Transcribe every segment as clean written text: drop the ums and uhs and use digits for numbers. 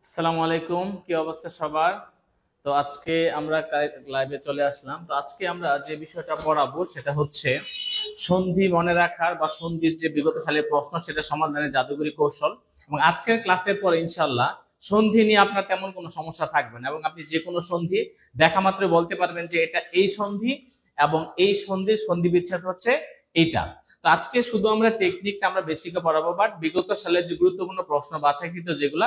আসসালামু আলাইকুম, কি অবস্থা সবার? তো আজকে আমরা লাইভে চলে আসলাম। তো আজকে আমরা যে বিষয়টা পড়াবো সেটা হচ্ছে সন্ধি মনে রাখার বা সন্ধির যে বিগত সালের প্রশ্ন সেটা সমাধানের জাদুকরী কৌশল। এবং আজকের ক্লাসের পরে ইনশাল্লাহ সন্ধি নিয়ে আপনার তেমন কোনো সমস্যা থাকবে না এবং আপনি যে কোনো সন্ধি দেখা মাত্র বলতে পারবেন যে এটা এই সন্ধি এবং এই সন্ধির সন্ধি বিচ্ছেদ হচ্ছে এইটা। তো আজকে শুধু আমরা টেকনিকটা আমরা বেসিকে পড়াবো, বাট বিগত সালের যে গুরুত্বপূর্ণ প্রশ্ন বাছাইকৃত যেগুলা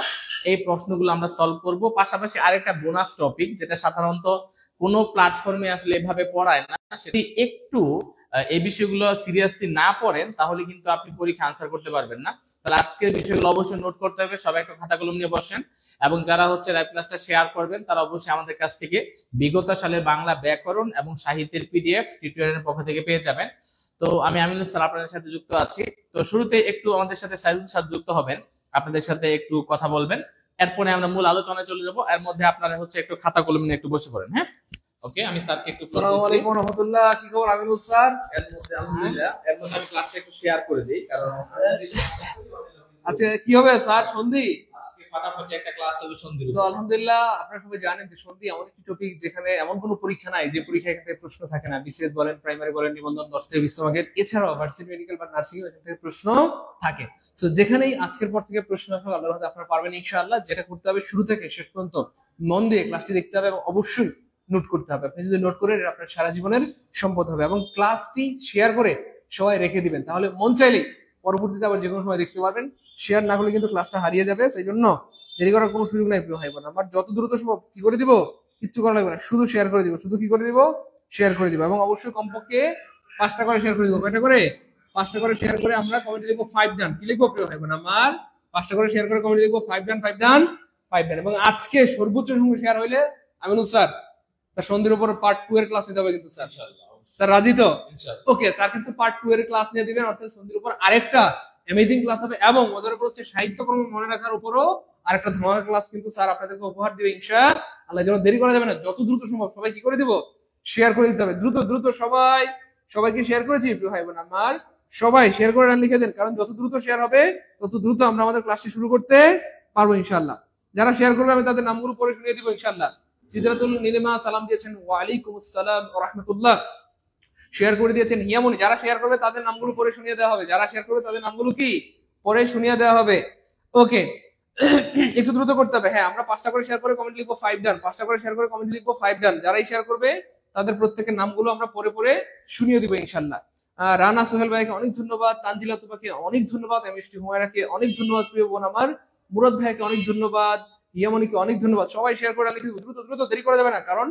এই প্রশ্নগুলো আমরা সলভ করব। পাশাপাশি আরেকটা বোনাস টপিক যেটা সাধারণত কোনো প্ল্যাটফর্মে আসলে এভাবে পড়ায় না, সেটি একটু এই বিষয়গুলো সিরিয়াসলি না পড়েন তাহলে কিন্তু আপনি পরীক্ষা আনসার করতে পারবেন না। তাহলে আজকের বিষয়গুলো অবশ্যই নোট করতে হবে, সবাই একটু খাতা কলম নিয়ে বসেন। এবং যারা হচ্ছে লাইভ ক্লাসটা শেয়ার করবেন তারা অবশ্যই আমাদের কাছ থেকে বিগত সালের বাংলা ব্যাকরণ এবং সাহিত্যের পিডিএফ টিউটোরিয়ালের পক্ষ থেকে পেয়ে যাবেন। তো আমি আমিনুল স্যার আপনাদের সাথে যুক্ত আছি। তো শুরুতে একটু আমাদের সাথে সাইদুল স্যার যুক্ত হবেন, আপনাদের সাথে একটু কথা বলবেন। এরপরে আমরা মূল আলোচনায় চলে যাব। এর মধ্যে আপনারা হচ্ছে একটু খাতা কলম নিয়ে একটু বসে পড়েন। হ্যাঁ, ওকে। আমি স্যারকে একটু ফোন আসসালামু করছি। আলাইকুম ওয়া রাহমাতুল্লাহ। কি খবর আমিনুল স্যার? এর মধ্যে আলহামদুলিল্লাহ, এর মধ্যে আমি ক্লাসটা একটু শেয়ার করে দিই, কারণ আচ্ছা, কি হবে স্যার? সন্ধি? আজকে ফাটাফাটি একটা ক্লাস হবে সন্ধির তো উপর। আলহামদুলিল্লাহ, আপনারা সবাই জানেন যে সন্ধি এমন একটি টপিক যেখানে এমন কোনো পরীক্ষা নাই যে পরীক্ষা এখান থেকে প্রশ্ন থাকে না। বিসিএস বলেন, প্রাইমারি বলেন, নিবন্ধন 10 থেকে 20 মার্কের, এছাড়াও ভার্সিটি মেডিকেল বা নার্সিং এখান থেকে প্রশ্ন থাকে। তো যেখানেই আজকের পর থেকে প্রশ্ন আসবে আল্লাহর রহমতে আপনারা পারবেন ইনশাআল্লাহ। যেটা করতে হবে, শুরু থেকে শেষ পর্যন্ত মন দিয়ে ক্লাসটি দেখতে হবে এবং অবশ্যই নোট করতে হবে। আপনি যদি নোট করেন আপনার সারা জীবনের সম্পদ হবে। এবং ক্লাসটি শেয়ার করে সবাই রেখে দিবেন, তাহলে মন চাইলেই পরবর্তীতে আবার যে কোনো সময় দেখতে পারবেন। শেয়ার না করলে কিন্তু ক্লাসটা হারিয়ে যাবে, সেই জন্য দেরি করার কোনো সুযোগ নাই প্রিয় ভাই বোন। আমার যত দ্রুত সম্ভব কি করে দিব, কিচ্ছু করা লাগবে না, শুধু শেয়ার করে দিব। শুধু কি করে দিব? শেয়ার করে দিব। এবং অবশ্যই কমপক্ষে 5টা করে শেয়ার করে দিব। কয়টা করে? 5টা করে শেয়ার করে আমরা কমেন্টে লিখবো 5 ডান। কি লিখবো প্রিয় ভাই বোন আমার? 5টা করে শেয়ার করে কমেন্টে লিখবো 5 ডান, 5 ডান, 5 ডান। এবং আজকে সর্বোচ্চ সংখ্যক শেয়ার হইলে আমিনুল স্যার তার সন্ধির উপর পার্ট 2 এর ক্লাস নিতে হবে কিন্তু স্যার। স্যার রাজি তো? ওকে, স্যার কিন্তু পার্ট 2 এর ক্লাস নিয়ে দিবেন, অর্থাৎ সন্ধির উপর আরেকটা অ্যামেজিং ক্লাস হবে। এবং মজার উপর হচ্ছে সাহিত্যকর্ম মনে রাখার উপরও আরেকটা ধামাকা ক্লাস কিন্তু স্যার আপনাদেরকে উপহার দিবে ইনশাআল্লাহ। যেন দেরি করা যাবে না, যত দ্রুত সম্ভব সবাই কি করে দিব? শেয়ার করে দিতে হবে। দ্রুত দ্রুত সবাই, সবাইকে শেয়ার করেছি প্রিয় ভাই বোন আমার? সবাই শেয়ার করে লিখে দেন, কারণ যত দ্রুত শেয়ার হবে তত দ্রুত আমরা আমাদের ক্লাসটি শুরু করতে পারবো ইনশাআল্লাহ। যারা শেয়ার করবে আমি তাদের নামগুলো পরে শুনিয়ে দিব ইনশাআল্লাহ। সিদরাতুল নীলিমা সালাম দিয়েছেন, ওয়া আলাইকুম আসসালাম ওয়া রাহমাতুল্লাহ। শেয়ার করে দিয়েছেন হিয়ামনি। যারা শেয়ার করবে তাদের নামগুলো পরে শুনিয়ে দেওয়া হবে। যারা শেয়ার করবে তাদের নামগুলো কি পরে শুনিয়ে দেওয়া হবে। ওকে, একটু দ্রুত করতে হবে। হ্যাঁ, আমরা 5টা করে শেয়ার করে কমেন্ট লিখবো 5 ডান। 5টা করে শেয়ার করে কমেন্ট লিখবো 5 ডান। যারাই শেয়ার করবে তাদের প্রত্যেকের নামগুলো আমরা পরে পরে শুনিয়ে দিব ইনশাআল্লাহ। রানা সোহেল ভাইকে অনেক ধন্যবাদ, তানজিলা তুপাকে অনেক ধন্যবাদ, এমএসটি হুমায়রাকে অনেক ধন্যবাদ প্রিয় বোন আমার, মুরাদ ভাইকে অনেক ধন্যবাদ, ইয়ামনিকে অনেক ধন্যবাদ। সবাই শেয়ার করে লিখে দ্রুত দ্রুত, দেরি করা যাবে না, কারণ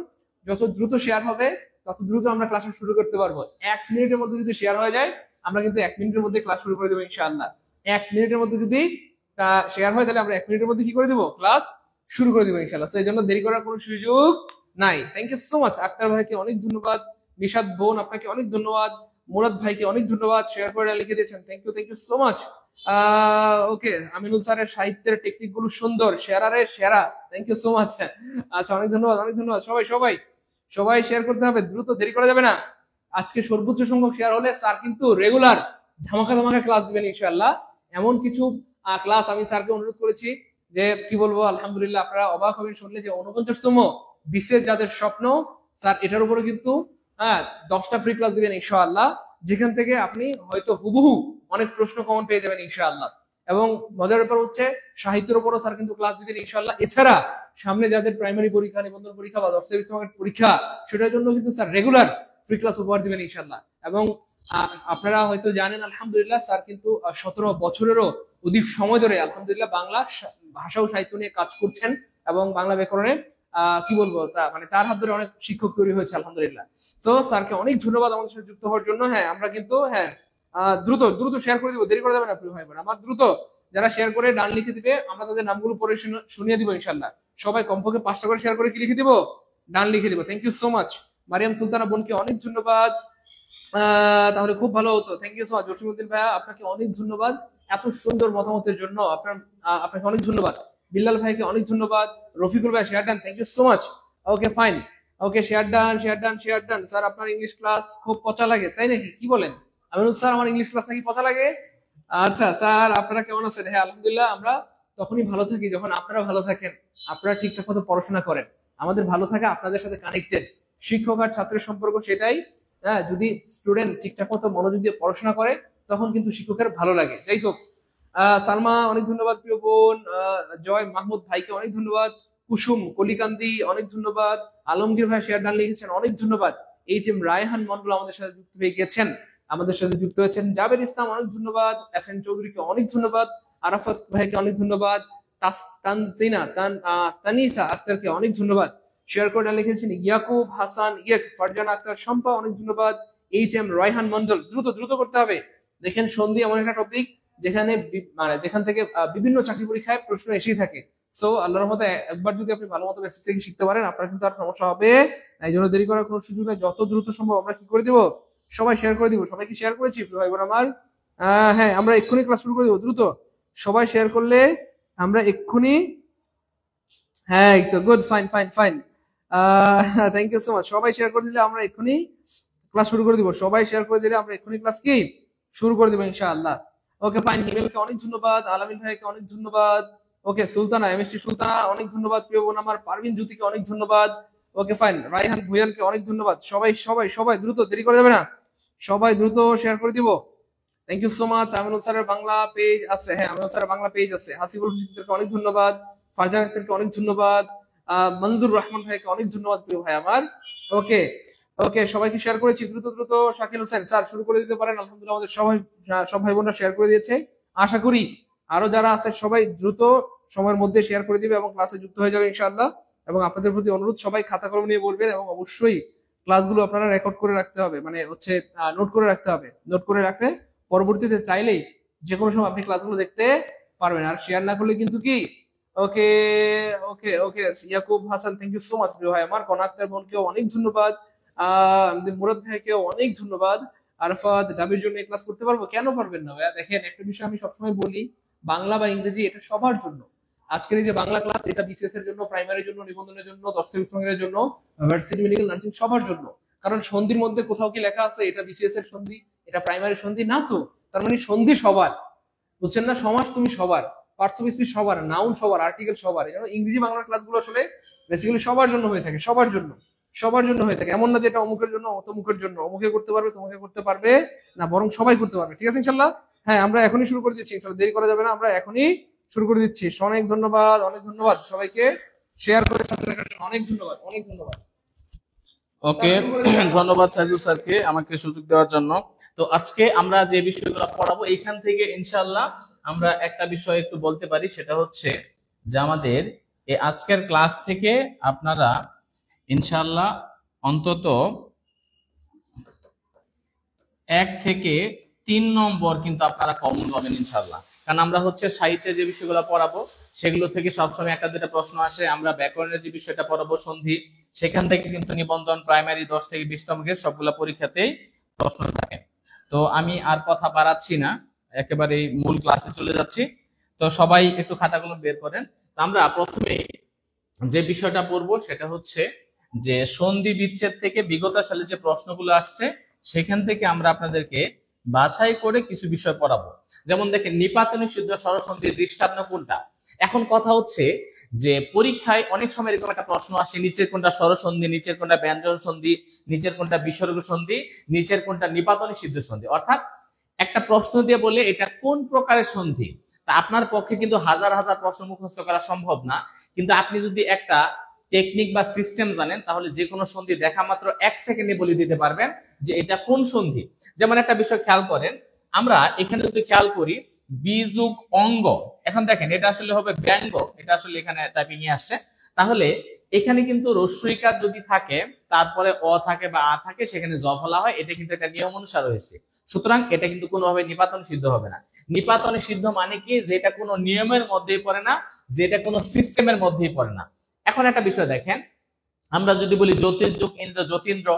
যত দ্রুত শেয়ার হবে তত দ্রুত আমরা ক্লাস শুরু করতে পারবো। 1 মিনিটের মধ্যে যদি শেয়ার হয়ে যায় আমরা কিন্তু 1 মিনিটের মধ্যে ক্লাস শুরু করে দেবো ইনশাআল্লাহ। 1 মিনিটের মধ্যে যদি শেয়ার হয় তাহলে আমরা 1 মিনিটের মধ্যে কি করে দিব? ক্লাস শুরু করে দেবো ইনশাআল্লাহ। সেই জন্য দেরি করার কোনো সুযোগ নাই। Thank you so much. Akhtar ভাইকে অনেক ধন্যবাদ, নিশাদ বোন আপনাকে অনেক ধন্যবাদ, মুরাদ ভাইকে অনেক ধন্যবাদ, শেয়ার করে লিখে দিয়েছেন। Thank you so much. Okay, Aminul স্যারের সাহিত্যের টেকনিক গুলো সুন্দর, শেয়ারের সেরা। Thank you so much. আচ্ছা, অনেক ধন্যবাদ, অনেক ধন্যবাদ। সবাই সবাই সবাই শেয়ার করতে হবে, দ্রুত, দেরি করা যাবে না। আজকে সর্বোচ্চ সংখ্যক শেয়ার হলে স্যার কিন্তু রেগুলার ধামাকা ধামাকা ক্লাস দিবেন ইনশাআল্লাহ। এমন কিছু ক্লাস আমি স্যারকে অনুরোধ করেছি যে কি বলবো, আলহামদুলিল্লাহ আপনারা অবাক হবেন শুনলে যে 49তম বিশেষ যাদের স্বপ্ন, স্যার এটার উপরে কিন্তু 10টা ফ্রি ক্লাস দিবেন ইনশাআল্লাহ, যেখান থেকে আপনি হয়তো হুবহু অনেক প্রশ্ন কমন পেয়ে যাবেন ইনশাআল্লাহ। এবং মজার ব্যাপার হচ্ছে সাহিত্যের উপরও স্যার কিন্তু ক্লাস দিবেন ইনশাআল্লাহ। এছাড়া সামনে যাদের প্রাইমারি পরীক্ষা, নিবন্ধন পরীক্ষা বা 10 থেকে 20 মার্কের পরীক্ষা, সেটার জন্য কিন্তু স্যার রেগুলার ফ্রি ক্লাস উপহার দিবেন ইনশাআল্লাহ। এবং আপনারা হয়তো জানেন আলহামদুলিল্লাহ স্যার কিন্তু 17 বছরেরও অধিক সময় ধরে আলহামদুলিল্লাহ বাংলা ভাষা ও সাহিত্য নিয়ে কাজ করছেন। এবং বাংলা ব্যাকরণে কি বলবো, মানে তার হাত ধরে অনেক শিক্ষক তৈরি হয়েছে আলহামদুলিল্লাহ। তো স্যারকে অনেক ধন্যবাদ আমাদের সাথে যুক্ত হওয়ার জন্য। হ্যাঁ, আমরা কিন্তু দ্রুত দ্রুত শেয়ার করে দিব, দেরি করা যাবে না প্রিয় ভাই বোন আমার। দ্রুত যারা শেয়ার করে ডান লিখে দিবে আমরা তাদের নামগুলো পরে শুনিয়ে দিব ইনশাআল্লাহ। সবাই কমপক্ষে 5টা করে শেয়ার করে কি লিখে দিব? ডান লিখে দিব। Thank you so much. Mariam Sultana বোনকে অনেক ধন্যবাদ। তাহলে খুব ভালো হতো। Thank you so much. Jasimuddin ভাইয়া আপনাকে অনেক ধন্যবাদ এত সুন্দর মতামতের জন্য। আপনাকে অনেক ধন্যবাদ। বিল্লাল ভাইকে অনেক ধন্যবাদ। রফিকুল ভাই share done, thank you so much. Okay fine, okay share done, share done, share done. Sir আপনার ইংলিশ ক্লাস খুব পচা লাগে, তাই নাকি? কি বলেন আমিনুল স্যার, আমার ইংলিশ ক্লাস নাকি পচা লাগে? আচ্ছা স্যার, আপনারা কেমন আছেন? হ্যাঁ আলহামদুলিল্লাহ আমরা তখনই ভালো থাকি যখন আপনারা ভালো থাকেন, আপনারা ঠিকঠাক মতো পড়াশোনা করেন। আমাদের ভালো থাকা আপনাদের সাথে কানেক্টেড। শিক্ষক আর ছাত্রের সম্পর্ক সেটাই। হ্যাঁ, যদি স্টুডেন্ট ঠিকঠাক মতো মনোযোগ দিয়ে পড়াশোনা করে তখন কিন্তু শিক্ষকের ভালো লাগে। যাই হোক, সালমা অনেক ধন্যবাদ প্রিয় বোন। জয় মাহমুদ ভাইকে অনেক ধন্যবাদ। কুসুম কলিকান্দি অনেক ধন্যবাদ। আলমগীর ভাই শেয়ার ডান লিখেছেন, অনেক ধন্যবাদ। এইচ এম রায়হান মন্ডল আমাদের সাথে যুক্ত হয়ে গেছেন, আমাদের সাথে যুক্ত হয়েছেন। জাবের ইসলাম অনেক ধন্যবাদ। এফ এন চৌধুরীকে অনেক ধন্যবাদ। আরাফাত ভাইকে অনেক ধন্যবাদ। তানিসা আক্তারকে অনেক ধন্যবাদ। শেয়ার করে লিখেছেন ইয়াকুব হাসান ইয়েক, ফারজানা আক্তার শম্পা অনেক ধন্যবাদ। এইচ এম রায়হান মন্ডল, দ্রুত দ্রুত করতে হবে। দেখেন সন্ধি এমন একটা টপিক যেখানে মানে যেখান থেকে বিভিন্ন চাকরি পরীক্ষায় প্রশ্ন এসেই থাকে। সো আল্লাহর রহমতে একবার যদি আপনি ভালো মতো বেসিক থেকে শিখতে পারেন, আপনার কিন্তু আর সমস্যা হবে না। এই জন্য দেরি করার কোনো সুযোগ নেই। যত দ্রুত সম্ভব আমরা কি করে দিব, সবাই শেয়ার করে দিব। সবাইকে শেয়ার করেছি ভাই বোন আমার। হ্যাঁ, আমরা এক্ষুনি ক্লাস শুরু করে দিব, দ্রুত সবাই শেয়ার করলে আমরা এক্ষুনি। হ্যাঁ, এই তো good, fine fine fine. Thank you so much. সবাই শেয়ার করে দিলে আমরা এক্ষুনি ক্লাস শুরু করে দিব। সবাই শেয়ার করে দিলে আমরা এক্ষুনি ক্লাস কি শুরু করে দিব ইনশাআল্লাহ। Okay fine. হিমেলকে অনেক ধন্যবাদ। আলামিন ভাইকে অনেক ধন্যবাদ। ওকে, সুলতানা এমএসটি সুলতানা অনেক ধন্যবাদ প্রিয় বোন আমার। পারভিন জ্যোতিকে অনেক ধন্যবাদ। Okay fine. রাইহান ভুয়ানকে অনেক ধন্যবাদ। সবাই সবাই সবাই দ্রুত, দেরি করা যাবে না, সবাই দ্রুত শেয়ার করে দিব। Thank you so much. Aminul স্যারের বাংলা পেজ আছে, হ্যাঁ আমিনুল স্যারের বাংলা পেজ আছে। হাসিবুল হোসেনকে অনেক ধন্যবাদ। ফারজান আক্তারকে অনেক ধন্যবাদ। মনজুর রহমান ভাইকে অনেক ধন্যবাদ প্রিয় ভাই আমার। ওকে ওকে, সবাইকে শেয়ার করেছি, দ্রুত দ্রুত। শাকিল হোসেন স্যার শুরু করে দিতে পারেন। আলহামদুলিল্লাহ আমাদের সব ভাই বোনরা শেয়ার করে দিয়েছে। আশা করি আরো যারা আছে সবাই দ্রুত সময়ের মধ্যে শেয়ার করে দিবে এবং ক্লাসে যুক্ত হয়ে যাবে ইনশাআল্লাহ। এবং আপনাদের প্রতি অনুরোধ, সবাই খাতা কলম নিয়ে বলবেন এবং অবশ্যই ক্লাসগুলো আপনারা রেকর্ড করে রাখতে হবে, মানে হচ্ছে নোট করে রাখতে হবে। নোট করে রাখলে পরবর্তীতে চাইলেই যে কোনো সময় আপনি ক্লাসগুলো দেখতে পারবেন। আর শেয়ার না করলে কিন্তু কি। Okay okay okay, Yakub Hasan thank you so much প্রিয় ভাই আমার। কনাক্তার বোনকেও অনেক ধন্যবাদ। মুরাদ ভাইকেও অনেক ধন্যবাদ। আরফাত ডাবির জন্য ক্লাস করতে পারবো, কেন পারবেন না ভাইয়া? দেখেন, একটা বিষয় আমি সবসময় বলি, বাংলা বা ইংরেজি এটা সবার জন্য। আজকের এই যে বাংলা ক্লাস, এটা বিসিএস এর জন্য, প্রাইমারির জন্য, নিবন্ধনের জন্য, দশটা বিভাগের জন্য, ভার্সিটি মেডিকেল নার্সিং সবার জন্য। কারণ সন্ধির মধ্যে কোথাও কি লেখা আছে এটা বিসিএস এর সন্ধি, এটা প্রাইমারির সন্ধি না তো? তার মানে সন্ধি সবার, বুঝছেন না? সমাজ তুমি সবার, পার্টস অফ স্পিচ সবার, নাউন সবার, আর্টিকেল সবার। এই জন্য ইংরেজি বাংলা ক্লাসগুলো আসলে বেসিক্যালি সবার জন্য হয়ে থাকে, সবার জন্য, সবার জন্য হয়ে থাকে। এমন না যে এটা অমুকের জন্য, অতমুকের জন্য, অমুকে করতে পারবে তোমাকে করতে পারবে না, বরং সবাই করতে পারবে। ঠিক আছে ইনশাল্লাহ? হ্যাঁ, আমরা এখনই শুরু করে দিচ্ছি ইনশাল্লাহ, দেরি করা যাবে না, আমরা এখনই শুরু করে দিচ্ছি। অনেক ধন্যবাদ, অনেক ধন্যবাদ সবাইকে শেয়ার করে অনেক ধন্যবাদ, অনেক ধন্যবাদ। ওকে, ধন্যবাদ সাইদুল স্যারকে আমাকে সুযোগ দেওয়ার জন্য। তো আজকে আমরা যে বিষয়গুলো পড়াবো এইখান থেকে ইনশাআল্লাহ আমরা একটা বিষয় একটু বলতে পারি, সেটা হচ্ছে যে আমাদের এই আজকের ক্লাস থেকে আপনারা ইনশাআল্লাহ অন্তত 1 থেকে 3 নম্বর কিন্তু আপনারা কমন পাবেন ইনশাআল্লাহ। কারণ আমরা হচ্ছে সাহিত্যের যে বিষয়গুলো পড়াবো সেগুলো থেকে সবসময় একটা দুটা প্রশ্ন আসে। আমরা ব্যাকরণের যে বিষয়টা পড়াবো সন্ধি, সেখান থেকে কিন্তু নিবন্ধন, প্রাইমারি 10 থেকে 20 নম্বরের সবগুলা পরীক্ষাতেই প্রশ্ন থাকে। তো আমি আর কথা বাড়াচ্ছি না, একেবারে মূল ক্লাসে চলে যাচ্ছি। তো সবাই একটু খাতাগুলো বের করেন। তো আমরা প্রথমে যে বিষয়টা পড়বো সেটা হচ্ছে যে সন্ধি বিচ্ছেদ থেকে বিগত সালে যে প্রশ্নগুলো আসছে সেখান থেকে আমরা আপনাদেরকে বাছাই করে কিছু বিষয় পড়াবো। যেমন দেখেন, নিপাতনী সিদ্ধ স্বরসন্ধির দৃষ্টান্ত কোনটা? এখন কথা হচ্ছে যে পরীক্ষায় অনেক সময় এরকম একটা প্রশ্ন আসে, নিচের কোনটা স্বরসন্ধি, নিচের কোনটা ব্যঞ্জন সন্ধি, নিচের কোনটা বিসর্গ সন্ধি, নিচের কোনটা নিপাতনী সিদ্ধ সন্ধি। অর্থাৎ একটা প্রশ্ন দিয়ে বলে এটা কোন প্রকারের সন্ধি। তা আপনার পক্ষে কিন্তু হাজার হাজার প্রশ্ন মুখস্থ করা সম্ভব না, কিন্তু আপনি যদি একটা টেকনিক বা সিস্টেম জানেন তাহলে যে কোনো সন্ধি দেখা মাত্র 1 সেকেন্ডে বলে দিতে পারবেন যে এটা কোন সন্ধি। যেমন একটা বিষয় খেয়াল করেন, আমরা এখানে যদি খেয়াল করি বিযোগ অঙ্গ, এখন দেখেন এটা আসলে হবে ব্যঙ্গ, এটা আসলে এখানে টাইপিং এ আসছে। তাহলে এখানে কিন্তু রস্যইকার যদি থাকে তারপরে অ থাকে বা আ থাকে, সেখানে জ ফলা হয়, এটা কিন্তু একটা নিয়ম অনুসার হয়েছে। সুতরাং এটা কিন্তু কোনোভাবে নিপাতন সিদ্ধ হবে না। নিপাতনে সিদ্ধ মানে কি, যেটা কোনো নিয়মের মধ্যেই পড়ে না, যেটা কোনো সিস্টেমের মধ্যেই পড়ে না। এখন একটা বিষয় দেখেন, আমরা যদি বলি জ্যোতির্যুগ ইন্দ্র জ্যোতিন্দ্র,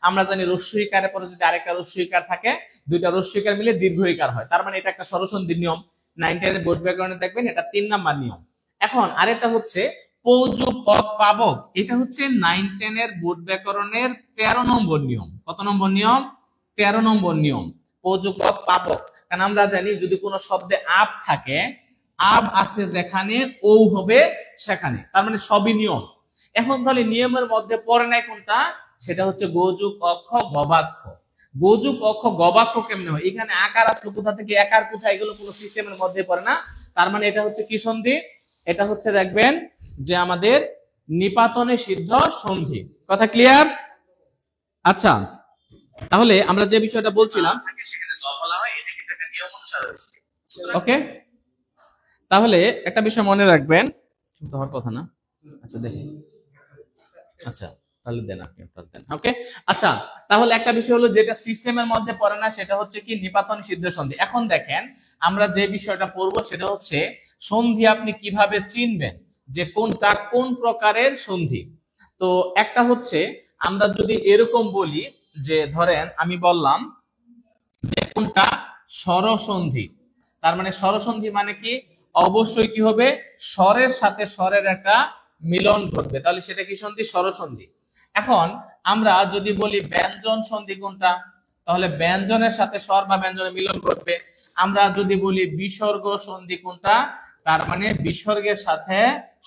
আমরা জানি রস্যইকারের পরে যদি আরেকটা রস্যইকার থাকে, দুইটা রস্যইকার মিলে দীর্ঘইকার হয়, তার মানে এটা একটা স্বরসন্ধির নিয়ম। 9 10 বোর্ড ব্যাকরণে দেখবেন এটা 3 নাম্বার নিয়ম। এখন আরেকটা হচ্ছে পৌযুক পদ পাবক, এটা হচ্ছে 9 10 এর বোর্ড ব্যাকরণের 13 নম্বর নিয়ম। কত নম্বর নিয়ম? 13 নম্বর নিয়ম, পৌযুক পদ পাবক। কারণ আমরা জানি যদি কোনো শব্দে আপ থাকে, আব আছে যেখানে ও হবে সেখানে, তার মানে সবই নিয়ম। এখন তাহলে নিয়মের মধ্যে পড়ে নাই কোনটা, সেটা হচ্ছে গোযুগ অক্ষ গবাক্ষ। গোযুগ অক্ষ গবাক্ষ কেমনে হয়, এখানে আকার আসলো কোথা থেকে, একার কোথায়, এগুলো কোনো সিস্টেমের মধ্যে পড়ে না। তার মানে এটা হচ্ছে কি সন্ধি, এটা হচ্ছে দেখবেন যে আমাদের নিপাতনে সিদ্ধ সন্ধি। কথা ক্লিয়ার? আচ্ছা, তাহলে আমরা যে বিষয়টা বলছিলাম ওকে, তাহলে একটা বিষয় মনে রাখবেন, হওয়ার কথা না। আচ্ছা দেখি, আচ্ছা তাহলে দেন আপনি দেন। ওকে, আচ্ছা তাহলে একটা বিষয় হলো যেটা সিস্টেমের মধ্যে পড়ে না, সেটা হচ্ছে কি নিপাতন সিদ্ধ সন্ধি। এখন দেখেন আমরা যে বিষয়টা পড়বো সেটা হচ্ছে সন্ধি আপনি কিভাবে চিনবেন যে কোনটা কোন প্রকারের সন্ধি। তো একটা হচ্ছে আমরা যদি এরকম বলি যে ধরেন আমি বললাম যে কোনটা স্বরসন্ধি, তার মানে স্বরসন্ধি মানে কি, অবশ্যই কি হবে, স্বরের সাথে স্বরের একটা মিলন ঘটবে, তাহলে সেটা কি সন্ধি, স্বরসন্ধি। এখন আমরা যদি বলি ব্যঞ্জন সন্ধি কোনটা, তাহলে ব্যঞ্জনের সাথে স্বর বা ব্যঞ্জনের মিলন ঘটবে। আমরা যদি বলি বিসর্গ সন্ধি কোনটা, তার মানে বিসর্গের সাথে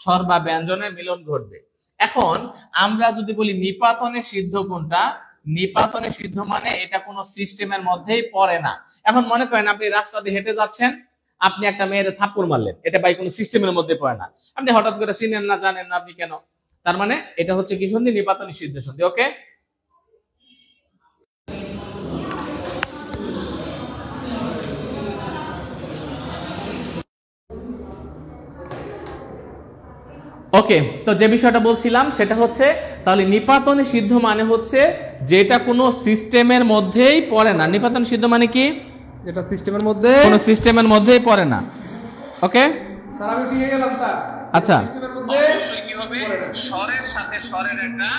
স্বর বা ব্যঞ্জনের মিলন ঘটবে। এখন আমরা যদি বলি নিপাতনে সিদ্ধ কোনটা, নিপাতনে সিদ্ধ মানে এটা কোনো সিস্টেমের মধ্যেই পড়ে না। এখন মনে করেন আপনি রাস্তা দিয়ে হেঁটে যাচ্ছেন, আপনি একটা মেয়ের থাপ্পড় মারলেন, এটা ভাই কোনো সিস্টেমের মধ্যে পড়ে না, আপনি হঠাৎ করে চিনেন না, জানেন না আপনি কেন, তার মানে এটা হচ্ছে কি সন্ধি, নিপাতন সিদ্ধ সন্ধি। ওকে, ওকে, তো যে বিষয়টা বলছিলাম সেটা হচ্ছে তাহলে নিপাতনে সিদ্ধ মানে হচ্ছে যেটা কোনো সিস্টেমের মধ্যেই পড়ে না। নিপাতন সিদ্ধ মানে কি, যেটা সিস্টেমের মধ্যে, কোনো সিস্টেমের মধ্যেই পড়ে না। ওকে স্যার আমি শিখে গেলাম স্যার। আচ্ছা, সিস্টেমের মধ্যে অবশ্যই কি হবে, স্বরের সাথে স্বরের একটা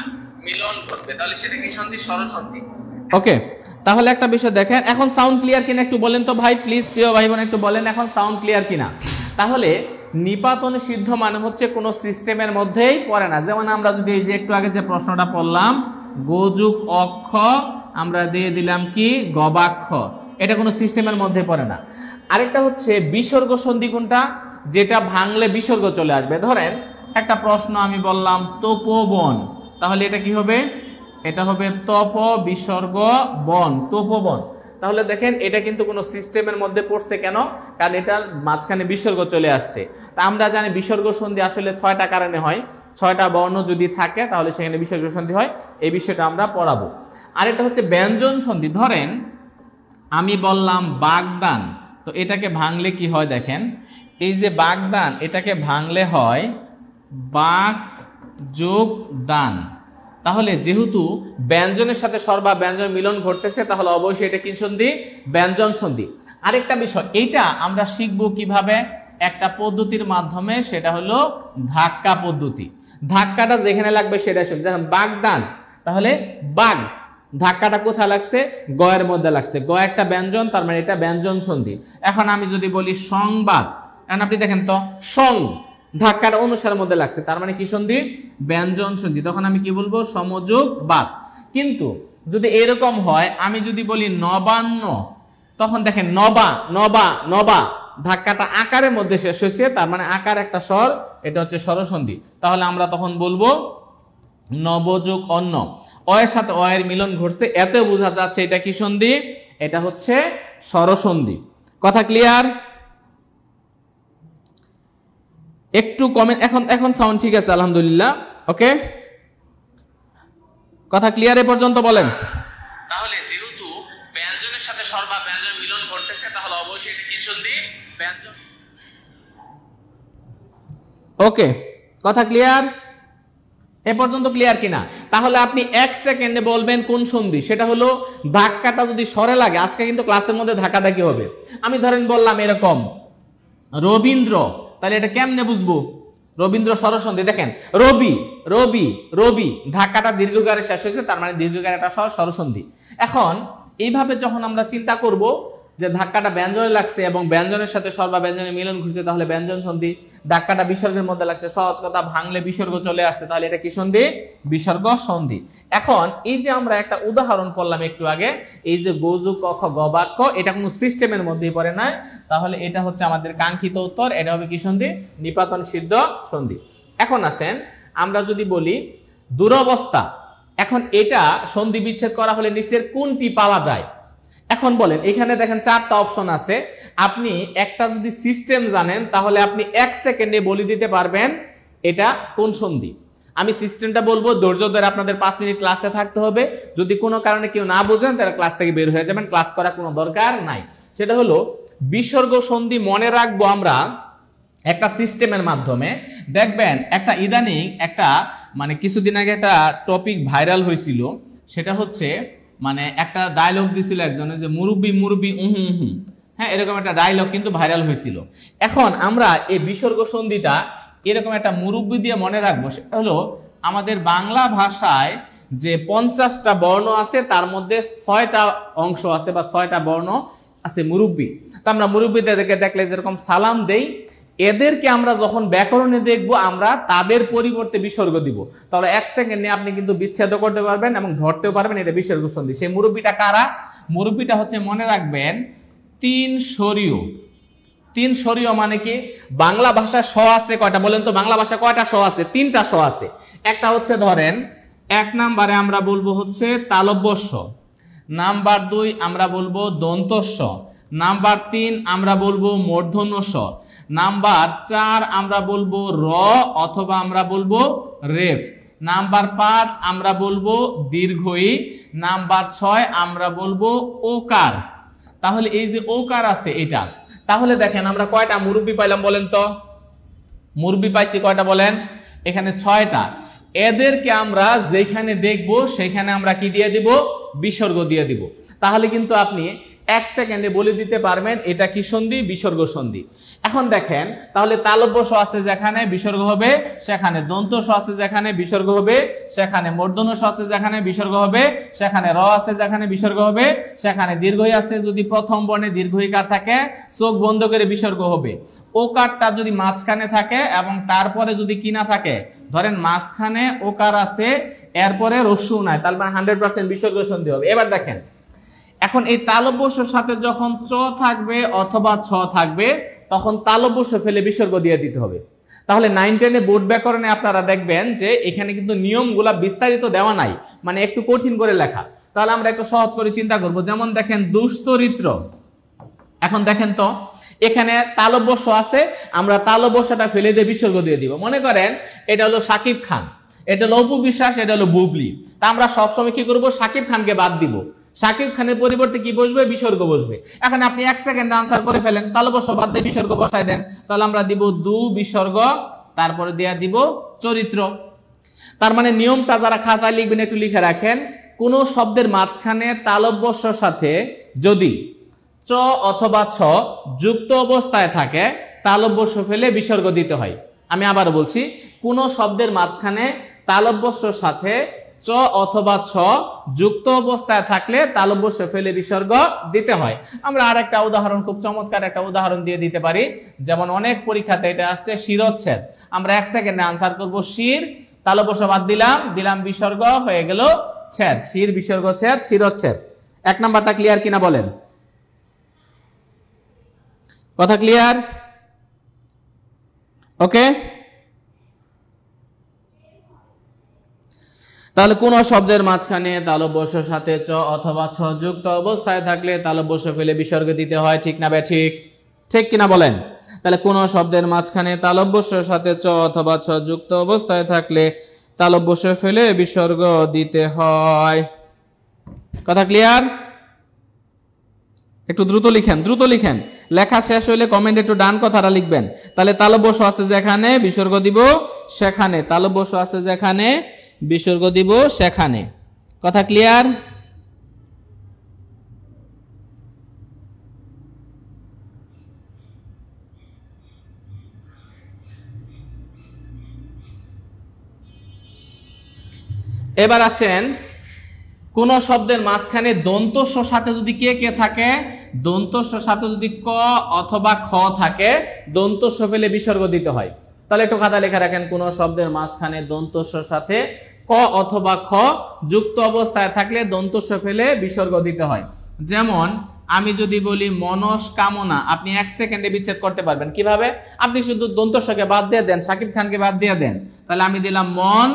মিলন ঘটবে, তাহলে সেটা কি সন্ধি, স্বরসন্ধি। ওকে, তাহলে একটা বিষয় দেখেন, এখন সাউন্ড ক্লিয়ার কিনা একটু বলেন তো ভাই, প্লিজ প্রিয় ভাই বোন একটু বলেন এখন সাউন্ড ক্লিয়ার কিনা। তাহলে নিপাতনে সিদ্ধ মানে হচ্ছে কোনো সিস্টেমের মধ্যেই পড়ে না। যেমন আমরা যদি এই যে একটু আগে যে প্রশ্নটা পড়লাম, গোযুগ অক্ষ আমরা দিয়ে দিলাম কি গবাক্ষ, এটা কোনো সিস্টেমের মধ্যে পড়ে না। আরেকটা হচ্ছে বিসর্গ সন্ধি কোনটা, যেটা ভাঙলে বিসর্গ চলে আসবে। ধরেন একটা প্রশ্ন আমি বললাম তপোবন, তাহলে এটা কি হবে, এটা হবে তপ বিসর্গ বন, তপোবন। তাহলে দেখেন এটা কিন্তু কোনো সিস্টেমের মধ্যে পড়ছে কেন, কারণ এটার মাঝখানে বিসর্গ চলে আসছে। তা আমরা জানি বিসর্গ সন্ধি আসলে 6টা কারণে হয়, 6টা বর্ণ যদি থাকে তাহলে সেখানে বিসর্গ সন্ধি হয়, এই বিষয়টা আমরা পড়াবো। আর এটা হচ্ছে ব্যঞ্জন সন্ধি। ধরেন আমি বললাম বাগদান, তো এটাকে ভাঙলে কি হয় দেখেন, এই যে বাগদান এটাকে ভাঙলে হয় বাগ যোগ দান। তাহলে যেহেতু ব্যঞ্জনের সাথে স্বর বা ব্যঞ্জন মিলন ঘটতেছে, তাহলে অবশ্যই এটা কি সন্ধি, ব্যঞ্জন সন্ধি। আরেকটা বিষয়, এইটা আমরা শিখবো কিভাবে, একটা পদ্ধতির মাধ্যমে, সেটা হলো ধাক্কা পদ্ধতি। ধাক্কাটা যেখানে লাগবে সেটা সন্ধি। দেখেন বাগদান, তাহলে বাগ, ধাক্কাটা কোথায় লাগছে, গয়ের মধ্যে লাগছে, গ একটা ব্যঞ্জন, তার মানে এটা ব্যঞ্জন সন্ধি। এখন আমি যদি বলি সংবাদ, এখন আপনি দেখেন তো সং, ধাক্কাটা অনুসারের মধ্যে লাগছে, তার মানে কি সন্ধি, ব্যঞ্জন সন্ধি। তখন আমি কি বলবো, সমযোগ বাদ। কিন্তু যদি এরকম হয়, আমি যদি বলি নবান্ন, তখন দেখেন নবা নবা নবা, ধাক্কাটা আকারের মধ্যে শেষ হয়েছে, তার মানে আকার একটা স্বর, এটা হচ্ছে স্বরসন্ধি। তাহলে আমরা তখন বলবো নবযোগ অন্য, অয়ের সাথে অয়ের মিলন ঘটছে, এতে বোঝা যাচ্ছে এটা কি সন্ধি, এটা হচ্ছে স্বরসন্ধি। কথা ক্লিয়ার? একটু কমেন্ট, এখন সাউন্ড ঠিক আছে আলহামদুলিল্লাহ। ওকে, কথা ক্লিয়ার এ পর্যন্ত বলেন। তাহলে যেহেতু ব্যঞ্জনের সাথে স্বর বা ব্যঞ্জন মিলন ঘটতেছে, তাহলে অবশ্যই এটা কি সন্ধি, ব্যঞ্জন। ওকে, কথা ক্লিয়ার এ পর্যন্ত, ক্লিয়ার কিনা? তাহলে আপনি 1 সেকেন্ডে বলবেন কোন সন্ধি, সেটা হলো ধাক্কাটা যদি স্বরে লাগে, আজকে কিন্তু ক্লাসের মধ্যে ধাক্কাধাক্কি হবে। আমি ধরেন বললাম এরকম রবীন্দ্র, তাহলে এটা কেমনে বুঝবো, রবীন্দ্র স্বরসন্ধি। দেখেন রবি রবি রবি, ধাক্কাটা দীর্ঘকারে শেষ হয়েছে, তার মানে দীর্ঘকারে একটা স্বর, স্বরসন্ধি। এখন এইভাবে যখন আমরা চিন্তা করব, যে ধাক্কাটা ব্যঞ্জনে লাগছে এবং ব্যঞ্জনের সাথে স্বর বা ব্যঞ্জনের মিলন ঘটছে, তাহলে ব্যঞ্জন সন্ধি। ধাক্কাটা বিসর্গের মধ্যে লাগছে, সহজ কথা ভাঙলে বিসর্গ চলে আসছে, তাহলে এটা কি সন্ধি? বিসর্গ সন্ধি। এখন এই যে আমরা একটা উদাহরণ পড়লাম একটু আগে, এই যে গজু ক খ গ বাক্য, এটা কোনো সিস্টেমের মধ্যেই পড়ে না, তাহলে এটা হচ্ছে আমাদের কাঙ্ক্ষিত উত্তর। এটা হবে কি সন্ধি? নিপাতন সিদ্ধ সন্ধি। এখন আসেন আমরা যদি বলি দুরবস্থা, এখন এটা সন্ধি বিচ্ছেদ করা হলে নিচের কোনটি পাওয়া যায়? এখন বলেন, এখানে দেখেন 4টা অপশন আছে, আপনি একটা যদি সিস্টেম জানেন তাহলে আপনি 1 সেকেন্ডে বলে দিতে পারবেন এটা কোন সন্ধি। আমি সিস্টেমটা বলবো, ধৈর্য ধরে আপনাদের 5 মিনিট ক্লাসে থাকতে হবে। যদি কোনো কারণে কেউ না বুঝেন তাহলে ক্লাস থেকে বের হয়ে যাবেন, ক্লাস করার কোনো দরকার নাই। সেটা হলো বিসর্গ সন্ধি মনে রাখবো আমরা একটা সিস্টেমের মাধ্যমে। দেখবেন একটা ইদানিং একটা মানে কিছুদিন আগে একটা টপিক ভাইরাল হয়েছিল, সেটা হচ্ছে মানে একটা ডায়লগ দিছিল একজনে যে মুরব্বি মুরব্বি উহু, হ্যাঁ, এরকম একটা ডায়লগ কিন্তু ভাইরাল হয়েছিল। এখন আমরা এই বিসর্গ সন্ধিটা এরকম একটা মুরব্বি দিয়ে মনে রাখবো। সেটা হলো আমাদের বাংলা ভাষায় যে 50টা বর্ণ আছে তার মধ্যে 6টা অংশ আছে বা 6টা বর্ণ আছে মুরব্বি। তো আমরা মুরব্বিদেরকে দেখলে যেরকম সালাম দেই, এদেরকে আমরা যখন ব্যাকরণে দেখব আমরা তাদের পরিবর্তে বিসর্গ দিব, তাহলে 1 সেকেন্ডে আপনি কিন্তু বিচ্ছেদ করতে পারবেন এবং ধরতেও পারবেন এটা বিসর্গ সন্ধি। সেই মুরব্বিটা কারা? মুরব্বিটা হচ্ছে মনে রাখবেন 3 সরীয়। 3 সরীয় মানে কি? বাংলা ভাষায় স আছে কয়টা বলেন তো? বাংলা ভাষায় কয়টা স আছে? 3টা স আছে। একটা হচ্ছে ধরেন 1 নম্বরে আমরা বলবো হচ্ছে তালব্য স, নাম্বার 2 আমরা বলবো দন্ত স, নাম্বার 3 আমরা বলবো মূর্ধন্য স, নাম্বার 4 আমরা বলবো র অথবা আমরা বলবো রেফ, নাম্বার 5 আমরা বলবো দীর্ঘই, নাম্বার 6 আমরা বলবো ওকার। তাহলে এই যে ওকার আছে এটা, তাহলে দেখেন আমরা কয়টা মুরব্বি পাইলাম বলেন তো? মুরব্বি পাইছি কয়টা বলেন? এখানে 6টা। এদেরকে আমরা যেখানে দেখব সেখানে আমরা কি দিয়ে দিব? বিসর্গ দিয়ে দিব। তাহলে কিন্তু আপনি 1 সেকেন্ডে বলে দিতে পারবেন এটা কি সন্ধি? বিসর্গ সন্ধি। এখন দেখেন তাহলে তালব্য স আছে যেখানে বিসর্গ হবে সেখানে, দন্ত স আছে যেখানে বিসর্গ হবে সেখানে, মূর্ধন্য স আছে যেখানে বিসর্গ হবে সেখানে, র আছে যেখানে বিসর্গ হবে সেখানে, দীর্ঘই আছে যদি প্রথম বর্ণে দীর্ঘইকার থাকে চোখ বন্ধ করে বিসর্গ হবে। ওকারটা যদি মাঝখানে থাকে এবং তারপরে যদি কি না থাকে, ধরেন মাঝখানে ওকার আছে এরপরে রস্যু নাই, তাহলে 100% বিসর্গ সন্ধি হবে। এবার দেখেন এখন এই তালব্যর সাথে যখন চ থাকবে অথবা ছ থাকবে তখন তালব্য ফেলে বিসর্গ দিয়ে দিতে হবে। তাহলে 9-10 বোর্ড ব্যাকরণে আপনারা দেখবেন যে এখানে কিন্তু নিয়মগুলা বিস্তারিত দেওয়া নাই, মানে একটু কঠিন করে লেখা। তাহলে আমরা একটু সহজ করে চিন্তা করব। যেমন দেখেন দুশ্চরিত্র, এখন দেখেন তো এখানে তালব্য আছে, আমরা তালব্যটা ফেলে দিয়ে বিসর্গ দিয়ে দিব। মনে করেন এটা হলো সাকিব খান, এটা হলো অপু বিশ্বাস, এটা হলো বুবলি। তা আমরা সবসময় কি করব? সাকিব খানকে বাদ দিব, সাকিব খানের পরিবর্তে কি বসবে? বিসর্গ বসবে। এখন আপনি 1 সেকেন্ডে আনসার করে ফেলেন, তালব্য বাদ দিয়ে বিসর্গ বসায় দেন, তাহলে আমরা দিব দু বিসর্গ, তারপরে দেয়া দিব চরিত্র। তার মানে নিয়মটা যারা খাতায় লিখবেন একটু লিখে রাখেন, কোন শব্দের মাঝখানে তালব্যর সাথে যদি চ অথবা ছ যুক্ত অবস্থায় থাকে তালব্য ফেলে বিসর্গ দিতে হয়। আমি আবার বলছি, কোন শব্দের মাঝখানে তালব্যর সাথে চ অথবা ছ যুক্ত অবস্থায় থাকলে তালব্য ফেলে বিসর্গ দিতে হয়। আমরা আর একটা উদাহরণ, খুব চমৎকার একটা উদাহরণ দিয়ে দিতে পারি। যেমন অনেক পরীক্ষাতে এটা আসছে শিরোচ্ছেদ, আমরা 1 সেকেন্ডে আনসার করব শির, তালব্য বাদ দিলাম, দিলাম বিসর্গ, হয়ে গেল ছেদ, শির বিসর্গ ছেদ, শিরোচ্ছেদ। 1 নাম্বারটা ক্লিয়ার কিনা বলেন? কথা ক্লিয়ার? ওকে, তাহলে কোন শব্দের মাঝখানে তালব্যর সাথে চ অথবা ছ যুক্ত অবস্থায় থাকলে তালব্য ফেলে বিসর্গ দিতে হয়, ঠিক না ঠিক? ঠিক কিনা বলেন? তাহলে কোন শব্দের মাঝখানে তালব্যর সাথে চ অথবা ছ যুক্ত অবস্থায় থাকলে তালব্য ফেলে বিসর্গ দিতে হয়। কথা ক্লিয়ার? একটু দ্রুত লিখেন, দ্রুত লিখেন, লেখা শেষ হইলে কমেন্টে একটু ডান কথাটা লিখবেন। তাহলে তালব্য আছে যেখানে বিসর্গ দিব সেখানে, তালব্য আছে যেখানে বিসর্গ দিব সেখানে। কথা ক্লিয়ার? এবার আসেন কোন শব্দের মাঝখানে দন্ত স সাথে যদি কে কে থাকে, দন্তস্বর সাথে যদি ক অথবা খ থাকে দন্তস্ব ফেলে বিসর্গ দিতে হয়। তাহলে একটু খাতা লেখা রাখেন, কোন শব্দের মাঝখানে দন্তস্বর সাথে ক অথবা খ যুক্ত অবস্থায় থাকলে দন্তস্ব ফেলে বিসর্গ দিতে হয়। যেমন আমি যদি বলি মনস্কামনা, আপনি 1 সেকেন্ডে বিচ্ছেদ করতে পারবেন কিভাবে? আপনি শুধু দন্তস্বকে বাদ দিয়ে দেন, শাকিব খানকে বাদ দিয়ে দেন, তাহলে আমি দিলাম মন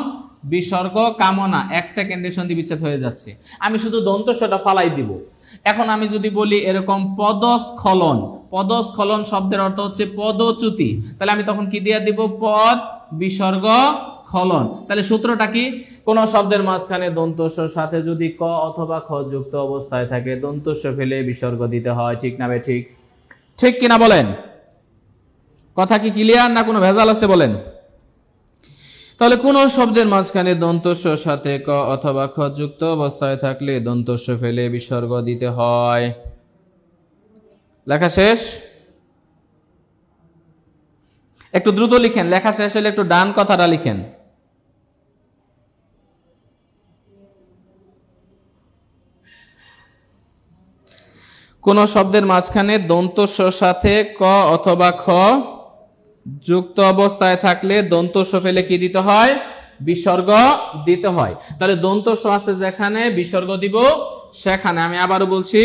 বিসর্গ কামনা, 1 সেকেন্ডে সন্ধি বিচ্ছেদ হয়ে যাচ্ছে। আমি শুধু দন্তস্বটা ফালাই দিব। এখন আমি যদি বলি এরকম পদস্খলন, পদস্খলন শব্দের অর্থ হচ্ছে পদচ্যুতি, তাহলে আমি তখন কি দিয়ে দিব? পদ বিসর্গ খলন। তাহলে সূত্রটা কি? কোন শব্দের মাঝখানে দন্তস্বর সাথে যদি ক অথবা খ যুক্ত অবস্থায় থাকে দন্তস্ব ফেলে বিসর্গ দিতে হয়। ঠিক না ঠিক? ঠিক কিনা বলেন? কথা কি ক্লিয়ার না কোনো ভেজাল আছে বলেন? তাহলে কোন শব্দের মাঝখানে দন্তস্বর সাথে ক অথবা খ যুক্ত অবস্থায় থাকলে দন্তস্ব ফেলে বিসর্গ দিতে হয়। লেখা শেষ? একটু দ্রুত লিখেন, লেখা শেষ হলে একটু ডান কথাটা লিখেন। কোন শব্দের মাঝখানে দন্তস্বর সাথে ক অথবা খ যুক্ত অবস্থায় থাকলে দন্তস্ব ফেলে কি দিতে হয়? বিসর্গ দিতে হয়। তাহলে দন্তস্ব আছে যেখানে বিসর্গ দিব সেখানে, আমি আবারও বলছি,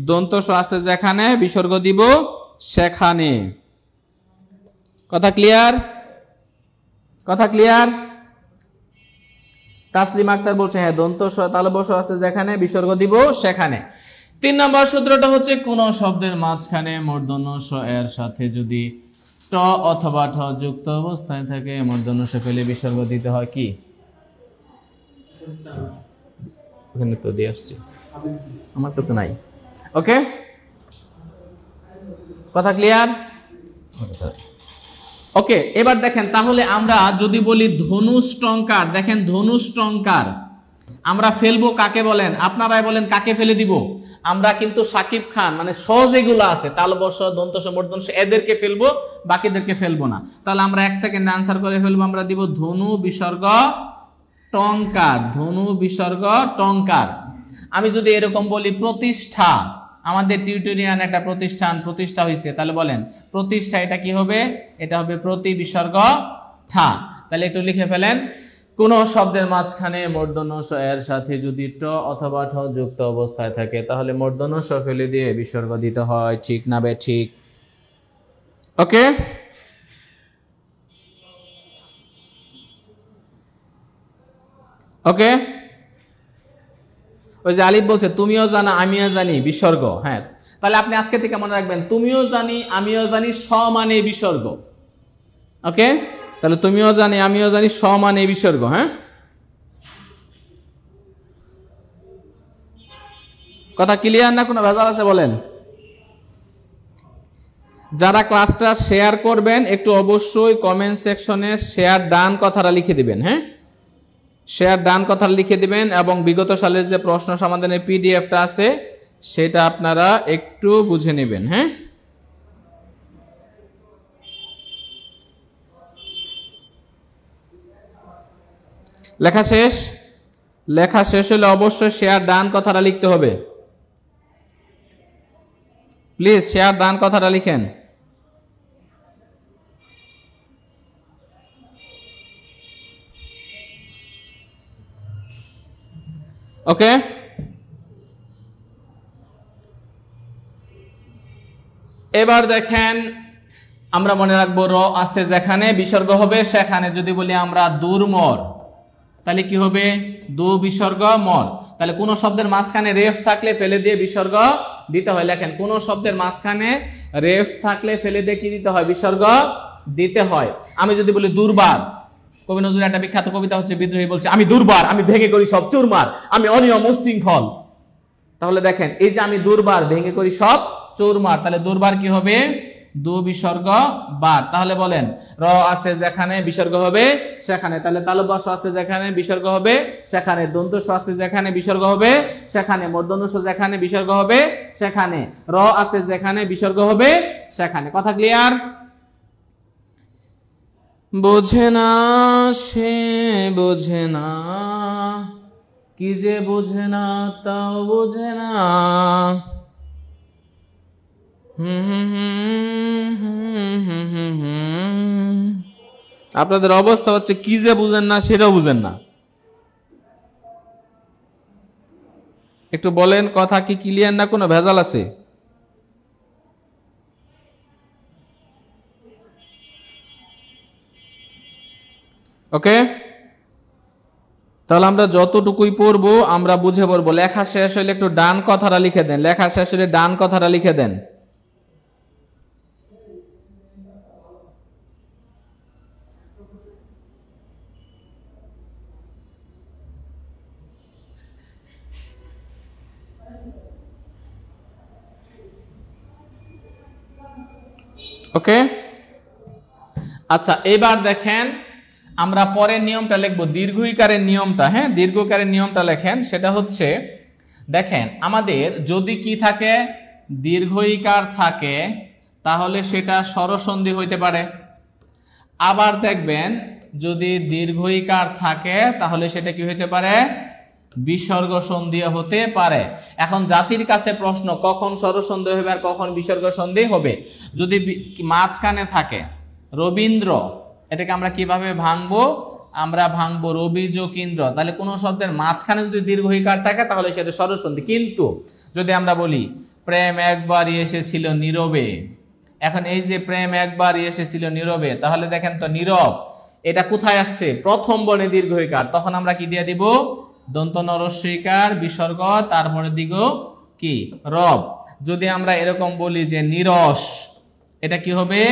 দন্তস্ব আছে যেখানে বিসর্গ দিব সেখানে। কথা ক্লিয়ার? কথা ক্লিয়ার? তাসলিম আক্তার বলছে হ্যাঁ, দন্তস্ব তালবস্ব আছে যেখানে বিসর্গ দিব সেখানে। 3 নম্বর সূত্রটা হচ্ছে কোন শব্দের মাঝখানে মূর্ধন্য ষ এর সাথে যদি ট অথবা ঠ যুক্ত অবস্থায় থাকে মূর্ধন্য ষ ফেলে বিসর্গ দিতে হয়। কি ওখানে তো দিয়ে আসছি, আমার কাছে নাই। ওকে, কথা ক্লিয়ার? ওকে, এবার দেখেন তাহলে আমরা যদি বলি ধনুষ টঙ্কার, দেখেন ধনুষ টঙ্কার আমরা ফেলবো কাকে বলেন? আপনারাই বলেন কাকে ফেলে দিব? আমরা কিন্তু শাকিব খান মানে স যেগুলো আছে তালবস্য দন্তস্ব মূর্ধন্য এদেরকে ফেলবো, বাকিদেরকে ফেলবো না। তাহলে আমরা 1 সেকেন্ডে আনসার করে ফেলবো, আমরা দিব ধনু বিসর্গ টঙ্কার, ধনু বিসর্গ টঙ্কার। আমি যদি এরকম বলি প্রতিষ্ঠা, আমাদের টিউটোরিয়াল একটা প্রতিষ্ঠান প্রতিষ্ঠা হয়েছে, তাহলে বলেন প্রতিষ্ঠা এটা কি হবে? এটা হবে প্রতি বিসর্গ ঠা। তাহলে একটু লিখে ফেলেন, কোন শব্দের মাঝখানে মূর্ধন্য ষ এর সাথে যদি ট অথবা ঠ যুক্ত অবস্থায় থাকে তাহলে মূর্ধন্য ষ ফেলে দিয়ে বিসর্গ দিতে হয়। ঠিক না ঠিক? ওকে, ওকে। ওই যে আলিফ বলছে তুমিও জানা আমিও জানি বিসর্গ। হ্যাঁ, তাহলে আপনি আজকে থেকে মনে রাখবেন তুমিও জানি আমিও জানি স মানে বিসর্গ। ওকে, তাহলে তুমিও জানি আমিও জানি স মানে বিসর্গ। হ্যাঁ, কথা ক্লিয়ার না কোনো ভেজাল আছে বলেন? যারা ক্লাসটা শেয়ার করবেন একটু অবশ্যই কমেন্ট সেকশনে শেয়ার ডান কথাটা লিখে দিবেন। হ্যাঁ, শেয়ার ডান কথা লিখে দিবেন এবং বিগত সালের যে প্রশ্ন সমাধানের পিডিএফটা আছে সেটা আপনারা একটু বুঝে নেবেন। হ্যাঁ, লেখা শেষ? লেখা শেষ হলে অবশ্যই শেয়ার ডান কথাটা লিখতে হবে। প্লিজ শেয়ার ডান কথাটা লিখেন। ওকে, এবার দেখেন আমরা মনে রাখবো র আছে যেখানে বিসর্গ হবে সেখানে। যদি বলি আমরা দুর্মর তাহলে কি হবে? দু বিসর্গ মর। তাহলে কোন শব্দের মাঝখানে রেফ থাকলে ফেলে দিয়ে বিসর্গ দিতে হয়। লেখেন কোন শব্দের মাঝখানে রেফ থাকলে ফেলে দিয়ে কি দিতে হয়? বিসর্গ দিতে হয়। আমি যদি বলি দুর্বার, কবি নজরুলের একটা বিখ্যাত কবিতা হচ্ছে বিদ্রোহী বলছে আমি দুর্বার, আমি ভেঙে করি সব চুরমার, আমি অনিয়ম উশৃঙ্খল। তাহলে দেখেন এই যে আমি দুর্বার ভেঙে করি সব চুরমার, তাহলে দুর্বার কি হবে? দু বিসর্গ বার। তাহলে বলেন র আছে যেখানে বিসর্গ হবে সেখানে, তাহলে তালব্য আছে যেখানে বিসর্গ হবে সেখানে, দন্ত স আছে যেখানে বিসর্গ হবে সেখানে, মূর্ধন্য ষ যেখানে বিসর্গ হবে সেখানে, র আছে যেখানে বিসর্গ হবে সেখানে। কথা ক্লিয়ার? বোঝে না সে বোঝে না, কি যে বোঝে না তাও বোঝে না, আপনাদের অবস্থা হচ্ছে কি যে বুঝেন না সেটাও বুঝেন না। একটু বলেন, কথা কি ক্লিয়ার না কোনো ভেজাল আছে? ওকে, তাহলে আমরা যতটুকুই পড়বো আমরা বুঝে পড়বো। লেখা শেষ হলে একটু ডান কথাটা লিখে দেন, লেখা শেষ হলে ডান কথাটা লিখে দেন। ওকে, আচ্ছা এবার দেখেন আমরা পরের নিয়মটা লিখবো, দীর্ঘইকারের নিয়মটা। হ্যাঁ, দীর্ঘইকারের নিয়মটা লেখেন। সেটা হচ্ছে দেখেন আমাদের যদি কি থাকে, দীর্ঘইকার থাকে তাহলে সেটা স্বরসন্ধি হইতে পারে। আবার দেখবেন যদি দীর্ঘইকার থাকে তাহলে সেটা কি হইতে পারে, বিসর্গ সন্ধি হতে পারে। এখন জাতির কাছে প্রশ্ন, কখন স্বরসন্ধি হবে আর কখন বিসর্গ সন্ধি হবে? যদি মাঝখানে থাকে রবীন্দ্র, এটাকে আমরা কিভাবে ভাঙবো, আমরা ভাঙবো রবি যোগ ইন্দ্র। তাহলে কোন শব্দের মাঝখানে যদি দীর্ঘইকার থাকে তাহলে সেটা স্বরসন্ধি। কিন্তু যদি আমরা বলি প্রেম একবারই এসেছিল নীরবে, এখন এই যে প্রেম একবারই এসেছিল নীরবে, তাহলে দেখেন তো নীরব এটা কোথায় আসছে, প্রথম বর্ণে দীর্ঘইকার, তখন আমরা কি দিয়ে দিব, দন্ত নরস্বইকার বিসর্গ, তারপরে দিব কি রব। যদি আমরা এরকম বলি যে নিরস, এটা কি হবে,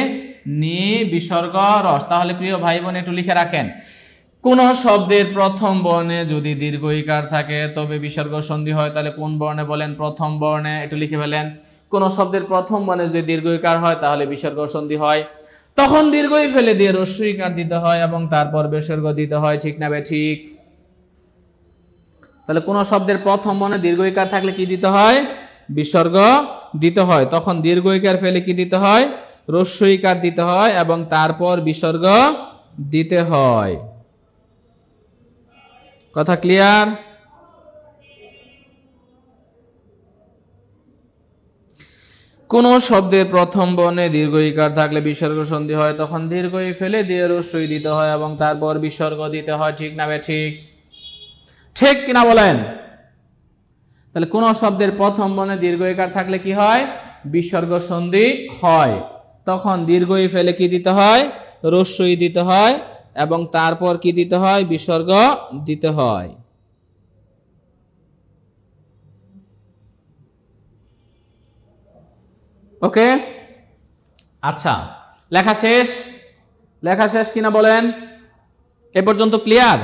নি বিসর্গ রস। তাহলে প্রিয় ভাই বোন একটু লিখে রাখেন, কোন শব্দের প্রথম বর্ণে যদি দীর্ঘইকার থাকে তবে বিসর্গ সন্ধি হয়। তাহলে কোন বর্ণে বলেন, প্রথম বর্ণে, একটু লিখে ফেলেন। কোন শব্দের প্রথম বর্ণে যদি দীর্ঘইকার হয় তাহলে বিসর্গ সন্ধি হয়, তখন দীর্ঘই ফেলে দিয়ে রস্বইকার দিতে হয় এবং তারপর বিসর্গ দিতে হয়। ঠিক না বে ঠিক? তাহলে কোন শব্দের প্রথম বর্ণে দীর্ঘইকার থাকলে কি দিতে হয়, বিসর্গ দিতে হয়, তখন দীর্ঘইকার ফেলে কি দিতে হয়, রস্বইকার দিতে হয় এবং তারপর বিসর্গ দিতে হয়। কথা ক্লিয়ার? কোন শব্দের প্রথম বর্ণে দীর্ঘইকার থাকলে বিসর্গ সন্ধি হয়, তখন দীর্ঘই ফেলে দিয়ে রস্বই দিতে হয় এবং তারপর বিসর্গ দিতে হয়। ঠিক না বে ঠিক? ঠিক কিনা বলেন? তাহলে কোন শব্দের প্রথম বর্ণে দীর্ঘইকার থাকলে কি হয়, বিসর্গ সন্ধি হয়, তখন দীর্ঘই ফেলে কি দিতে হয়, রস্বই দিতে হয় এবং তারপর কি দিতে হয়, বিসর্গ দিতে হয়। ওকে, আচ্ছা লেখা শেষ, লেখা শেষ কিনা বলেন? এ পর্যন্ত ক্লিয়ার?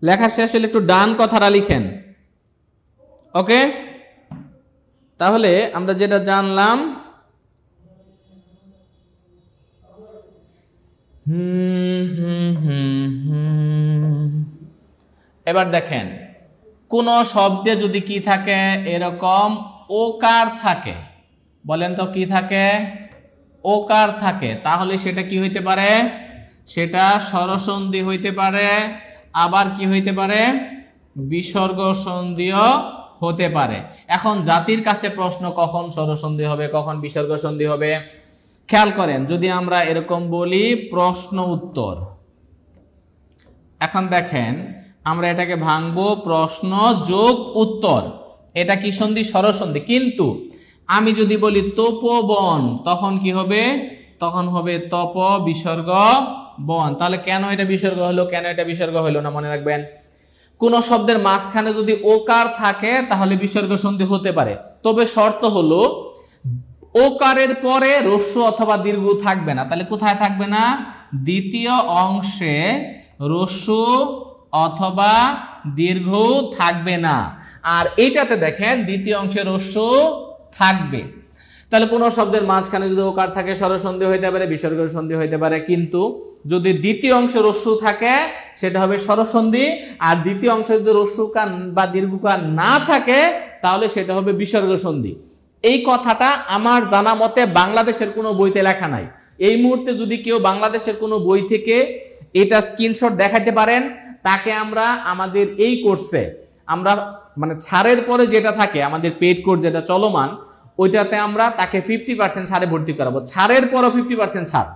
লেখা শেষ হলে একটু ডান কথাটা লিখেন। ওকে, তাহলে আমরা যেটা জানলাম, এবার দেখেন কোন শব্দে যদি কি থাকে, এরকম ওকার থাকে, বলেন তো কি থাকে, ওকার থাকে, তাহলে সেটা কি হইতে পারে, সেটা স্বরসন্ধি হইতে পারে, আবার কি হইতে পারে, বিসর্গ সন্ধিও হতে পারে। এখন জাতির কাছে প্রশ্ন, কখন স্বরসন্ধি হবে কখন বিসর্গ সন্ধি হবে? খেয়াল করেন, যদি আমরা এরকম বলি প্রশ্ন উত্তর, এখন দেখেন আমরা এটাকে ভাঙবো প্রশ্ন যোগ উত্তর, এটা কি সন্ধি, স্বরসন্ধি। কিন্তু আমি যদি বলি তপোবন, তখন কি হবে, তখন হবে তপ বিসর্গ বন। তাহলে কেন এটা বিসর্গ হলো, কেন এটা বিসর্গ হলো না, মনে রাখবেন কোন শব্দের মাঝখানে যদি ওকার থাকে তাহলে বিসর্গ সন্ধি হতে পারে, তবে শর্ত হলো ওকারের পরে রস্য অথবা দীর্ঘ থাকবে না। তাহলে কোথায় থাকবে না, দ্বিতীয় অংশে রস্য অথবা দীর্ঘ থাকবে না, আর এইটাতে দেখেন দ্বিতীয় অংশে রস্য থাকবে। তাহলে কোন শব্দের মাঝখানে যদি ওকার থাকে স্বরসন্ধি হইতে পারে, বিসর্গ সন্ধি হইতে পারে, কিন্তু যদি দ্বিতীয় অংশে রস্যু থাকে সেটা হবে স্বরসন্ধি, আর দ্বিতীয় অংশে যদি রস্যুকার বা দীর্ঘকার না থাকে তাহলে সেটা হবে বিসর্গ সন্ধি। এই কথাটা আমার জানা মতে বাংলাদেশের কোনো বইতে লেখা নাই। এই মুহূর্তে যদি কেউ বাংলাদেশের কোনো বই থেকে এটা স্ক্রিনশট দেখাতে পারেন, তাকে আমরা আমাদের এই কোর্সে আমরা মানে ছাড়ের পরে যেটা থাকে আমাদের পেইড কোর্স যেটা চলমান, ওইটাতে আমরা তাকে 50% ছাড়ে ভর্তি করাবো। ছাড়ের পরও 50% ছাড়,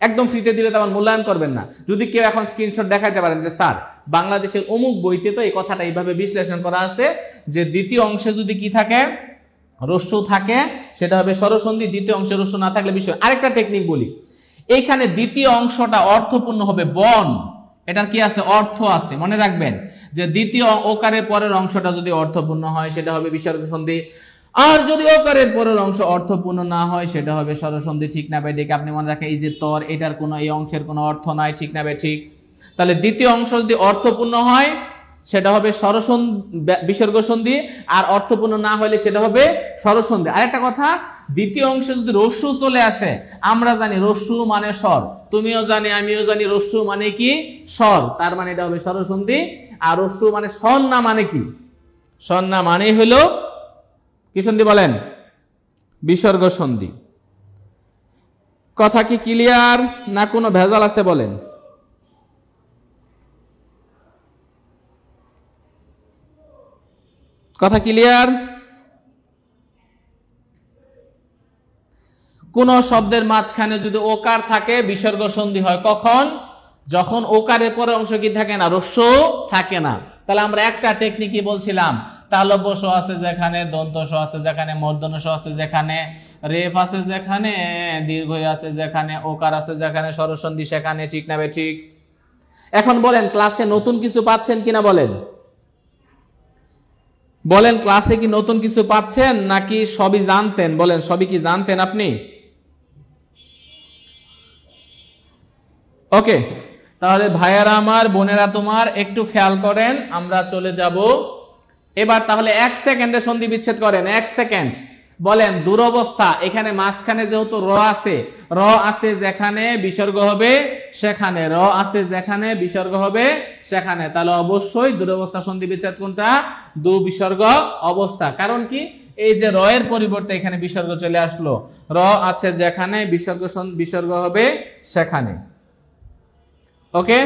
একদম ফ্রিতে দিলে তো আমার মূল্যায়ন করবেন না। যদি কেউ এখন স্ক্রিনশট দেখাইতে পারেন যে স্যার বাংলাদেশের অমুক বইতে তো এই কথাটা এইভাবে বিশ্লেষণ করা আছে যে দ্বিতীয় অংশে যদি কি থাকে, রস্যু থাকে, সেটা হবে স্বরসন্ধি, দ্বিতীয় অংশে রস্যু না থাকলে বিষয়। আরেকটা টেকনিক বলি, এইখানে দ্বিতীয় অংশটা অর্থপূর্ণ হবে, বন, এটার কি আছে, অর্থ আছে। মনে রাখবেন যে দ্বিতীয় ওকারের পরের অংশটা যদি অর্থপূর্ণ হয় সেটা হবে বিসর্গ সন্ধি, আর যদি ওকারের পরের অংশ অর্থপূর্ণ না হয় সেটা হবে স্বরসন্ধি। ঠিক না ভাই? দেখে আপনি মনে রাখেন এই যে তর, এটার কোনো, এই অংশের কোনো অর্থ নাই। ঠিক না ভাই? ঠিক। তাহলে দ্বিতীয় অংশ যদি অর্থপূর্ণ হয় সেটা হবে বিসর্গ সন্ধি, আর অর্থপূর্ণ না হলে সেটা হবে স্বরসন্ধি। আরেকটা কথা, দ্বিতীয় অংশে যদি রস্যু চলে আসে, আমরা জানি রস্যু মানে স্বর, তুমিও জানি আমিও জানি রস্যু মানে কি স্বর, তার মানে এটা হবে স্বরসন্ধি। আর রস্যু মানে সন্না মানে কি, সন্না মানে হলো কি সন্ধি বলেন, বিসর্গ সন্ধি। কথা কি ক্লিয়ার না কোনো ভেজাল আছে বলেন? কথা ক্লিয়ার? কোন শব্দের মাঝখানে যদি ওকার থাকে বিসর্গ সন্ধি হয় কখন? যখন ওকারের পরে অংশ কি থাকে না, রস্যু থাকে না। তাহলে আমরা একটা টেকনিকই বলছিলাম, তালব্য স আছে যেখানে, দন্ত স আছে যেখানে, মূর্ধন্য স আছে যেখানে, রেফ আছে যেখানে, দীর্ঘ আছে যেখানে, ওকার আছে যেখানে, স্বরসন্ধি সেখানে। ঠিক না? ঠিক। এখন বলেন ক্লাসে নতুন কিছু পাচ্ছেন কিনা বলেন? বলেন ক্লাসে কি নতুন কিছু পাচ্ছেন নাকি সবই জানতেন? বলেন সবই কি জানতেন আপনি? ওকে, তাহলে ভাইয়ারা আমার, বোনেরা তোমার, একটু খেয়াল করেন, আমরা চলে যাব এবার। তাহলে 1 সেকেন্ডে সন্ধি বিচ্ছেদ করেন, 1 সেকেন্ড। বলেন দুরবস্থা, এখানে মাঝখানে যেহেতু র আছে, র আছে যেখানে বিসর্গ হবে সেখানে, র আছে যেখানে বিসর্গ হবে সেখানে, তাহলে অবশ্যই দুরবস্থা সন্ধি বিচ্ছেদ কোনটা? দু বিসর্গ অবস্থা। কারণ কি, এই যে র এর পরিবর্তে এখানে বিসর্গ চলে আসলো, র আছে যেখানে বিসর্গ হবে সেখানে। ওকে,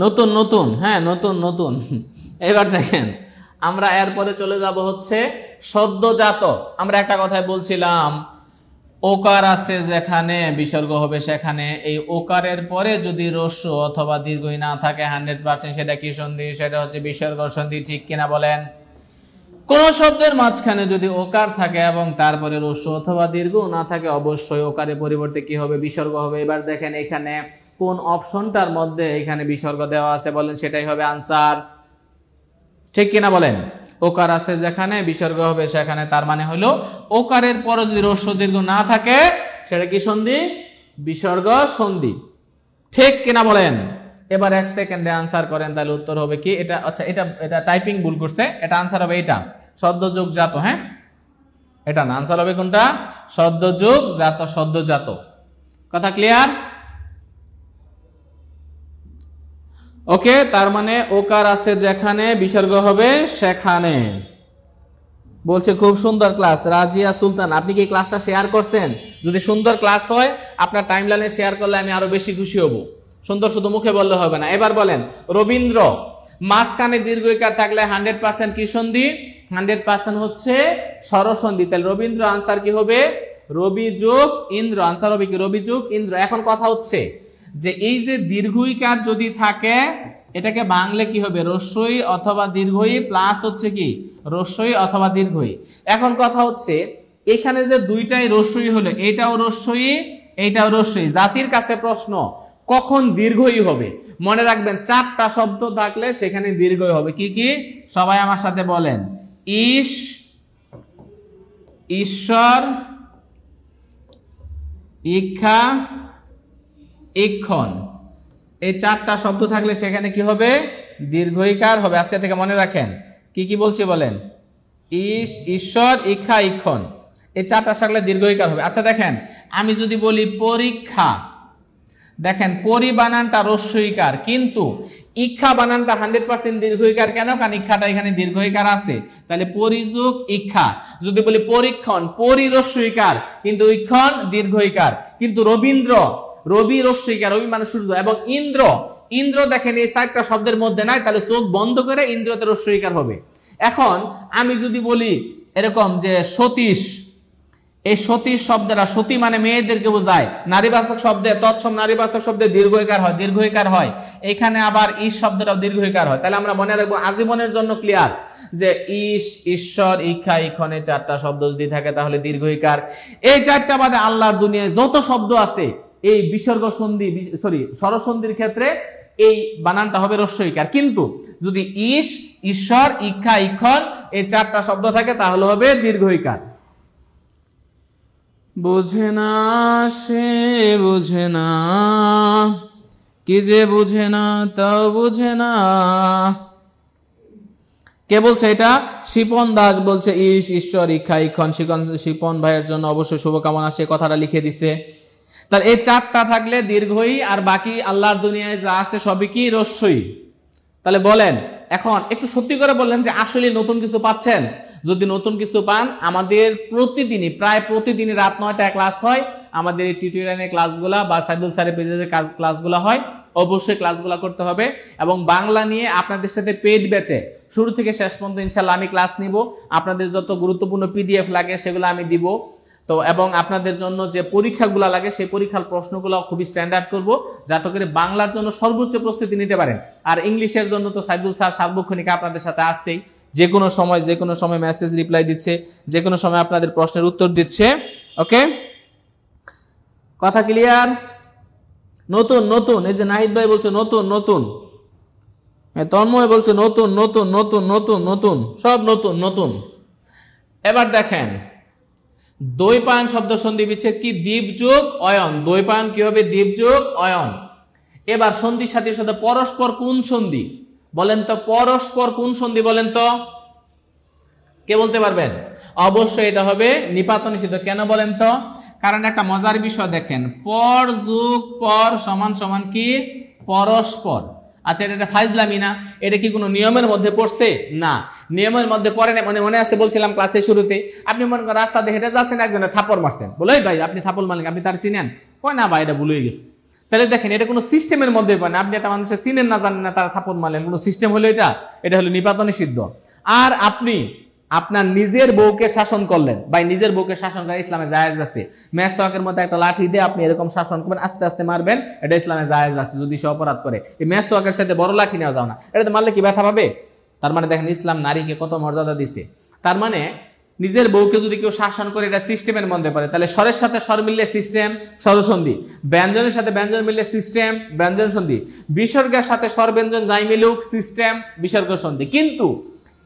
নতুন নতুন, হ্যাঁ নতুন নতুন। এবার দেখেন আমরা এরপরে চলে যাব হচ্ছে সদ্যজাত। আমরা একটা কথাই বলছিলাম, ওকার আছে যেখানে বিসর্গ হবে সেখানে, এই ওকারের পরে যদি রস্যু অথবা দীর্ঘই না থাকে 100% সেটা কি সন্ধি? সেটা হচ্ছে বিসর্গ সন্ধি। ঠিক কিনা বলেন? কোন শব্দের মাঝখানে যদি ওকার থাকে এবং তারপরে রস্যু অথবা দীর্ঘ না থাকে, অবশ্যই ওকারের পরিবর্তে কি হবে? বিসর্গ হবে। এবার দেখেন এখানে কোন অপশনটার মধ্যে এখানে বিসর্গ দেওয়া আছে বলেন, সেটাই হবে আনসার। ঠিক কিনা বলেন? ওকার আছে যেখানে বিসর্গ হবে সেখানে, তার মানে হলো ওকারের পরে যদি রস্যু দীর্ঘ না থাকে সেটা কি সন্ধি? বিসর্গ সন্ধি। ঠিক কিনা বলেন? এবার 1 সেকেন্ডে আনসার করেন, তাহলে উত্তর হবে কি? এটা আচ্ছা, এটা টাইপিং ভুল করছে, এটা আনসার হবে এটা, সদ্যযোগ জাত। হ্যাঁ, এটা না, আনসার হবে কোনটা? সদ্যযোগ জাত, সদ্যজাত। কথা ক্লিয়ার? ওকে, তার মানে ওকার আছে যেখানে বিসর্গ হবে সেখানে। বলছে খুব সুন্দর ক্লাস। রাজিয়া সুলতান, আপনি কি ক্লাসটা শেয়ার করছেন? যদি সুন্দর ক্লাস হয় আপনার টাইমলাইনে শেয়ার করলে আমি আরো বেশি খুশি হব। সুন্দর শুধু মুখে বললে হবে না। এবার বলেন রবীন্দ্র, মাঝখানে দীর্ঘইকার থাকলে 100% কি সন্ধি? 100% হচ্ছে স্বরসন্ধি। তাহলে রবীন্দ্র আনসার কি হবে? রবি যোগ ইন্দ্র। আনসার হবে কি? রবি যোগ ইন্দ্র। এখন কথা হচ্ছে যে এই যে দীর্ঘইকার যদি থাকে এটাকে বাংলা কি হবে? রস্যই অথবা দীর্ঘই প্লাস হচ্ছে কি রস্যই অথবা দীর্ঘই। এখন কথা হচ্ছে এখানে যে দুইটাই রস্যই হলো, এটাও রস্যই এইটাও রস্যই, জাতির কাছে প্রশ্ন কখন দীর্ঘই হবে? মনে রাখবেন 4টা শব্দ থাকলে সেখানে দীর্ঘই হবে। কি কি? সবাই আমার সাথে বলেন, ঈশ, ঈশ্বর, ইচ্ছা, ইক্ষণ। এই 4টা শব্দ থাকলে সেখানে কি হবে? দীর্ঘইকার হবে। আজকে থেকে মনে রাখেন কি কি বলছি বলেন, ঈশ, ঈশ্বর, ইচ্ছা, ইক্ষণ। এই 4টা থাকলে দীর্ঘইকার হবে। আচ্ছা দেখেন আমি যদি বলি পরীক্ষা, দেখেন পরি বানানটা রস্যইকার, কিন্তু ইচ্ছা বানানটা 100% দীর্ঘইকার। কেন? কারণ ইচ্ছাটা এখানে দীর্ঘইকার আছে। তাহলে পরিযোগ ইচ্ছা। যদি বলি পরীক্ষণ, পরি রস্যইকার কিন্তু ইক্ষণ দীর্ঘইকার। কিন্তু রবীন্দ্র, রবি রস্যইকার, রবি মানে সূর্য, এবং ইন্দ্র, ইন্দ্র দেখেন এই 4টা শব্দের মধ্যে নাই, তাহলে চোখ বন্ধ করে ইন্দ্রতে রস্যইকার হবে। এখন আমি যদি বলি এরকম যে সতীশ, এই সতীশ শব্দটা, সতী মানে মেয়েদেরকে বোঝায়, নারীবাচক শব্দে, তৎসম নারীবাচক শব্দে দীর্ঘইকার হয়, এখানে আবার ঈশ শব্দটাও দীর্ঘইকার হয়। তাহলে আমরা মনে রাখবো আজীবনের জন্য ক্লিয়ার যে ঈশ, ঈশ্বর, ইচ্ছা, ইক্ষণে 4টা শব্দ যদি থাকে তাহলে দীর্ঘইকার। এই 4টা বাদে আল্লাহর দুনিয়ায় যত শব্দ আছে এই বিসর্গ সন্ধি স্বরসন্ধির ক্ষেত্রে এই বানানটা হবে রস্যইকার। কিন্তু যদি ঈশ, ঈশ্বর, ইচ্ছা, ইক্ষণ এই 4টা শব্দ থাকে তাহলে হবে দীর্ঘইকার। বুঝে না সে বুঝে না, কি যে বুঝে না তাও বুঝে না। কে বলছে এটা? শিপন দাস বলছে ঈশ, ঈশ্বর, ইচ্ছা, ইক্ষণ। শিপন ভাইয়ের জন্য অবশ্যই শুভকামনা, সে কথাটা লিখে দিছে। তাহলে এই 4টা থাকলে দীর্ঘই, আর বাকি আল্লাহর দুনিয়ায় যা আছে সবই কি রস্যই। তাহলে বলেন এখন একটু সত্যি করে বললেন যে আসলে নতুন কিছু পাচ্ছেন? যদি নতুন কিছু পান, আমাদের প্রতিদিনই প্রায় প্রতিদিনই রাত 9টায় ক্লাস হয়। আমাদের এই টিউটোরিয়ালের ক্লাসগুলা বা সাইদুল স্যারের পেজের ক্লাসগুলো হয়, অবশ্যই ক্লাসগুলো করতে হবে। এবং বাংলা নিয়ে আপনাদের সাথে পেইড ব্যাচে শুরু থেকে শেষ পর্যন্ত ইনশাআল্লাহ আমি ক্লাস নিব। আপনাদের যত গুরুত্বপূর্ণ পিডিএফ লাগে সেগুলো আমি দিব। তো এবং আপনাদের জন্য যে পরীক্ষাগুলো লাগে সেই পরীক্ষার প্রশ্নগুলো খুবই স্ট্যান্ডার্ড করব, যাতে করে বাংলার জন্য সর্বোচ্চ প্রস্তুতি নিতে পারেন। আর ইংলিশের জন্য তো সাইদুল স্যার সার্বক্ষণিক আপনাদের সাথে আসছেই, যে কোনো সময় মেসেজ রিপ্লাই দিচ্ছে, যে কোনো সময় আপনাদের প্রশ্নের উত্তর দিচ্ছে। ওকে, কথা ক্লিয়ার? নতুন নতুন, এই যে নাহিদ ভাই বলছে নতুন নতুন, তন্ময় বলছে নতুন নতুন নতুন নতুন নতুন, সব নতুন নতুন। এবার দেখেন দ্বৈপায়ন শব্দ সন্ধি বিচ্ছেদ কি? দীপযোগ অয়ন। দ্বৈপায়ন কি হবে? দীপযোগ অয়ন। এবার সন্ধির সাথে সাথে পরস্পর কোন সন্ধি বলেন তো? পরস্পর কোন সন্ধি বলেন তো? কে বলতে পারবেন? অবশ্যই এটা হবে নিপাত নিষিদ্ধ। কেন বলেন তো? কারণ একটা মজার বিষয় দেখেন, পর যোগ পর সমান সমান কি? পরস্পর। আচ্ছা, এটা ফাইজলামি না? এটা কি কোনো নিয়মের মধ্যে পড়ছে? না, নিয়মের মধ্যে পড়ে না। মনে আছে বলছিলাম ক্লাসের শুরুতে, আপনি মনে করেন রাস্তা দিয়ে হেঁটে যাচ্ছেন, একজনের থাপ্পড় মারছেন, বলে ভাই আপনি থাপ্পড় মারলেন, আপনি তার চিনেন? কয় না ভাই, এটা ভুল হয়ে গেছে। তাহলে দেখেন এটা কোনো সিস্টেমের মধ্যে পড়ে না। আপনি একটা মানুষের চিনেন না, জানেন না, তারা থাপ্পড় মারলেন, কোনো সিস্টেম হলো এটা? এটা হলো নিপাত নিষিদ্ধ। আর আপনি আপনার নিজের বউকে শাসন করলেন, ভাই নিজের বউকে শাসন করা ইসলামে জায়েজ আছে। মেসওয়াকের মতো একটা লাঠি দিয়ে আপনি এরকম শাসন করবেন, আস্তে আস্তে মারবেন, এটা ইসলামে জায়েজ আছে যদি সে অপরাধ করে। এই মেসওয়াকের সাথে বড় লাঠি নেওয়া যাও না, এটাতে মারলে কি ব্যথা পাবে? তার মানে দেখেন ইসলাম নারীকে কত মর্যাদা দিছে। তার মানে নিজের বউকে যদি কেউ শাসন করে এটা সিস্টেমের মধ্যে পড়ে, তাহলে স্বরের সাথে স্বর মিললে সিস্টেম স্বরসন্ধি, ব্যঞ্জনের সাথে ব্যঞ্জন মিললে সিস্টেম ব্যঞ্জন সন্ধি, বিসর্গের সাথে স্বর ব্যঞ্জন যাই মিলুক সিস্টেম বিসর্গ সন্ধি। কিন্তু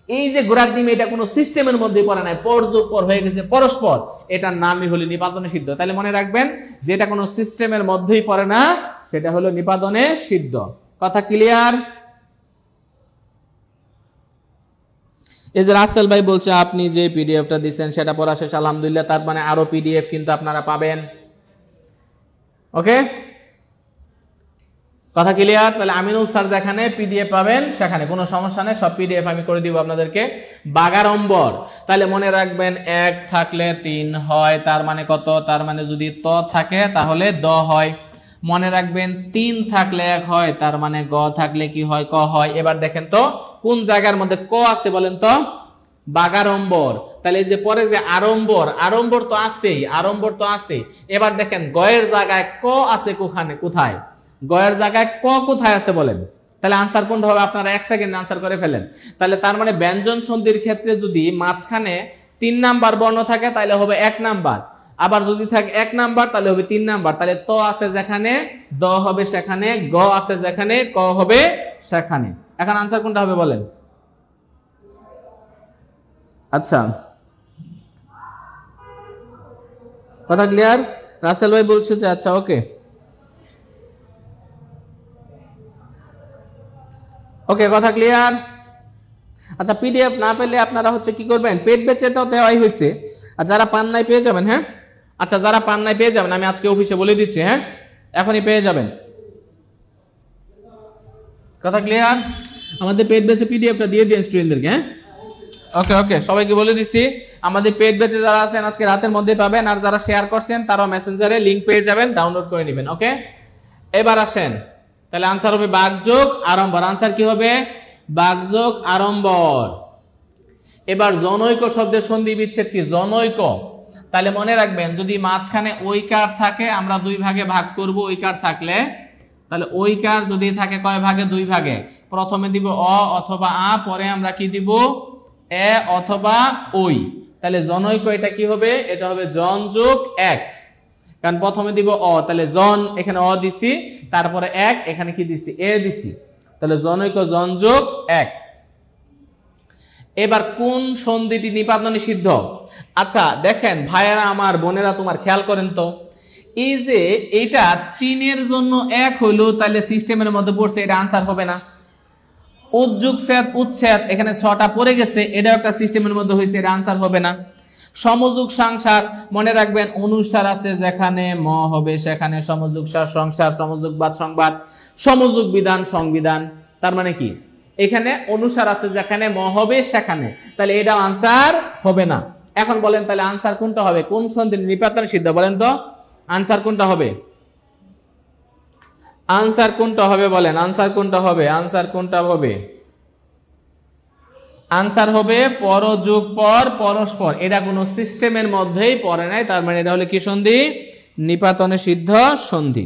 এই যে গোড়ার ডিম, এটা কোনো সিস্টেমের মধ্যে পড়ে নাই, পর যোগ পর হয়ে গেছে পরস্পর, এটার নামই হলো নিপাতনে সিদ্ধ। তাহলে মনে রাখবেন যেটা কোনো সিস্টেমের মধ্যেই পড়ে না, সেটা হলো নিপাতনে সিদ্ধ। কথা ক্লিয়ার? এই যে রাসেল ভাই বলছে আপনি যে পিডিএফটা দিচ্ছেন সেটা পড়া শেষ আলহামদুলিল্লাহ, তার মানে আরো পিডিএফ কিন্তু আপনারা পাবেন। ওকে, কথা ক্লিয়ার? তাহলে আমিনুল স্যার যেখানে পিডিএফ পাবেন সেখানে কোনো সমস্যা নেই, সব পিডিএফ আমি করে দিব আপনাদেরকে। বাগাড়ম্বর, তাহলে মনে রাখবেন 1 থাকলে 3 হয়, তার মানে কত? তার মানে যদি ত থাকে তাহলে দ হয়। মনে রাখবেন 3 থাকলে 1 হয়, তার মানে গ থাকলে কি হয়? ক হয়। এবার দেখেন তো কোন জায়গার মধ্যে ক আছে বলেন তো? বাগাড়ম্বর। তাহলে এই যে পরে যে আড়ম্বর, আড়ম্বর তো আছেই, আড়ম্বর তো আছে। এবার দেখেন গয়ের জায়গায় ক আছে কোথায়? গয়ের জায়গায় ক কোথায় আছে বলেন? তাহলে আনসার কোনটা হবে? আপনারা 1 সেকেন্ডে আনসার করে ফেলেন। তাহলে তার মানে ব্যঞ্জন সন্ধির ক্ষেত্রে যদি মাঝখানে 3 নাম্বার বর্ণ থাকে তাহলে হবে 1 নাম্বার, আবার যদি থাকে 1 নাম্বার তাহলে হবে 3 নাম্বার। তাহলে ত আছে যেখানে দ হবে সেখানে, গ আছে যেখানে ক হবে সেখানে। এখন আনসার কোনটা হবে বলেন? আচ্ছা, কথা ক্লিয়ার? রাসেল ভাই বলছে যে আচ্ছা ওকে ওকে, কথা ক্লিয়ার? আচ্ছা, পিডিএফ না পেলে আপনারা হচ্ছে কি করবেন? পেড ব্যাচে তো দেওয়াই হয়েছে, আর যারা পান নাই পেয়ে যাবেন। হ্যাঁ, আচ্ছা, যারা পান নাই পেয়ে যাবেন, আমি আজকে অফিসে বলে দিচ্ছি। হ্যাঁ, এখনই পেয়ে যাবেন। কথা ক্লিয়ার? আমাদের পেড ব্যাচে পিডিএফটা দিয়ে দিন স্টুডেন্টদেরকে। হ্যাঁ, ওকে ওকে, সবাইকে বলে দিচ্ছি আমাদের পেড ব্যাচে যারা আছেন আজকে রাতের মধ্যে পাবেন, আর যারা শেয়ার করছেন তারাও মেসেঞ্জারে লিংক পেয়ে যাবেন, ডাউনলোড করে নেবেন। ওকে, এবার আসেন, তাহলে আনসার হবে বাগযোগ আড়ম্বর। আনসার কি হবে? বাগযোগ আড়ম্বর। এবার জনৈক শব্দের সন্ধি বিচ্ছেদ কি? জনৈক, তাহলে মনে রাখবেন যদি মাঝখানে ঐকার থাকে আমরা দুই ভাগে ভাগ করব। ঐকার থাকলে তাহলে ঐকার যদি থাকে কয় ভাগে? দুই ভাগে। প্রথমে দিব অ অথবা আ, পরে আমরা কি দিব? এ অথবা ওই। তাহলে জনৈক এটা কি হবে? এটা হবে জন যোগ এক, কারণ প্রথমে দিব অ, তাহলে জন এখানে অ দিছি, তারপরে এক এখানে কি দিছি? এ দিছি, তাহলে জনৈক জন যোগ এক। এবার কোন সন্ধিটি নিপাত নিষিদ্ধ? আচ্ছা দেখেন ভাইয়েরা আমার, বোনেরা তোমার খেয়াল করেন তো, এই যে এটা তিনের জন্য এক হইলো, তাহলে সিস্টেমের মধ্যে পড়ছে, এটা আনসার হবে না। উদ্যোগ ছেদ উচ্ছেদ এখানে 6টা পড়ে গেছে, এটা একটা সিস্টেমের মধ্যে হয়েছে, এটা আনসার হবে না। সমযোগ সংসার মনে রাখবেন, অনুসার আছে যেখানে ম হবে সেখানে সমযোগ সার সংসার, সমযোগ বাদ সংবাদ, সমযোগ বিধান সংবিধান। তার মানে কি এখানে অনুসার আছে যেখানে ম হবে সেখানে, তাহলে এটা আনসার হবে না। এখন বলেন তাহলে আনসার কোনটা হবে? কোন সন্ধির নিপাত নিষিদ্ধ বলেন তো? আনসার কোনটা হবে? আনসার কোনটা হবে বলেন? আনসার কোনটা হবে? আনসার কোনটা হবে? আনসার হবে পর যোগ পর পরস্পর। এটা কোনো সিস্টেমের মধ্যেই পড়ে নাই, তার মানে এটা হলো কি সন্ধি? নিপাত নিষিদ্ধ সন্ধি।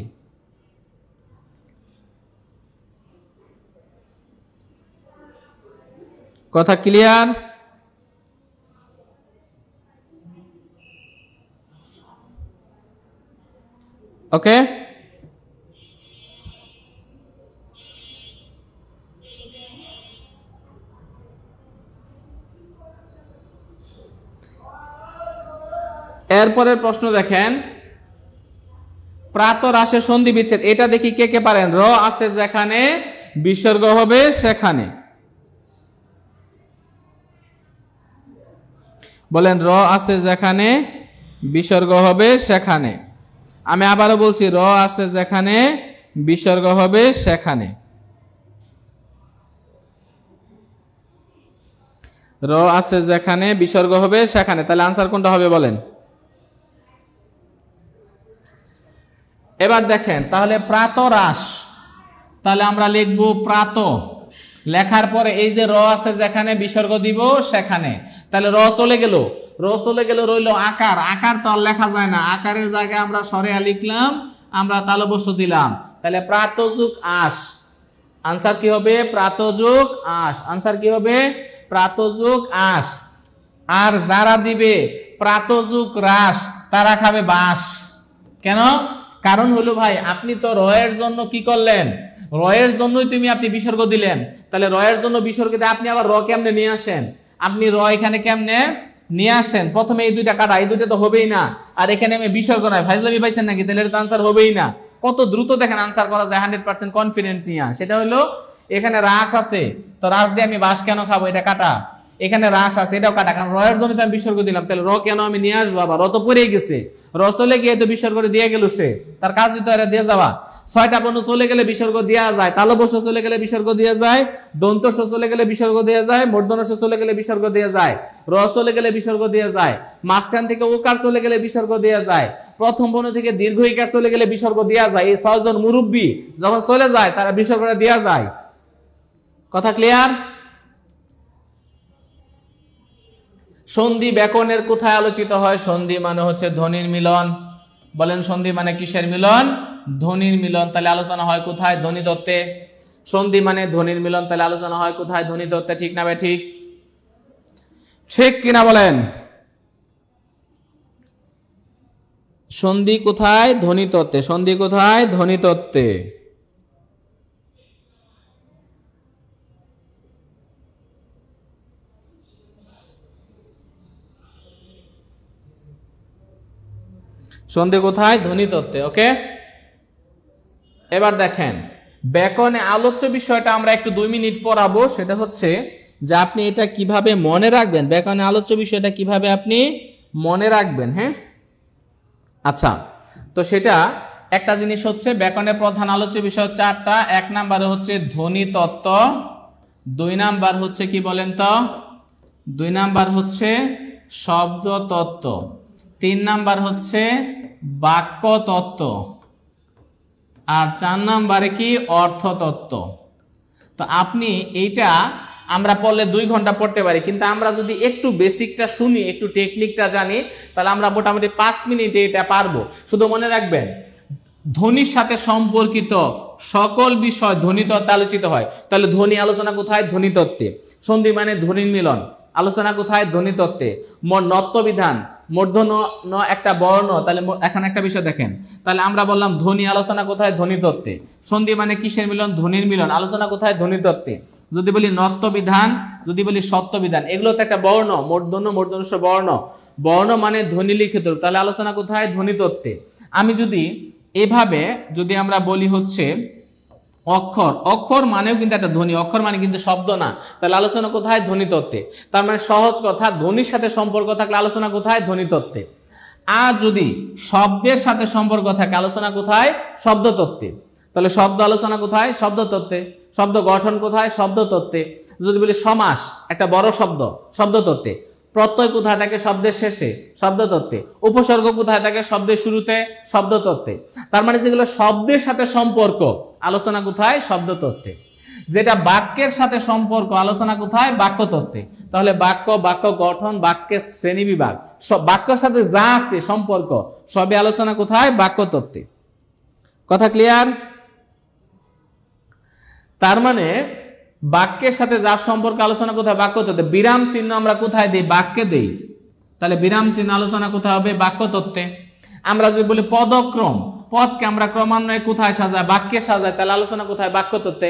কথা ক্লিয়ার? ওকে, এরপরের প্রশ্ন দেখেন, প্রাতরাশে সন্ধি বিচ্ছেদ, এটা দেখি কে কে পারেন। র আছে যেখানে বিসর্গ হবে সেখানে, বলেন র আছে যেখানে বিসর্গ হবে সেখানে। আমি আবারও বলছি, র আছে যেখানে বিসর্গ হবে সেখানে। র আছে যেখানে বিসর্গ হবে সেখানে, তাহলে আনসার কোনটা হবে বলেন? এবার দেখেন তাহলে প্রাতরাশ, তাহলে আমরা লিখব প্রাত, লেখার পরে এই যে র আছে যেখানে বিসর্গ দিব সেখানে, তাহলে র চলে গেল, র চলে গেল, রইল আকার। আকার তো আর লেখা যায় না, আকারের জায়গায় আমরা সরেয়া লিখলাম, আমরা তালবস্য দিলাম, তাহলে প্রাতযোগ আশ। আনসার কি হবে? প্রাতযোগ আশ। আনসার কি হবে? প্রাতযোগ আশ। আর যারা দিবে প্রাতযোগ রাস তারা খাবে বাস। কেন? কারণ হলো ভাই আপনি তো রয়ের জন্য কি করলেন? রয়ের জন্যই তুমি আপনি বিসর্গ দিলেন, তাহলে রয়ের জন্য বিসর্গ দিয়ে আপনি আবার র কেমনে নিয়ে আসেন? আপনি র এখানে কেমনে নিয়ে আসেন? প্রথমে এই দুইটা কাটা, এই দুইটা তো হবেই না, আর এখানে আমি বিসর্গ নাই, ফাইজলামি পাইছেন নাকি? তাহলে এটা আনসার হবেই না। কত দ্রুত দেখেন আনসার করা যায় 100% কনফিডেন্ট নিয়ে। সেটা হলো এখানে রাস আছে, তো রাস দিয়ে আমি বাস কেন খাবো? এটা কাটা। এখানে রাস আছে, এটাও কাটা, কারণ রয়ের জন্য আমি বিসর্গ দিলাম, তাহলে র কেন আমি নিয়ে আসবো? আবার র তো পড়েই গেছে, র চলে গিয়ে তো বিসর্গ দিয়ে গেল, সে তার কাজ তো এটা দিয়ে যাওয়া। 6টা বর্ণ চলে গেলে বিসর্গ দেওয়া যায়, তালবস্য চলে গেলে বিসর্গ দেওয়া যায়, দন্তস্য চলে গেলে বিসর্গ দেওয়া যায়, মূর্ধন্যস্য চলে গেলে বিসর্গ দেওয়া যায়, র চলে গেলে বিসর্গ দেওয়া যায়, মাঝখান থেকে ওকার চলে গেলে বিসর্গ দেওয়া যায়, প্রথম বর্ণ থেকে দীর্ঘ ইকার চলে গেলে বিসর্গ দেওয়া যায়। এই 6 জন মুরব্বী যখন চলে যায় তারা বিসর্গটা দেওয়া যায়। কথা ক্লিয়ার? সন্ধি ব্যাকরণের কোথায় আলোচিত হয়? সন্ধি মানে হচ্ছে ধ্বনির মিলন। বলেন সন্ধি মানে কিসের মিলন? ধ্বনির মিলন। তাহলে আলোচনা হয় কোথায়? ধ্বনি তত্ত্বে। সন্ধি মানে ধ্বনির মিলন, তাহলে আলোচনা হয় কোথায়? ধ্বনি তত্ত্বে। ঠিক না ভাই? ঠিক ঠিক কিনা বলেন? সন্ধি কোথায়? ধ্বনি তত্ত্বে। সন্ধি কোথায়? ধ্বনি তত্ত্বে। সন্ধি কোথায়? ধ্বনি তত্ত্বে। ওকে, এবার দেখেন ব্যাকরণে আলোচ্য বিষয়টা আমরা একটু 2 মিনিট পড়াবো। সেটা হচ্ছে যে আপনি এটা কিভাবে মনে রাখবেন, ব্যাকরণে আলোচ্য বিষয়টা কিভাবে আপনি মনে রাখবেন। হ্যাঁ, আচ্ছা, তো সেটা একটা জিনিস হচ্ছে ব্যাকরণের প্রধান আলোচ্য বিষয় 4টা। 1 নম্বরে হচ্ছে ধ্বনি তত্ত্ব, 2 নাম্বার হচ্ছে কি বলেন তো? 2 নাম্বার হচ্ছে শব্দ তত্ত্ব, 3 নাম্বার হচ্ছে বাক্য তত্ত্ব, আর 4 নাম্বারে কি? অর্থ তত্ত্ব। তো আপনি এইটা আমরা পড়লে 2 ঘন্টা পড়তে পারি, কিন্তু আমরা যদি একটু বেসিকটা শুনি, একটু টেকনিকটা জানি, তাহলে আমরা মোটামুটি 5 মিনিটে এটা পারবো। শুধু মনে রাখবেন, ধ্বনির সাথে সম্পর্কিত সকল বিষয় ধ্বনিতত্ত্বে আলোচিত হয়। তাহলে ধ্বনি আলোচনা কোথায়? ধ্বনিতত্ত্বে। সন্ধি মানে ধ্বনির মিলন, আলোচনা কোথায়? ধ্বনিতত্ত্বে। নত্যবিধান, মূর্ধন্য ন একটা বর্ণ, তাহলে এখন একটা বিষয় দেখেন, তাহলে আমরা বললাম ধ্বনি আলোচনা কোথায়? ধ্বনিতত্ত্বে। সন্ধি মানে কিসের মিলন? ধ্বনির মিলন, আলোচনা কোথায়? ধ্বনিতত্ত্বে। যদি বলি নত্যবিধান, যদি বলি সত্যবিধান, এগুলো তো একটা বর্ণ, মূর্ধন্য মূর্ধন্য বর্ণ, বর্ণ মানে ধ্বনি লিখিত, তাহলে আলোচনা কোথায়? ধ্বনিতত্ত্বে। আমি যদি এভাবে যদি আমরা বলি হচ্ছে অক্ষর, অক্ষর মানেও কিন্তু একটা ধ্বনি, অক্ষর মানে কিন্তু শব্দ না, তাহলে আলোচনা কোথায়? ধ্বনিতত্ত্বে। তার মানে সহজ কথা, ধ্বনির সাথে সম্পর্ক থাকলে আলোচনা কোথায়? ধ্বনিতত্ত্বে। আর যদি শব্দের সাথে সম্পর্ক থাকে, আলোচনা কোথায়? শব্দতত্ত্বে। তাহলে শব্দ আলোচনা কোথায়? শব্দতত্ত্বে। শব্দ গঠন কোথায়? শব্দতত্ত্বে। যদি বলি সমাস, একটা বড় শব্দ, শব্দতত্ত্বে। প্রত্যয় কোথায় থাকে? শব্দের শেষে, শব্দতত্ত্বে। উপসর্গ কোথায় থাকে? শব্দের শুরুতে, শব্দতত্ত্বে। তার মানে যেগুলো শব্দের সাথে সম্পর্ক, আলোচনা কোথায়? শব্দতত্ত্বে। যেটা বাক্যের সাথে সম্পর্ক, আলোচনা কোথায়? বাক্যতত্ত্বে। তাহলে বাক্য, বাক্য গঠন, বাক্যের শ্রেণী বিভাগ, সব বাক্যের সাথে যা আছে সম্পর্ক, সবই আলোচনা কোথায়? বাক্যতত্ত্বে। কথা ক্লিয়ার? তার মানে বাক্যের সাথে যার সম্পর্ক আলোচনা কোথায়? বাক্যতত্ত্বে। বিরাম চিহ্ন আমরা কোথায় দেই? বাক্যে দেই। তাহলে বিরাম চিহ্ন আলোচনা কোথায় হবে? বাক্যতত্ত্বে। আমরা যদি বলি পদক্রম, পদকে আমরা ক্রমান্বয়ে কোথায় সাজাই? বাক্যে সাজাই, তাহলে আলোচনা কোথায়? বাক্যতত্ত্বে।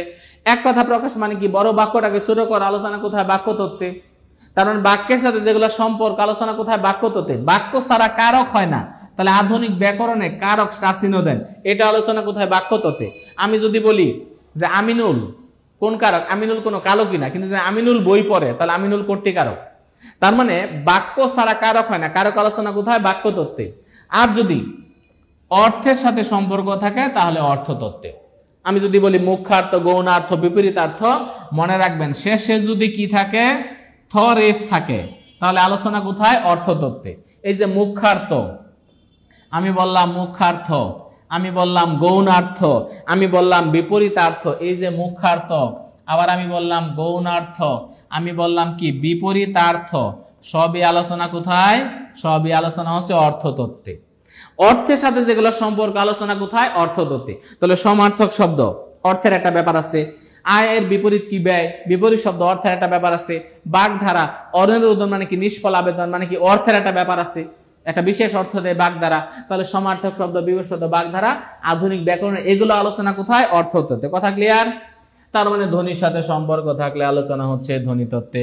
এক কথা প্রকাশ মানে কি? বড় বাক্যটাকে ছোট করা, আলোচনা কোথায়? বাক্যতত্ত্বে। তার মানে বাক্যের সাথে যেগুলো সম্পর্ক, আলোচনা কোথায়? বাক্যতত্ত্বে। বাক্য ছাড়া কারক হয় না, তাহলে আধুনিক ব্যাকরণে কারক স্টার চিহ্ন দেন, এটা আলোচনা কোথায়? বাক্যতত্ত্বে। আমি যদি বলি যে আমিনুল, কোন কারক? আমিনুল কোনো কালো কিনা, কিন্তু যদি আমিনুল বই পড়ে, তাহলে আমিনুল কর্তৃকারক। তার মানে বাক্য ছাড়া কারক হয় না, কারক আলোচনা কোথায়? বাক্যতত্ত্বে। আর যদি অর্থের সাথে সম্পর্ক থাকে, তাহলে অর্থতত্ত্বে। আমি যদি বলি মুখ্যার্থ, গৌণার্থ, বিপরীতার্থ, মনে রাখবেন শেষে যদি কি থাকে? থ রেফ থাকে, তাহলে আলোচনা কোথায়? অর্থতত্ত্বে। এই যে মুখ্যার্থ, আমি বললাম মুখ্যার্থ, আমি বললাম গৌণার্থ, আমি বললাম বিপরীতার্থ, এই যে মুখ্যার্থ, আবার আমি বললাম গৌণার্থ, আমি বললাম কি? বিপরীতার্থ, সবই আলোচনা কোথায়? সবই আলোচনা হচ্ছে অর্থতত্ত্বে। অর্থের সাথে যেগুলো সম্পর্ক, আলোচনা কোথায়? অর্থতত্ত্বে। তাহলে সমার্থক শব্দ, অর্থের একটা ব্যাপার আছে। আয়ের বিপরীত কি? ব্যয়, বিপরীত শব্দ, অর্থের একটা ব্যাপার আছে। বাগধারা, অনুরোধন মানে কি? নিষ্ফল আবেদন মানে কি? অর্থের একটা ব্যাপার আছে, একটা বিশেষ অর্থ দেয় বাগধারা। তাহলে সমার্থক শব্দ, বিপরীত শব্দ, বাগধারা, আধুনিক ব্যাকরণ, এগুলো আলোচনা কোথায়? অর্থতত্ত্বে। কথা ক্লিয়ার? তার মানে ধ্বনির সাথে সম্পর্ক থাকলে আলোচনা হচ্ছে ধ্বনিতত্ত্বে।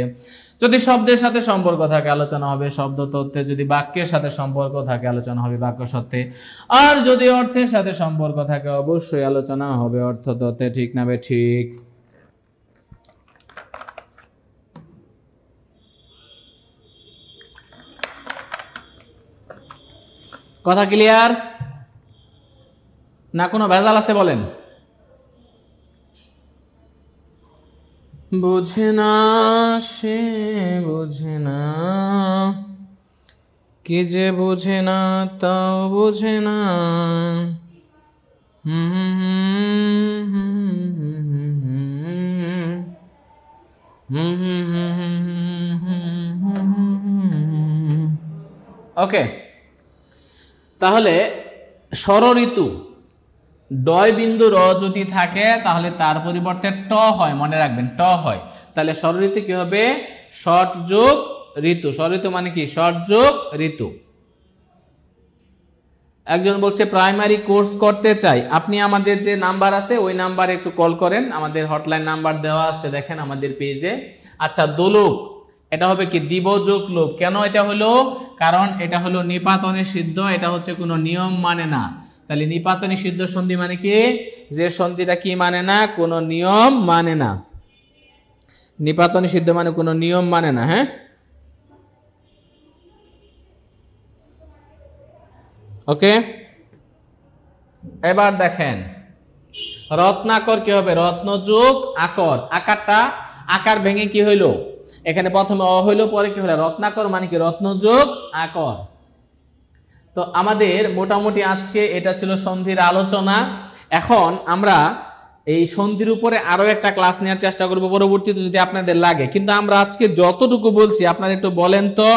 যদি শব্দের সাথে সম্পর্ক থাকে, আলোচনা হবে শব্দতত্ত্বে। যদি বাক্যের সাথে সম্পর্ক থাকে, আলোচনা হবে বাক্যতত্ত্বে। আর যদি অর্থের সাথে সম্পর্ক থাকে, অবশ্যই আলোচনা হবে অর্থতত্ত্বে। ঠিক না বে ঠিক? কথা ক্লিয়ার না? কোনো ভেজাল আছে বলেন? বুঝে না সে বুঝে না, কি যে বুঝে না তাও বুঝে না। ওকে, তাহলে স্বরঋতু ডয় বিন্দু র যদি থাকে, তাহলে তার পরিবর্তে ট হয়, মনে রাখবেন ট হয়। তাহলে স্বরঋতু কি হবে? ষট যোগ ঋতু। স্বরঋতু মানে কি? ষট যোগ ঋতু। একজন বলছে প্রাইমারি কোর্স করতে চাই, আপনি আমাদের যে নাম্বার আছে ওই নাম্বারে একটু কল করেন, আমাদের হটলাইন নাম্বার দেওয়া আছে, দেখেন আমাদের পেজে। আচ্ছা, দোলক, এটা হবে কি? দিব যোগ লোক। কেন এটা হলো? কারণ এটা হলো নিপাতনে সিদ্ধ, এটা হচ্ছে কোনো নিয়ম মানে না। তাহলে নিপাতনে সিদ্ধ সন্ধি মানে কি? যে সন্ধিটা কি মানে না? কোনো নিয়ম মানে না। নিপাতনে সিদ্ধ মানে কোনো নিয়ম মানে না। হ্যাঁ, ওকে। এবার দেখেন রত্নাকর কি হবে? রত্ন যোগ আকর। আকারটা, আকার ভেঙে কি হইলো? এখানে প্রথমে অ হইলো, পরে কি হলো? রত্নাকর মানে কি? রত্ন যোগ আকর। তো আমাদের মোটামুটি আজকে এটা ছিল সন্ধির আলোচনা। এখন আমরা এই সন্ধির উপরে আরো একটা ক্লাস নেওয়ার চেষ্টা করব পরবর্তীতে যদি আপনাদের লাগে, কিন্তু আমরা আজকে যতটুকু বলছি আপনারা একটু বলেন তো,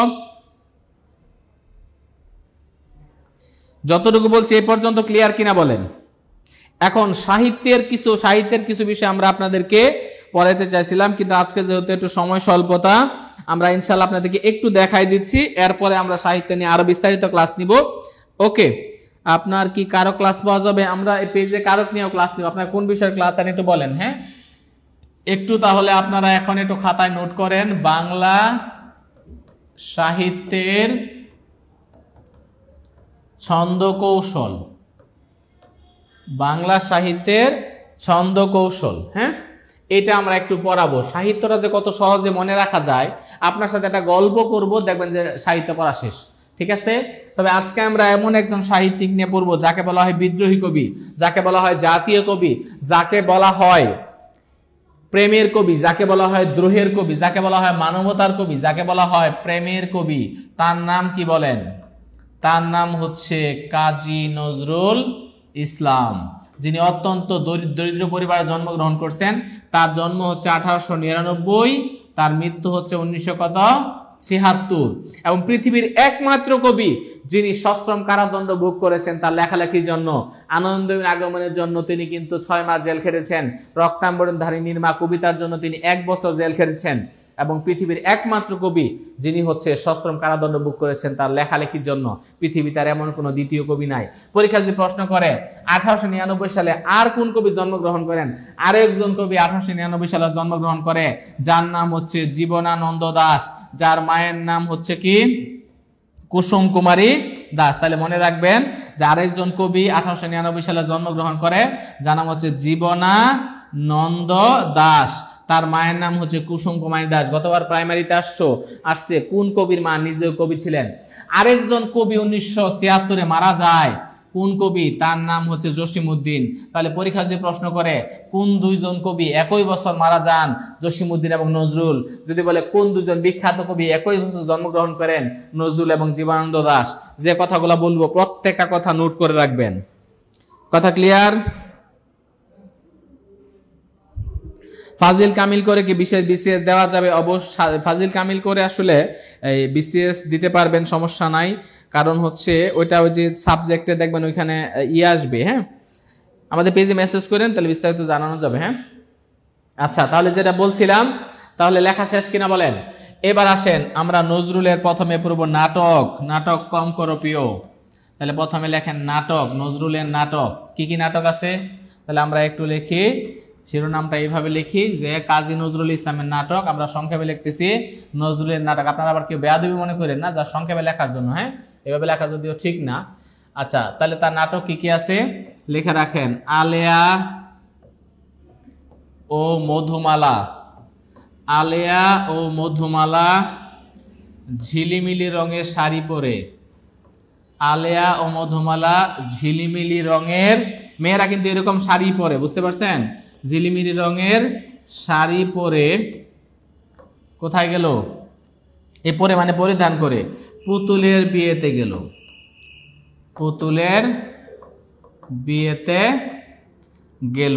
যতটুকু বলছি এই পর্যন্ত ক্লিয়ার কিনা বলেন। এখন সাহিত্যের কিছু বিষয় আমরা আপনাদেরকে পড়াইতে চাইছিলাম, কিন্তু আজকে যেহেতু একটু সময় স্বল্পতা, আমরা ইনশাআল্লাহ আপনাদেরকে একটু দেখাই দিচ্ছি, এরপরে আমরা সাহিত্য নিয়ে আরো বিস্তারিত ক্লাস নিব। ওকে, আপনার কি কারো ক্লাস পাওয়া যাবে? আমরা এই পেজে কারক নিয়েও ক্লাস নিব। আপনার কোন বিষয়ের ক্লাস আছেন একটু বলেন। হ্যাঁ, একটু তাহলে আপনারা এখন একটু খাতায় নোট করেন, বাংলা সাহিত্যের ছন্দ কৌশল, বাংলা সাহিত্যের ছন্দ কৌশল। হ্যাঁ, এটা আমরা একটু পড়াবো। সাহিত্যটা যে কত সহজে মনে রাখা যায়, আপনার সাথে একটা গল্প করব, দেখবেন যে সাহিত্য পড়া শেষ। ঠিক আছে, তবে আজকে আমরা এমন একজন সাহিত্যিক নিয়ে পড়বো যাকে বলা হয় বিদ্রোহী কবি, যাকে বলা হয় জাতীয় কবি, যাকে বলা হয় প্রেমের কবি, যাকে বলা হয় দ্রোহের কবি, যাকে বলা হয় মানবতার কবি, যাকে বলা হয় প্রেমের কবি। তার নাম কি বলেন? তার নাম হচ্ছে কাজী নজরুল ইসলাম, যিনি অত্যন্ত দরিদ্র পরিবারে জন্মগ্রহণ করছেন। তার জন্ম হচ্ছে 1899, তার মৃত্যু হচ্ছে 1973, এবং পৃথিবীর একমাত্র কবি যিনি সশ্রম কারাদণ্ড ভোগ করেছেন তার লেখালেখির জন্য। আনন্দময়ীর আগমনের জন্য তিনি কিন্তু 6 মাস জেল খেটেছেন। রক্তাম্বরধারী নির্মা কবিতার জন্য তিনি 1 বছর জেল খেটেছেন। এবং পৃথিবীর একমাত্র কবি যিনি হচ্ছে সশ্রম কারাদণ্ড ভোগ করেছেন তার লেখালেখির জন্য। পৃথিবীতে আর এমন কোনো দ্বিতীয় কবি নাই। পরীক্ষা যদি প্রশ্ন করে 1899 সালে আর কোন কবি জন্মগ্রহণ করেন, আরো একজন কবি 1899 সালে জন্মগ্রহণ করে, যার নাম হচ্ছে জীবনানন্দ দাশ, যার মায়ের নাম হচ্ছে কি কুসুম কুমারী দাস। তাহলে মনে রাখবেন যে আরেকজন কবি 1899 সালে জন্মগ্রহণ করে, যার নাম হচ্ছে জীবনানন্দ দাস, তার মায়ের নাম হচ্ছে কুসুম কুমারী দাস। গতবার প্রাইমারিতে আসছে কোন কবির মা নিজেও কবি ছিলেন। আরেকজন কবি 1976 মারা যায়, কোন কবি? তার নাম হচ্ছে জসিমউদ্দিন। তাহলে পরীক্ষা যদি প্রশ্ন করে কোন দুইজন কবি একই বছর মারা যান, জসিমউদ্দিন এবং নজরুল, যদি বলে কোন দুজন বিখ্যাত কবি একই বছর জন্মগ্রহণ করেন, নজরুল এবং জীবনানন্দ দাশ, যে কথাগুলো বলবো প্রত্যেকটা কথা নোট করে রাখবেন। কথা ক্লিয়ার? ফাজিল কামিল করে কি বিশেষ বিসিএস দেওয়া যাবে? অবশ্যই ফাজিল কামিল করে আসলে বিসিএস দিতে পারবেন, সমস্যা নাই। কারণ হচ্ছে ওইটা ওই যে সাবজেক্টে দেখবেন ওইখানে আসবে। হ্যাঁ, আমাদের পেজে মেসেজ করেন, তাহলে বিস্তারিত জানানো যাবে। হ্যাঁ, আচ্ছা, তাহলে যেটা বলছিলাম, তাহলে লেখা শেষ কিনা বলেন। এবার আসেন আমরা নজরুলের প্রথমে পড়ব নাটক। নাটক কম করো প্রিয়। তাহলে প্রথমে লেখেন নাটক, নজরুলের নাটক। কি কি নাটক আছে? তাহলে আমরা একটু লিখি, শিরোনামটা এইভাবে লিখি যে কাজী নজরুল ইসলামের নাটক। আমরা সংক্ষেপে লিখতেছি নজরুলের নাটক। আপনারা আবার কেউ বেয়াদবি মনে করেন না, যা সংক্ষেপে লেখার জন্য। হ্যাঁ, এভাবে লেখা যদিও ঠিক না। আচ্ছা, তাহলে তার নাটক কি কি আছে লিখে রাখেন। আলেয়া ও মধুমালা, আলেয়া ও মধুমালা ঝিলিমিলি রঙের শাড়ি পরে। আলেয়া ও মধুমালা ঝিলিমিলি রঙের, মেয়েরা কিন্তু এরকম শাড়ি পরে, বুঝতে পারছেন? ঝিলিমিলি রঙের শাড়ি পরে কোথায় গেল? এ পরে মানে পরিধান করে পুতুলের বিয়েতে গেল। পুতুলের বিয়েতে গেল।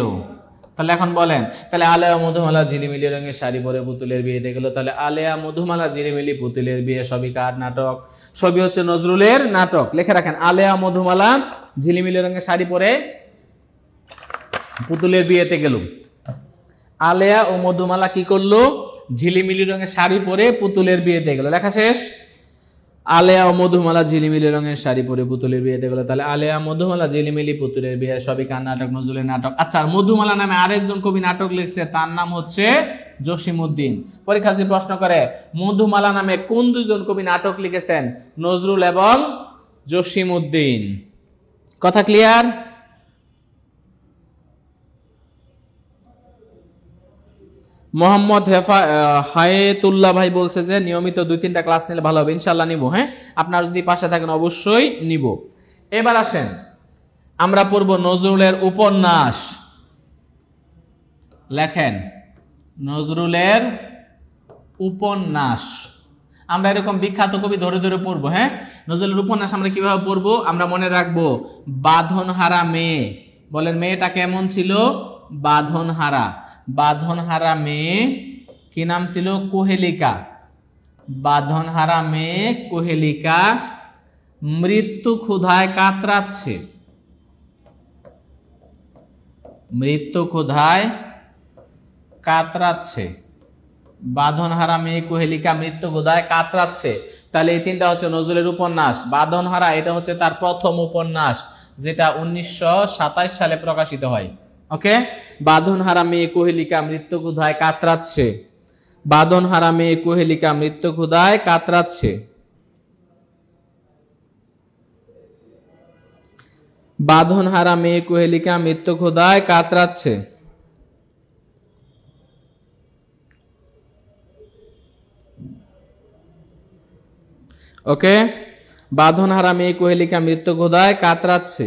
তাহলে এখন বলেন, তাহলে আলেয়া মধুমালা ঝিলিমিলি রঙের শাড়ি পরে পুতুলের বিয়েতে গেল। তাহলে আলেয়া মধুমালা ঝিলিমিলি পুতুলের বিয়ে সবই কার নাটক? সবই হচ্ছে নজরুলের নাটক। লিখে রাখেন আলেয়া মধুমালা ঝিলিমিলি রঙের শাড়ি পরে পুতুলের বিয়েতে গেল। আলেয়া ও মধুমালা কি করলো? ঝিলিমিলি রঙের শাড়ি পরে পুতুলের বিয়েতে গেল। লেখা শেষ। আলেয়া ও মধুমালা ঝিলিমিলি রঙের শাড়ি পরে পুতুলের বিয়েতে গেল। তাহলে আলেয়া মধুমালা ঝিলিমিলি পুতুলের বিয়ে সবই কার নাটক? নজরুলের নাটক। আচ্ছা, মধুমালা নামে আরেকজন কবি নাটক লিখছে, তার নাম হচ্ছে জসিমউদ্দিন। পরীক্ষা যদি প্রশ্ন করে মধুমালা নামে কোন দুজন কবি নাটক লিখেছেন? নজরুল এবং জসিমউদ্দিন। কথা ক্লিয়ার? মোহাম্মদ হায়েতুল্লাহ ভাই বলছে যে নিয়মিত 2-3টা ক্লাস নিলে ভালো হবে। ইনশাআল্লাহ নিব। হ্যাঁ, আপনারা যদি পাশে থাকেন অবশ্যই নিব। এবার আসেন আমরা পড়ব নজরুলের উপন্যাস। লেখেন নজরুলের উপন্যাস। আমরা এরকম বিখ্যাত কবি ধরে ধরে পড়বো। হ্যাঁ, নজরুলের উপন্যাস আমরা কিভাবে পড়বো? আমরা মনে রাখবো বাঁধনহারা মেয়ে। বলেন মেয়েটা কেমন ছিল? বাঁধনহারা। বাঁধনহারা মেয়ে কি নাম ছিল? কুহেলিকা। বাঁধনহারা মেয়ে কুহেলিকা মৃত্যু ক্ষুধায় কাতরাচ্ছে। মৃত্যু ক্ষুধায় কাতরাচ্ছে। বাঁধনহারা মেয়ে কুহেলিকা মৃত্যু ক্ষুধায় কাতরাচ্ছে। তাহলে এই তিনটা হচ্ছে নজরুলের উপন্যাস। বাঁধনহারা এটা হচ্ছে তার প্রথম উপন্যাস, যেটা 1927 সালে প্রকাশিত হয়। ওকে, বাঁধনহারা মেয়ে কুহেলিকা মৃত্যু ক্ষুধায় কাতরাচ্ছে। বাঁধনহারা মেয়ে কুহেলিকা মৃত্যু ক্ষুধায় কাতরাচ্ছে। বাঁধনহারা মেয়ে কুহেলিকা মৃত্যু ক্ষুধায় কাতরাচ্ছে। ওকে, বাঁধনহারা মেয়ে কুহেলিকা মৃত্যু ক্ষুধায় কাতরাচ্ছে।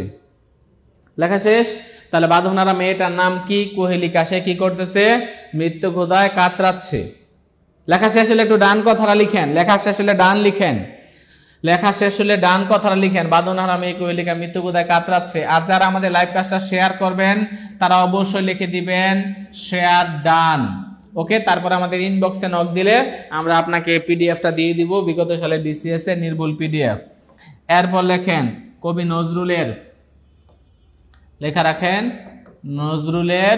লেখা শেষ। তাহলে বাঁধনহারা মেয়েটার নাম কি? কুহেলিকা। সে কি করতেছে? মৃত্যু ক্ষুধায় কাতরাচ্ছে। লেখা শেষ হলে একটু ডান কথাটা লিখেন। লেখা শেষ হলে ডান লিখেন। লেখা শেষ হলে ডান কথাটা লিখেন। বাঁধনহারা মেয়ে কুহেলিকা মৃত্যু ক্ষুধায় কাতরাচ্ছে। আর যারা আমাদের লাইভ ক্লাসটা শেয়ার করবেন তারা অবশ্যই লিখে দিবেন শেয়ার ডান। ওকে, তারপর আমাদের ইনবক্সে নক দিলে আমরা আপনাকে পিডিএফটা দিয়ে দিব, বিগত সালে বিসিএস এর নির্ভুল পিডিএফ। এরপর লেখেন কবি নজরুলের, লেখা রাখেন নজরুলের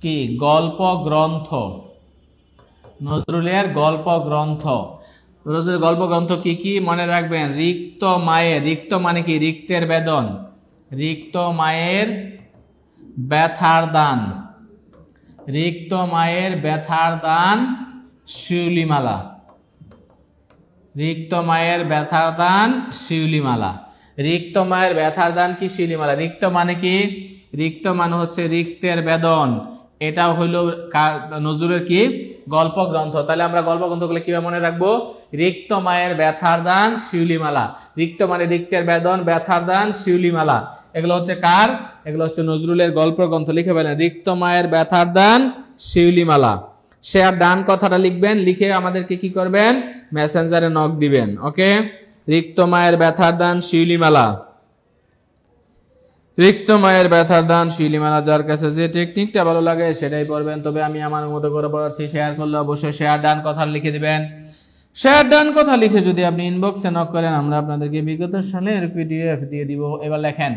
কি গল্প গ্রন্থ। নজরুলের গল্প গ্রন্থ। নজরুলের গল্প গ্রন্থ কি কি মনে রাখবেন? রিক্ত মায়ের, রিক্ত মানে কি? রিক্তের বেদন। রিক্ত মায়ের ব্যথার দান। রিক্ত মায়ের ব্যথার দান শিউলিমালা। রিক্ত মায়ের ব্যথার দান শিউলিমালা। রিক্ত মায়ের ব্যথার দান কি? শিউলিমালা। রিক্ত মানে কি? রিক্ত মানে হচ্ছে রিক্তের বেদন। এটা হইলো নজরুলের কি গল্প গ্রন্থ। তাহলে আমরা গল্প গ্রন্থগুলো কিভাবে মনে রাখবো? রিক্ত মায়ের ব্যথার দান শিউলিমালা। রিক্ত মানে রিক্তের বেদন, ব্যথার দান শিউলিমালা। এগুলো হচ্ছে কার? এগুলো হচ্ছে নজরুলের গল্প গ্রন্থ। লিখে ফেলেন রিক্ত মায়ের ব্যথার দান শিউলিমালা। শেয়ার ডান কথাটা লিখবেন, লিখে আমাদেরকে কি করবেন? মেসেঞ্জারে নক দিবেন। ওকে, রিক্ত মায়ের ব্যথার দান শিউলিমালা। রিক্ত মায়ের ব্যথার দান শিউলিমালা। যার কাছে যে টেকনিকটা ভালো লাগে সেটাই পড়বেন। তবে আমি আমার মতো করে পড়াচ্ছি, শেয়ার করলে অবশ্যই শেয়ার ডান কথা লিখে দিবেন। শেয়ার ডান কথা লিখে যদি আপনি ইনবক্সে নক করেন আমরা আপনাদেরকে বিগত সালের পিডিএফ দিয়ে দিব। এবার লেখেন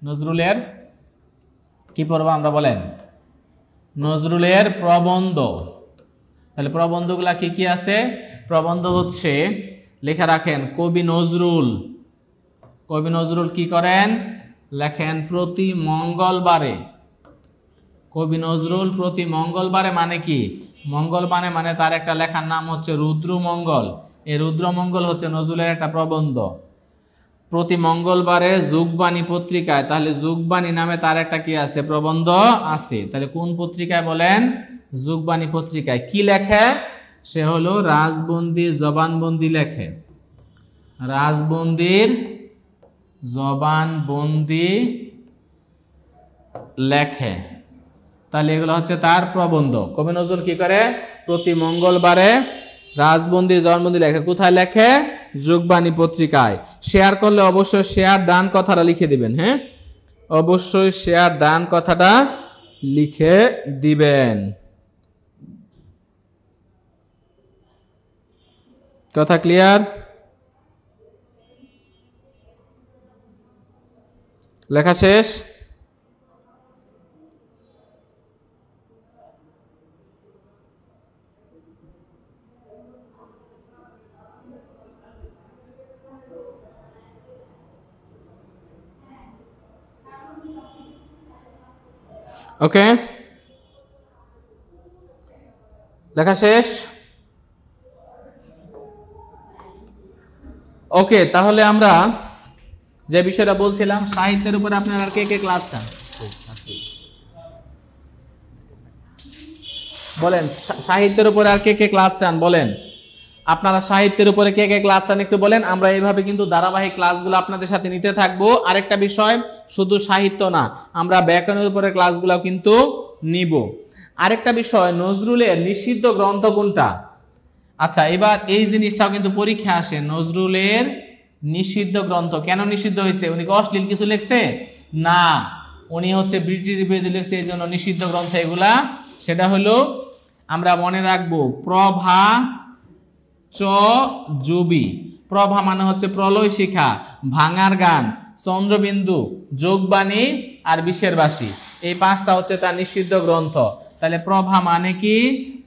নজরুলের কি পড়বো আমরা বলেন? নজরুলের প্রবন্ধ। তাহলে প্রবন্ধগুলা কি কি আছে? প্রবন্ধ হচ্ছে, লেখা রাখেন কবি নজরুল। কবি নজরুল কি করেন? লেখেন প্রতি মঙ্গলবারে। কবি নজরুল প্রতি মঙ্গলবারে মানে কি? মঙ্গলবারে মানে তার একটা লেখার নাম হচ্ছে রুদ্রমঙ্গল। এই রুদ্রমঙ্গল হচ্ছে নজরুলের একটা প্রবন্ধ। প্রতি মঙ্গলবারে যুগবাণী পত্রিকায়, তাহলে যুগবাণী নামে তার একটা কি আছে? প্রবন্ধ আছে। তাহলে কোন পত্রিকায় বলেন? যুগবাণী পত্রিকায়। কি লেখে? সে হলো রাজবন্দির জবানবন্দি লেখে। রাজবন্দির জবানবন্দি লেখে। তাহলে এগুলো হচ্ছে তার প্রবন্ধ। কবি নজরুল কি করে? প্রতি মঙ্গলবারে রাজবন্দি জবানবন্দি লেখে। কোথায় লেখে? যুগবাণী পত্রিকায়। শেয়ার করলে অবশ্যই শেয়ার ডান কথাটা লিখে দিবেন। হ্যাঁ, অবশ্যই শেয়ার ডান কথাটা লিখে দিবেন। কথা ক্লিয়ার? লেখা শেষ? ওকে, লেখা শেষ? ওকে, তাহলে আমরা যে বিষয়টা বলছিলাম সাহিত্যের উপরে আপনারা কে কে ক্লাস চান বলেন? সাহিত্যের উপরে আর কে কে ক্লাস চান বলেন? আপনারা সাহিত্যের উপরে কে কে ক্লাস চান একটু বলেন। আমরা এইভাবে কিন্তু ধারাবাহিক ক্লাসগুলো আপনাদের সাথে নিতে থাকবো। আরেকটা বিষয়, শুধু সাহিত্য না, আমরা ব্যাকরণের উপরে ক্লাসগুলো কিন্তু নিব। আরেকটা বিষয়, নজরুলের নিষিদ্ধ গ্রন্থ কোনটা? আচ্ছা, এবার এই জিনিসটাও কিন্তু পরীক্ষা আসে। নজরুলের নিষিদ্ধ গ্রন্থ কেন নিষিদ্ধ হয়েছে? উনি কি অশ্লীল কিছু লিখছে? না, উনি হচ্ছে ব্রিটিশ বিরোধী লিখছে, এই জন্য নিষিদ্ধ গ্রন্থ এগুলা। সেটা হলো আমরা মনে রাখবো প্রভা চ জুবি। প্রভা মানে হচ্ছে প্রলয় শিখা, ভাঙার গান, চন্দ্রবিন্দু, যোগবাণী আর বিষের বাসী, এই পাঁচটা হচ্ছে তার নিষিদ্ধ গ্রন্থ। তাহলে প্রভা মানে কি?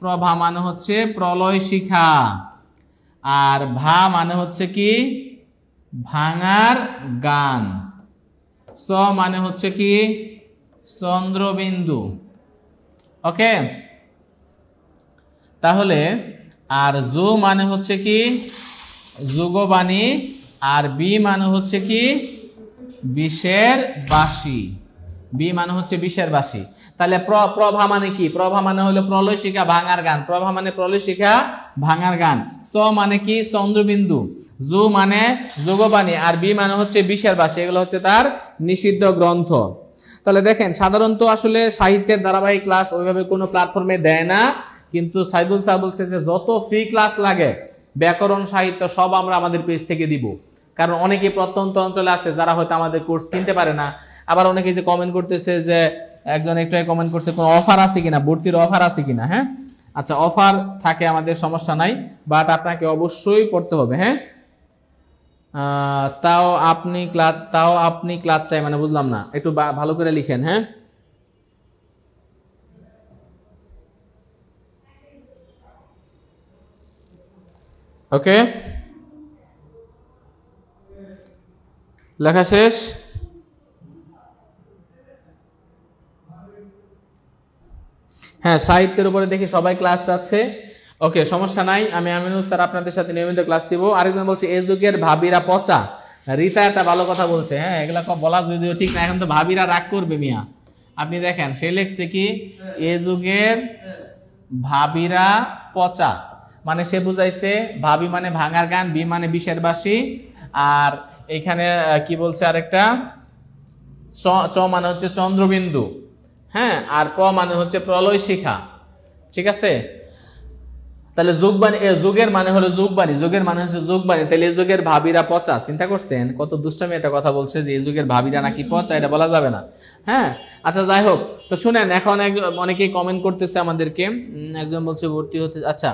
প্রভা মানে হচ্ছে প্রলয় শিখা, আর ভা মানে হচ্ছে কি? ভাঙার গান, স মানে হচ্ছে কি? চন্দ্রবিন্দু। ওকে, তাহলে আর জু মানে হচ্ছে কি? যুগবাণী, আর বি মানে হচ্ছে কি? বিষের বাসী। বি মানে হচ্ছে বিষের বাসী। তাহলে প্রভা মানে কি? প্রভা মানে হলো প্রলয় শিখা, ভাঙার গান। প্রভা মানে প্রলয় শিখা, ভাঙার গান। স মানে কি? চন্দ্রবিন্দু। জু মানে যোগবাণী, আর বি মানে হচ্ছে বিষের বাসী। এগুলো হচ্ছে তার নিষিদ্ধ গ্রন্থ। তাহলে দেখেন, সাধারণত আসলে সাহিত্যের ধারাবাহিক ক্লাস ওইভাবে কোনো প্ল্যাটফর্মে দেয় না, কিন্তু সাইদুল স্যার বলছে যে যত ফ্রি ক্লাস লাগে ব্যাকরণ সাহিত্য সব আমরা আমাদের পেজ থেকে দিব। কারণ অনেকে প্রত্যন্ত অঞ্চলে আছে যারা হয়তো আমাদের কোর্স কিনতে পারে না। আবার অনেকে যে কমেন্ট করতেছে যে, একজন একটু কমেন্ট করছে কোনো অফার আছে কিনা, ভর্তির অফার আছে কিনা। হ্যাঁ, আচ্ছা, অফার থাকে আমাদের সমস্যা নাই, বাট আপনাকে অবশ্যই পড়তে হবে। হ্যাঁ, তাও আপনি ক্লাস চাই মানে বুঝলাম না, একটু ভালো করে লিখেন। হ্যাঁ, ওকে, লেখা শেষ? হ্যাঁ, সাহিত্যের উপরে দেখি সবাই ক্লাস যাচ্ছে। ওকে, সমস্যা নাই, আমি আমিনুল স্যার আপনাদের সাথে নিয়মিত ক্লাস দিব। আরেকজন বলছে এ যুগের ভাবিরা পচা। রিতা একটা ভালো কথা বলছে। হ্যাঁ, এগুলা বলা যদিও ঠিক না, এখন তো ভাবিরা রাগ করবে মিয়া। আপনি দেখেন, সে লিখছে কি? এ যুগের ভাবিরা পচা, মানে সে বুঝাইছে ভাবি মানে ভাঙার গান, বি মানে বিষের বাসী, আর এখানে কি বলছে আরেকটা, চ মানে হচ্ছে চন্দ্রবিন্দু। হ্যাঁ, আর প মানে হচ্ছে প্রলয় শিখা। ঠিক আছে, তাহলে যুগবাণী, যুগের মানে হলো যুগবাণী, যুগের মানে হচ্ছে যুগবাণী। তাহলে এই যুগের ভাবিরা পচা, চিন্তা করছেন কত দুষ্টামি একটা কথা বলছে যে এই যুগের ভাবিরা নাকি পচা, এটা বলা যাবে না। হ্যাঁ, আচ্ছা, যাই হোক, তো শুনেন, এখন অনেকেই কমেন্ট করতেছে আমাদেরকে। একজন বলছে ভর্তি হতে, আচ্ছা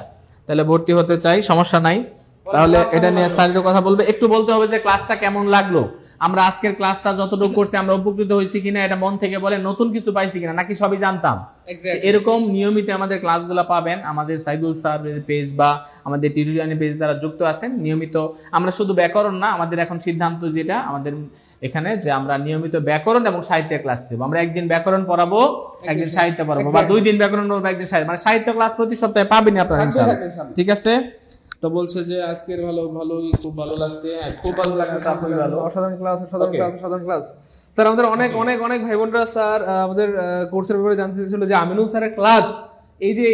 তাহলে ভর্তি হতে চাই, সমস্যা নাই। তাহলে এটা নিয়ে স্যারের কথা বলবে, একটু বলতে হবে যে ক্লাসটা কেমন লাগলো, আমরা আজকের ক্লাসটা যতটুকু করছি আমরা উপকৃত হয়েছি কিনা, এটা মন থেকে বলে, নতুন কিছু পাইছি কিনা, নাকি সবই জানতাম। এরকম নিয়মিত আমাদের ক্লাসগুলো পাবেন আমাদের সাইদুল স্যারের পেজ বা আমাদের টিউটোরিয়াল পেজ দ্বারা যুক্ত আছেন নিয়মিত। আমরা শুধু ব্যাকরণ না, আমাদের এখন সিদ্ধান্ত যেটা আমাদের এখানে, যে আমরা নিয়মিত ব্যাকরণ এবং সাহিত্যের ক্লাস দেব। আমরা একদিন ব্যাকরণ পড়াবো, একদিন সাহিত্য পড়াবো, বা 2 দিন ব্যাকরণ পড়াবো, একদিন সাহিত্য, মানে সাহিত্য ক্লাস প্রতি সপ্তাহে পাবেন আপনারা ইনশাআল্লাহ। ঠিক আছে, তো বলছে যে আজকের খুব ভালো লাগছে। হ্যাঁ, খুব ভালো লাগছে, আপনাদের ভালো, অসাধারণ ক্লাস, অসাধারণ ক্লাস। স্যার আমাদের অনেক অনেক অনেক ভাই বোনরা স্যার আমাদের কোর্সের ব্যাপারে জানতে চাইছিল যে আমিনুল স্যারের ক্লাস, এই যে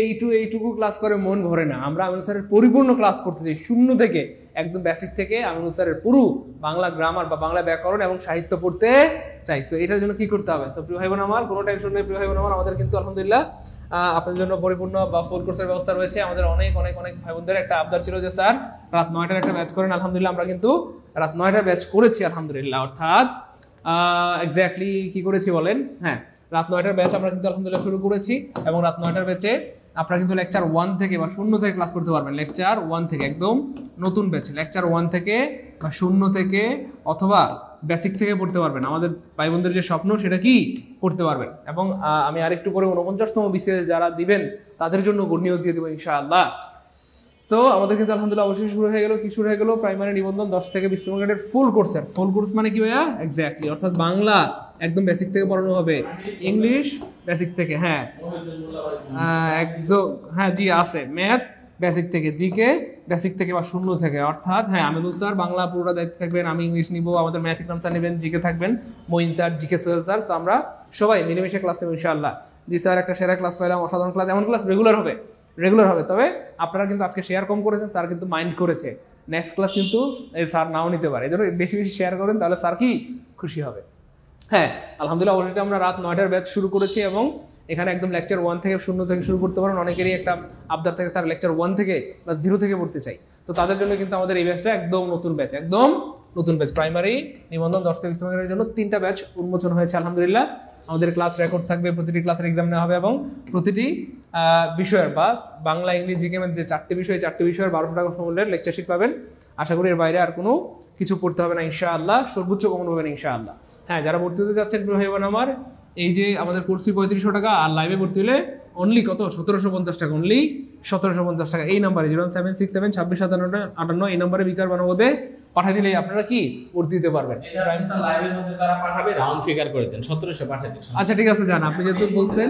এইটুকু ক্লাস করে মন ভরে না, আমরা আমিনুল স্যারের পরিপূর্ণ ক্লাস করতে চাই, শূন্য থেকে একদম বেসিক থেকে আমিনুল স্যারের পুরো বাংলা গ্রামার বা বাংলা ব্যাকরণ এবং সাহিত্য পড়তে চাই। তো এটার জন্য কি করতে হবে? তো প্রিয় ভাই বোন আমার, কোনো টেনশন নেই প্রিয় ভাই বোন আমার, আমাদের কিন্তু আলহামদুলিল্লাহ আপনাদের জন্য পরিপূর্ণ বা ফুল কোর্সের ব্যবস্থা রয়েছে। আমাদের অনেক অনেক অনেক ভাই বোনদের একটা আবদার ছিল যে স্যার রাত 9টার একটা ব্যাচ করেন। আলহামদুলিল্লাহ আমরা কিন্তু রাত 9টার ব্যাচ করেছি আলহামদুলিল্লাহ। অর্থাৎ এক্স্যাক্টলি কি করেছি বলেন? হ্যাঁ, রাত 9টার ব্যাচ আমরা কিন্তু আলহামদুলিল্লাহ শুরু করেছি, এবং রাত 9টার ব্যাচে আপনারা কিন্তু লেকচার 1 থেকে বা 0 থেকে ক্লাস করতে পারবেন। লেকচার 1 থেকে একদম নতুন ব্যাচে লেকচার 1 থেকে বা 0 থেকে অথবা বেসিক থেকে পড়তে পারবেন। আমাদের ভাই বোনদের যে স্বপ্ন সেটা কি করতে পারবেন। এবং আমি আরেকটু পরে 49তম বিসিএস যারা দিবেন তাদের জন্য নিয়োগ দিয়ে দেবো ইনশাআল্লাহ। তো আমাদের কিন্তু আলহামদুলিল্লাহ অবশ্যই শুরু হয়ে গেল। কি শুরু হয়ে গেল? প্রাইমারি নিবন্ধন 10 থেকে 20 গ্রেডের ফুল কোর্সের। ফুল কোর্স মানে কি ভাইয়া? এক্স্যাক্টলি, অর্থাৎ বাংলা একদম বেসিক থেকে পড়ানো হবে, ইংলিশ বেসিক থেকে, হ্যাঁ একদম, হ্যাঁ জি আছে, ম্যাথ বেসিক থেকে, জিকে বেসিক থেকে বা 0 থেকে। অর্থাৎ হ্যাঁ, আমিনুল স্যার বাংলা পুরোটা দায়িত্ব থাকবেন, আমি ইংলিশ নিব, আমাদের ম্যাথ ইকনম স্যার নেবেন, জিকে থাকবেন Moin sir, GK Sohel sir. আমরা সবাই মিলেমিশে ক্লাস নেব ইনশাআল্লাহ। জি স্যার, একটা সেরা ক্লাস পাইলাম, অসাধারণ ক্লাস। এমন ক্লাস রেগুলার হবে। তবে আপনারা কিন্তু আজকে শেয়ার কম করেছেন, স্যার কিন্তু মাইন্ড করেছে, নেক্সট ক্লাস কিন্তু স্যার নাও নিতে পারে। এই জন্য বেশি বেশি শেয়ার করেন, তাহলে স্যার কি খুশি হবে। হ্যাঁ, আলহামদুলিল্লাহ অবশ্যই আমরা রাত 9টার ব্যাচ শুরু করেছি, এবং এখানে একদম লেকচার 1 থেকে 0 থেকে শুরু করতে পারেন। অনেকেরই একটা আবদার থেকে স্যার লেকচার 1 থেকে বা 0 থেকে পড়তে চাই, তো তাদের জন্য কিন্তু আমাদের এই ব্যাচটা একদম নতুন ব্যাচ, একদম নতুন ব্যাচ। প্রাইমারি নিবন্ধন 10 থেকে 20 জন্য 3টা ব্যাচ উন্মোচন হয়েছে আলহামদুলিল্লাহ। আমাদের ক্লাস রেকর্ড থাকবে, প্রতিটি ক্লাসের এক্সাম নেওয়া হবে এবং প্রতিটি বিষয়ের বা বাংলা, ইংলিশ, জিকে যে 4টে বিষয়, 4টে বিষয়ের 1200 টাকা মূল্যের লেকচারশিট পাবেন। আশা করি এর বাইরে আর কোনো কিছু পড়তে হবে না ইনশাআল্লাহ, সর্বোচ্চ কমন পাবেন ইনশাআল্লাহ। হ্যাঁ, যারা ভর্তি হতে যাচ্ছেন প্রিয় ভাই বোন আমার, এই যে আমাদের কোর্স ফি 3500 টাকা, আর লাইভে ভর্তি হলে অনলি কত 1750 টাকা, অনলি 1750 টাকা। এই নাম্বারে 07667265758 এই নাম্বারে বিকাশ বানাবোধে পাঠিয়ে দিলেই আপনারা কি ভর্তি দিতে পারবেন। লাইভের মধ্যে যারা পাঠাবে রাউন্ড ফিগার করে দেন, 1700 পাঠিয়ে দিন। আচ্ছা ঠিক আছে, জান আপনি যেহেতু বলছেন,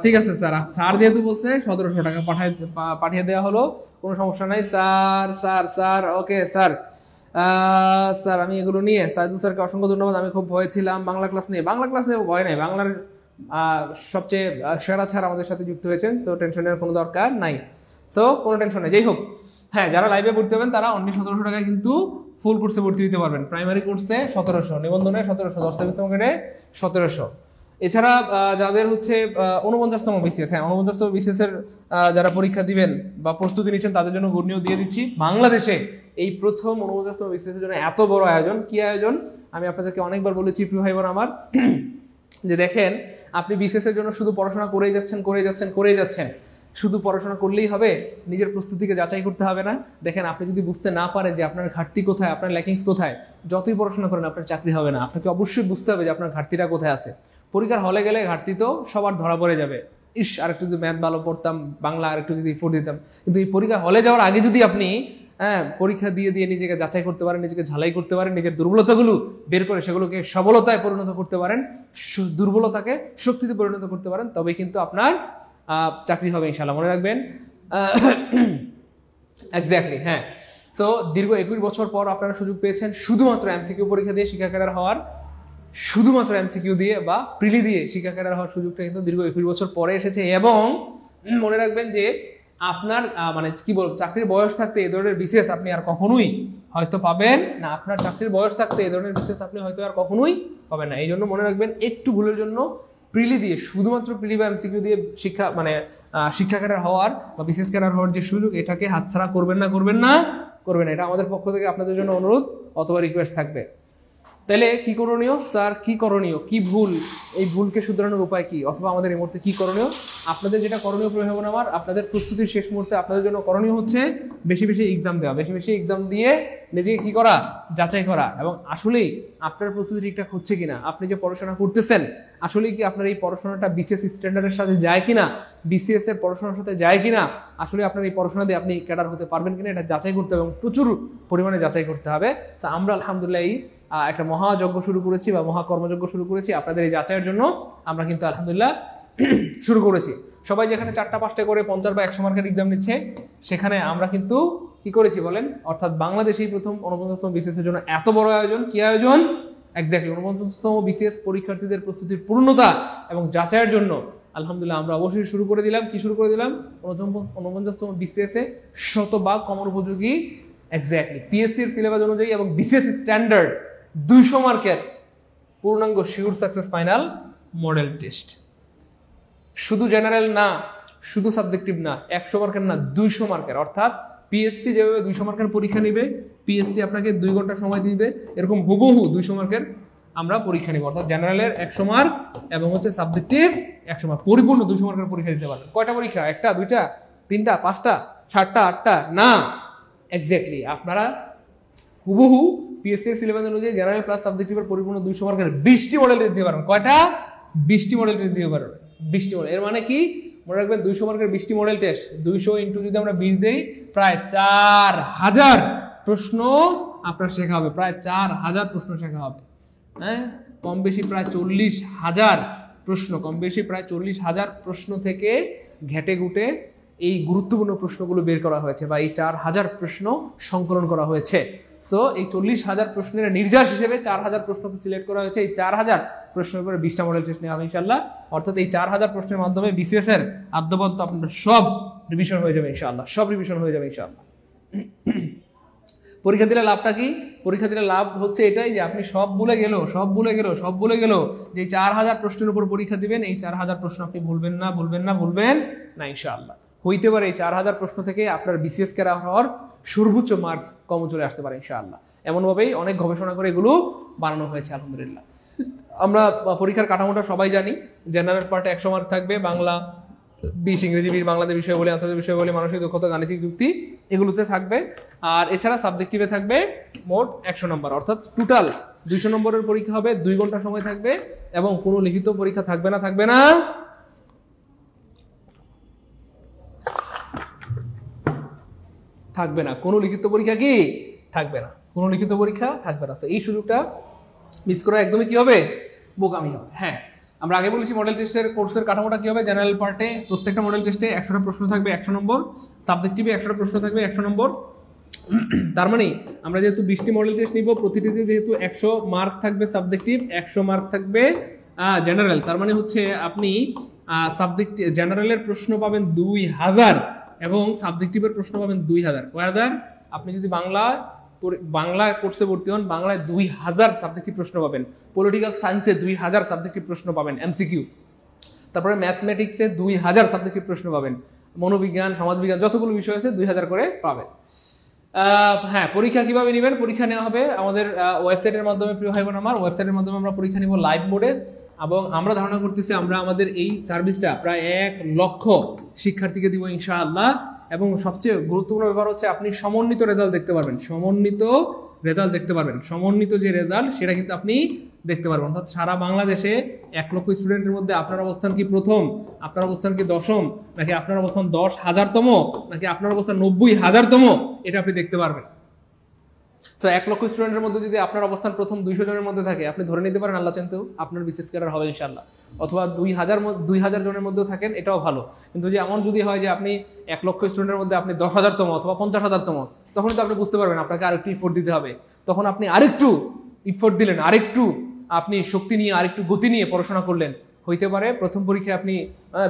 ঠিক আছে স্যার, স্যার যেহেতু বলছে 1700 টাকা পাঠিয়ে দেওয়া হলো, কোনো সমস্যা নাই sir. Sir sir okay sir. Sir আমি এগুলো নিয়ে সাইদুল স্যারকে অসংখ্য ধন্যবাদ। আমি খুব ভয় ছিলাম বাংলা ক্লাস নিয়ে ভয় নাই, বাংলার সবচেয়ে সেরা স্যার আমাদের সাথে যুক্ত হয়েছেন, সো টেনশনের কোনো দরকার নাই, সো কোনো টেনশন নেই। যাই হোক, হ্যাঁ যারা লাইভে ভর্তি হবেন তারা অনলি 1700 টাকায় কিন্তু ফুল কোর্সে ভর্তি দিতে পারবেন। প্রাইমারি কোর্সে 1700, নিবন্ধনে 1700, 10 সেমিস্টারে 1700। এছাড়া যাদের হচ্ছে 49তম বিসিএস, হ্যাঁ 49তম বিসিএস এর যারা পরীক্ষা দিবেন বা প্রস্তুতি নিচ্ছেন তাদের জন্য গুড নিউজ দিয়ে দিচ্ছি। বাংলাদেশে এই প্রথম 49তম বিসিএস এর জন্য এত বড় আয়োজন। কি আয়োজন আমি আপনাদেরকে অনেকবার বলেছি প্রিয় ভাই বোন আমার, যে দেখেন আপনি বিসিএস এর জন্য শুধু পড়াশোনা করেই যাচ্ছেন, শুধু পড়াশোনা করলেই হবে, নিজের প্রস্তুতিকে যাচাই করতে হবে না। দেখেন আপনি যদি বুঝতে না পারেন যে আপনার ঘাটতি কোথায়, আপনার ল্যাকিংস কোথায়, যতই পড়াশোনা করেন আপনার চাকরি হবে না। আপনাকে অবশ্যই বুঝতে হবে যে আপনার ঘাটতিটা কোথায় আছে। পরীক্ষার হলে গেলে ঘাটতি তো সবার ধরা পড়ে যাবে, ইস আরেকটু যদি ম্যাথ ভালো পড়তাম, বাংলা আরেকটু যদি এফোর্ট দিতাম, কিন্তু এই পরীক্ষার হলে যাওয়ার আগে যদি আপনি পরীক্ষা দিয়ে নিজেকে যাচাই করতে পারেন, নিজেকে ঝালাই করতে পারেন, নিজের দুর্বলতাগুলো বের করে সেগুলোকে সবলতায় পরিণত করতে পারেন, দুর্বলতাকে শক্তিতে পরিণত করতে পারেন, তবে কিন্তু আপনার চাকরি হবে ইনশাআল্লাহ, মনে রাখবেন। এক্স্যাক্টলি, হ্যাঁ। তো দীর্ঘ 21 বছর পর আপনারা সুযোগ পেয়েছেন শুধুমাত্র এমসিকিউ পরীক্ষা দিয়ে শিক্ষা ক্যাডার হওয়ার, শুধুমাত্র এমসিকিউ দিয়ে বা প্রিলি দিয়ে শিক্ষা ক্যাডার হওয়ার সুযোগটা কিন্তু দীর্ঘ 21 বছর পরে এসেছে। এবং মনে রাখবেন যে আপনার মানে কি বলবো, চাকরির বয়স থাকতে এই ধরনের বিসিএস আপনি আর কখনোই হয়তো পাবেন না। আপনার চাকরির বয়স থাকতে এই ধরনের বিসিএস আপনি হয়তো আর কখনোই পাবেন না। এই জন্য মনে রাখবেন, একটু ভুলের জন্য প্রিলি দিয়ে, শুধুমাত্র প্রিলি বা এমসিকিউ দিয়ে শিক্ষা ক্যাডার হওয়ার বা বিসিএস ক্যাডার হওয়ার যে সুযোগ, এটাকে হাতছাড়া করবেন না। এটা আমাদের পক্ষ থেকে আপনাদের জন্য অনুরোধ অথবা রিকোয়েস্ট থাকবে। তাহলে কি করণীয় স্যার, কি করণীয়, কি ভুল, এই ভুলকে শুধরানোর উপায় কি, অথবা আমাদের এই মুহূর্তে কি করণীয়? আপনাদের যেটা করণীয় প্রয়োজন আমার, আপনাদের প্রস্তুতির শেষ মুহূর্তে আপনাদের জন্য করণীয় হচ্ছে বেশি বেশি এক্সাম দেওয়া, বেশি বেশি এক্সাম দিয়ে নিজেকে কি করা, যাচাই করা, এবং আসলেই আপনার প্রস্তুতি ঠিকঠাক হচ্ছে কিনা, আপনি যে পড়াশোনা করতেছেন আসলেই কি আপনার এই পড়াশোনাটা বিসিএস স্ট্যান্ডার্ডের সাথে যায় কিনা, বিসিএস এর পড়াশোনার সাথে যায় কিনা, আসলে আপনার এই পড়াশোনা দিয়ে আপনি ক্যাডার হতে পারবেন কিনা, এটা যাচাই করতে হবে এবং প্রচুর পরিমাণে যাচাই করতে হবে। তো আমরা আলহামদুলিল্লাহ একটা মহাযজ্ঞ শুরু করেছি বা মহাকর্মযজ্ঞ শুরু করেছি আপনাদের এই যাচাইয়ের জন্য। আমরা কিন্তু আলহামদুলিল্লাহ শুরু করেছি। সবাই যেখানে 4টা 5টা করে 50 বা 100 মার্কের এক্সাম নিচ্ছে, সেখানে আমরা কিন্তু কি করেছি বলেন, অর্থাৎ বাংলাদেশেই প্রথম 49তম বিসিএস এর জন্য এত বড় আয়োজন। কি আয়োজন? এক্স্যাক্টলি 49তম বিসিএস পরীক্ষার্থীদের প্রস্তুতির পূর্ণতা এবং যাচাইয়ের জন্য আলহামদুলিল্লাহ আমরা অবশ্যই শুরু করে দিলাম। কি শুরু করে দিলাম? 49তম বিসিএস এ শতভাগ কমন উপযোগী, এক্স্যাক্টলি পিএসসির সিলেবাস অনুযায়ী এবং বিসিএস স্ট্যান্ডার্ড 200 মার্কের পূর্ণাঙ্গ sure success final model test. শুধু জেনারেল না, শুধু সাবজেক্টিভ না, 100 মার্কের না, 200 মার্কের। অর্থাৎ পিএসসি যেভাবে 200 মার্কের পরীক্ষা নেবে, পিএসসি আপনাকে 2 ঘন্টা সময় দিবে, এরকম হুবহু 200 মার্কের আমরা পরীক্ষা নেব। অর্থাৎ জেনারেলের 100 মার্ক এবং হচ্ছে সাবজেক্টিভ 100 মার্ক, পরিপূর্ণ 200 মার্কের পরীক্ষা দিতে পারবেন। কয়টা পরীক্ষা? 1টা, 2টা, 3টা, 5টা, 7টা, 8টা না, এক্স্যাক্টলি আপনারা হুবহু পিএসসি এর সিলেবাস অনুযায়ী জেনারেল প্লাস সাবজেক্টিভের পরিপূর্ণ 200 মার্কের 20টি মডেল দিতে পারবেন। কয়টা? 20টি মডেল টেস্ট দিতে পারবেন। 20টি মডেল, এর মানে কি মনে রাখবেন, 200 মার্কের 20টি মডেল টেস্ট, 200 ইনটু যদি আমরা 20 দেই, প্রায় 4000 প্রশ্ন আপনার শেখা হবে, প্রায় 4000 প্রশ্ন শেখা হবে। হ্যাঁ, কম বেশি প্রায় 40,000 প্রশ্ন, কম বেশি প্রায় 40,000 প্রশ্ন থেকে ঘেটে ঘুটে এই গুরুত্বপূর্ণ প্রশ্নগুলো বের করা হয়েছে, বা এই 4000 প্রশ্ন সংকলন করা হয়েছে। সো এই 40,000 প্রশ্নের নির্যাস হিসেবে 4000 প্রশ্নকে সিলেক্ট করা হয়েছে। এই 4000 প্রশ্নের উপরে 20টা মডেল টেস্ট নেওয়া হবে ইনশাআল্লাহ। অর্থাৎ এই 4000 প্রশ্নের মাধ্যমে বিসিএস এর আদ্যবন্ত আপনার সব রিভিশন হয়ে যাবে ইনশাআল্লাহ, সব রিভিশন হয়ে যাবে ইনশাআল্লাহ। পরীক্ষা দিলে লাভটা কি? পরীক্ষা দিলে লাভ হচ্ছে এটাই যে আপনি সব ভুলে গেল যে 4000 প্রশ্নের উপর পরীক্ষা দিবেন, এই 4000 প্রশ্ন আপনি ভুলবেন না ইনশাআল্লাহ। হইতে পারে এই 4000 প্রশ্ন থেকে আপনার বিসিএস ক্যাডার হওয়ার সর্বোচ্চ মার্কস কম চলে আসতে পারে ইনশাআল্লাহ। এমনভাবেই অনেক গবেষণা করে এগুলো বানানো হয়েছে আলহামদুলিল্লাহ। আমরা পরীক্ষার কাঠামোটা সবাই জানি। জেনারেল পার্টে 100 মার্ক থাকবে, বাংলা 20, ইংরেজি 20, বাংলাদেশ বিষয় বলি, আন্তর্জাতিক বিষয় বলি, মানসিক দক্ষতা, গাণিতিক যুক্তি এগুলোতে থাকবে। আর এছাড়া সাবজেক্টিভে থাকবে মোট 100 নম্বর, অর্থাৎ টোটাল 200 নম্বরের পরীক্ষা হবে, 2 ঘন্টা সময় থাকবে এবং কোনো লিখিত পরীক্ষা থাকবে না। থাকবে না? থাকবে না। কোনো লিখিত পরীক্ষা কি থাকবে না? কোনো লিখিত পরীক্ষা থাকবে না। এই সুযোগটা মিস করা একদমই কি হবে? বোকামি হবে। হ্যাঁ, আমরা আগে বলেছি মডেল টেস্টের কোর্সের কাঠামোটা কি হবে। জেনারেল পার্টে প্রত্যেকটা মডেল টেস্টে 100টা প্রশ্ন থাকবে 100 নম্বর, সাবজেক্টিভে 100টা প্রশ্ন থাকবে 100 নম্বর। তার মানে আমরা যেহেতু 20টি মডেল টেস্ট নিব, প্রতিটিতে যেহেতু 100 মার্ক থাকবে সাবজেক্টিভ, 100 মার্ক থাকবে জেনারেল। তার মানে হচ্ছে আপনি সাবজেক্ট জেনারেলের প্রশ্ন পাবেন 2000 এবং সাবজেক্টিভের প্রশ্ন পাবেন 2000। কয় হাজার? আপনি যদি বাংলা কোর্সে ভর্তি হন, বাংলায় 2000 সাবজেক্টিভ প্রশ্ন পাবেন, পলিটিক্যাল সায়েন্সে 2000 সাবজেক্টিভ প্রশ্ন পাবেন এমসিকিউ, তারপরে ম্যাথমেটিক্সে 2000 সাবজেক্টিভ প্রশ্ন পাবেন, মনোবিজ্ঞান, সমাজবিজ্ঞান যতগুলো বিষয় আছে 2000 করে পাবেন। হ্যাঁ, পরীক্ষা কিভাবে নেবেন? পরীক্ষা নেওয়া হবে আমাদের ওয়েবসাইটের মাধ্যমে। প্রিয় ভাই বোন আমার, ওয়েবসাইটের মাধ্যমে আমরা পরীক্ষা নিব লাইভ মোডে এবং আমরা ধারণা করতেছি আমরা আমাদের এই সার্ভিসটা প্রায় 1 লক্ষ শিক্ষার্থীকে দিব ইনশাআল্লাহ। এবং সবচেয়ে গুরুত্বপূর্ণ ব্যাপার হচ্ছে আপনি সমন্বিত রেজাল্ট দেখতে পারবেন। সমন্বিত রেজাল্ট দেখতে পারবেন। সমন্বিত যে রেজাল্ট সেটা কিন্তু আপনি দেখতে পারবেন। অর্থাৎ সারা বাংলাদেশে 1 লক্ষ স্টুডেন্টের মধ্যে আপনার অবস্থান কি প্রথম, আপনার অবস্থান কি দশম, নাকি আপনার অবস্থান 10,000তম, নাকি আপনার অবস্থান 90,000তম, এটা আপনি দেখতে পারবেন। তো 1 লক্ষ স্টুডেন্টের মধ্যে যদি আপনার অবস্থান প্রথম 200 জনের মধ্যে থাকে, আপনি ধরে নিতে পারেন আল্লাহ চাইতেও আপনার বিসিএস ক্যাডার হবে ইনশাআল্লাহ। অথবা 2000 জনের মধ্যেও থাকেন, এটাও ভালো। কিন্তু যে এমন যদি হয় যে আপনি 1 লক্ষ স্টুডেন্টের মধ্যে আপনি 10,000তম অথবা 50,000তম, তখন তো আপনি বুঝতে পারবেন আপনাকে আরেকটু ইফোর্ট দিতে হবে। তখন আপনি আরেকটু ইফোর্ট দিলেন, আরেকটু আপনি শক্তি নিয়ে, আরেকটু গতি নিয়ে পড়াশোনা করলেন। হইতে পারে প্রথম পরীক্ষায় আপনি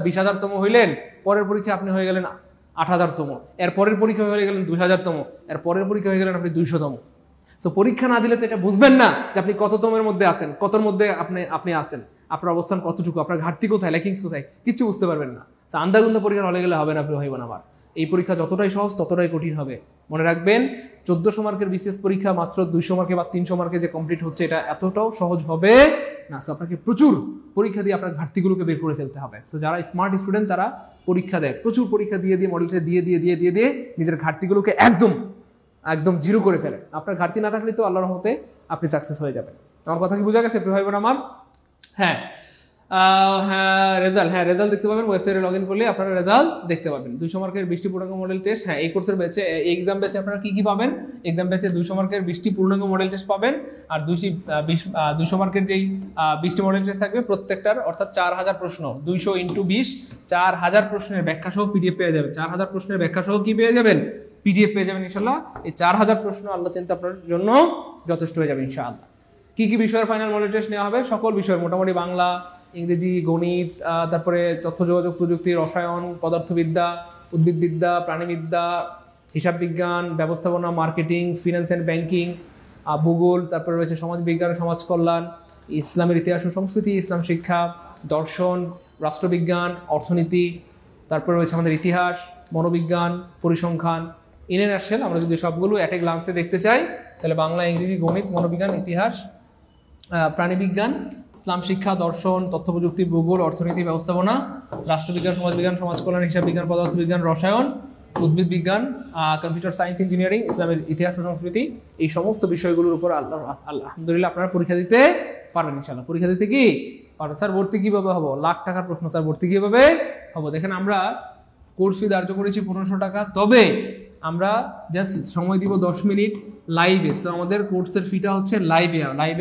20,000তম হইলেন, পরের পরীক্ষায় আপনি হয়ে গেলেন 8,000তম, এর পরের পরীক্ষা হয়ে গেলেন 2,000তম, এর পরের পরীক্ষা হয়ে গেলেন আপনি 200তম। তো পরীক্ষা না দিলে তো এটা বুঝবেন না যে আপনি কততমের মধ্যে আছেন, কতর মধ্যে আপনি আছেন, আপনার অবস্থান কতটুকু, আপনার ঘাটতি কোথায়, ল্যাকিংস কোথায়, কিছু বুঝতে পারবেন না। তো আন্দাগুন্দা পরীক্ষা হলে গেলে হবে না প্রিয় ভাই বোন আমার। এই পরীক্ষা যতটাই সহজ ততটাই কঠিন হবে। মনে রাখবেন 1400 মার্কের বিসিএস পরীক্ষা মাত্র 200 মার্কে বা 300 মার্কে যে কমপ্লিট হচ্ছে, এটা এতটাও সহজ হবে না। আপনাকে প্রচুর পরীক্ষা দিয়ে আপনার ঘাটতিগুলোকে বের করে ফেলতে হবে। তো যারা স্মার্ট স্টুডেন্ট তারা পরীক্ষা দেয়, প্রচুর পরীক্ষা দিয়ে মডেলটা দিয়ে নিজের ঘাটতিগুলোকে একদম জিরো করে ফেলেন। আপনার ঘাটতি না থাকলে তো আল্লাহর রহমতে আপনি সাকসেস হয়ে যাবেন। আমার কথা কি বোঝা গেছে প্রিয় ভাই বোন আমার? হ্যাঁ, রেজাল্ট দেখতে পাবেন। ওয়েবসাইটে লগ ইন করলে আপনারা রেজাল্ট দেখতে পাবেন। 200 মার্কের 20টি পূর্ণাঙ্গ মডেল টেস্ট। হ্যাঁ, এই কোর্সের ব্যাচে এক্সাম ব্যাচে আপনারা কি পাবেন? এক্সাম ব্যাচে 200 মার্কের 20টি পূর্ণাঙ্গ মডেল টেস্ট পাবেন। আর 200 মার্কের যেই 20টি মডেল টেস্ট থাকবে প্রত্যেকটার, অর্থাৎ 4000 প্রশ্ন, 200 × 20, 4000 প্রশ্নের ব্যাখ্যা সহ পিডিএফ পেয়ে যাবেন। 4000 প্রশ্নের ব্যাখ্যা সহ কি পেয়ে যাবেন? পিডিএফ পেয়ে যাবেন ইনশাআল্লাহ। এই 4000 প্রশ্ন আল্লাহ চিন্তা আপনার জন্য যথেষ্ট হয়ে যাবে ইনশাআল্লাহ। কি কি বিষয়ের ফাইনাল মডেল টেস্ট নেওয়া হবে? সকল বিষয়ের, মোটামুটি বাংলা, ইংরেজি, গণিত, তারপরে তথ্য যোগাযোগ প্রযুক্তি, রসায়ন, পদার্থবিদ্যা, উদ্ভিদবিদ্যা, প্রাণীবিদ্যা, হিসাব বিজ্ঞান, ব্যবস্থাপনা, মার্কেটিং, ফিনান্স অ্যান্ড ব্যাংকিং, ভূগোল, তারপরে রয়েছে সমাজ বিজ্ঞান, সমাজ কল্যাণ, ইসলামের ইতিহাস ও সংস্কৃতি, ইসলাম শিক্ষা, দর্শন, রাষ্ট্রবিজ্ঞান, অর্থনীতি, তারপরে রয়েছে আমাদের ইতিহাস, মনোবিজ্ঞান, পরিসংখ্যান, ইন্টারন্যাশনাল। আমরা যদি সবগুলো অ্যাট এ গ্লান্সে দেখতে চাই তাহলে বাংলা, ইংরেজি, গণিত, মনোবিজ্ঞান, ইতিহাস, প্রাণীবিজ্ঞান, ইসলাম শিক্ষা, দর্শন, তথ্য প্রযুক্তি, ভূগোল, অর্থনীতি, ব্যবস্থাপনা, রাষ্ট্রবিজ্ঞান, সমাজবিজ্ঞান, সমাজ কল্যাণ, হিসাব বিজ্ঞান, পদার্থবিজ্ঞান, রসায়ন, উদ্ভিদ বিজ্ঞান, কম্পিউটার সায়েন্স, ইঞ্জিনিয়ারিং, ইসলামের ইতিহাস ও সংস্কৃতি, এই সমস্ত বিষয়গুলোর উপর আলহামদুলিল্লাহ আপনারা পরীক্ষা দিতে পারবেন ইনশাআল্লাহ। পরীক্ষা দিতে কি পারবেন? স্যার ভর্তি কিভাবে হবো? লাখ টাকার প্রশ্ন, স্যার ভর্তি কিভাবে হবো? দেখেন, আমরা কোর্স ফি ধার্য করেছি 1500 টাকা, তবে আমরা জাস্ট সময় দিব 10 মিনিট লাইভে। তো আমাদের কোর্সের ফিটা হচ্ছে লাইভে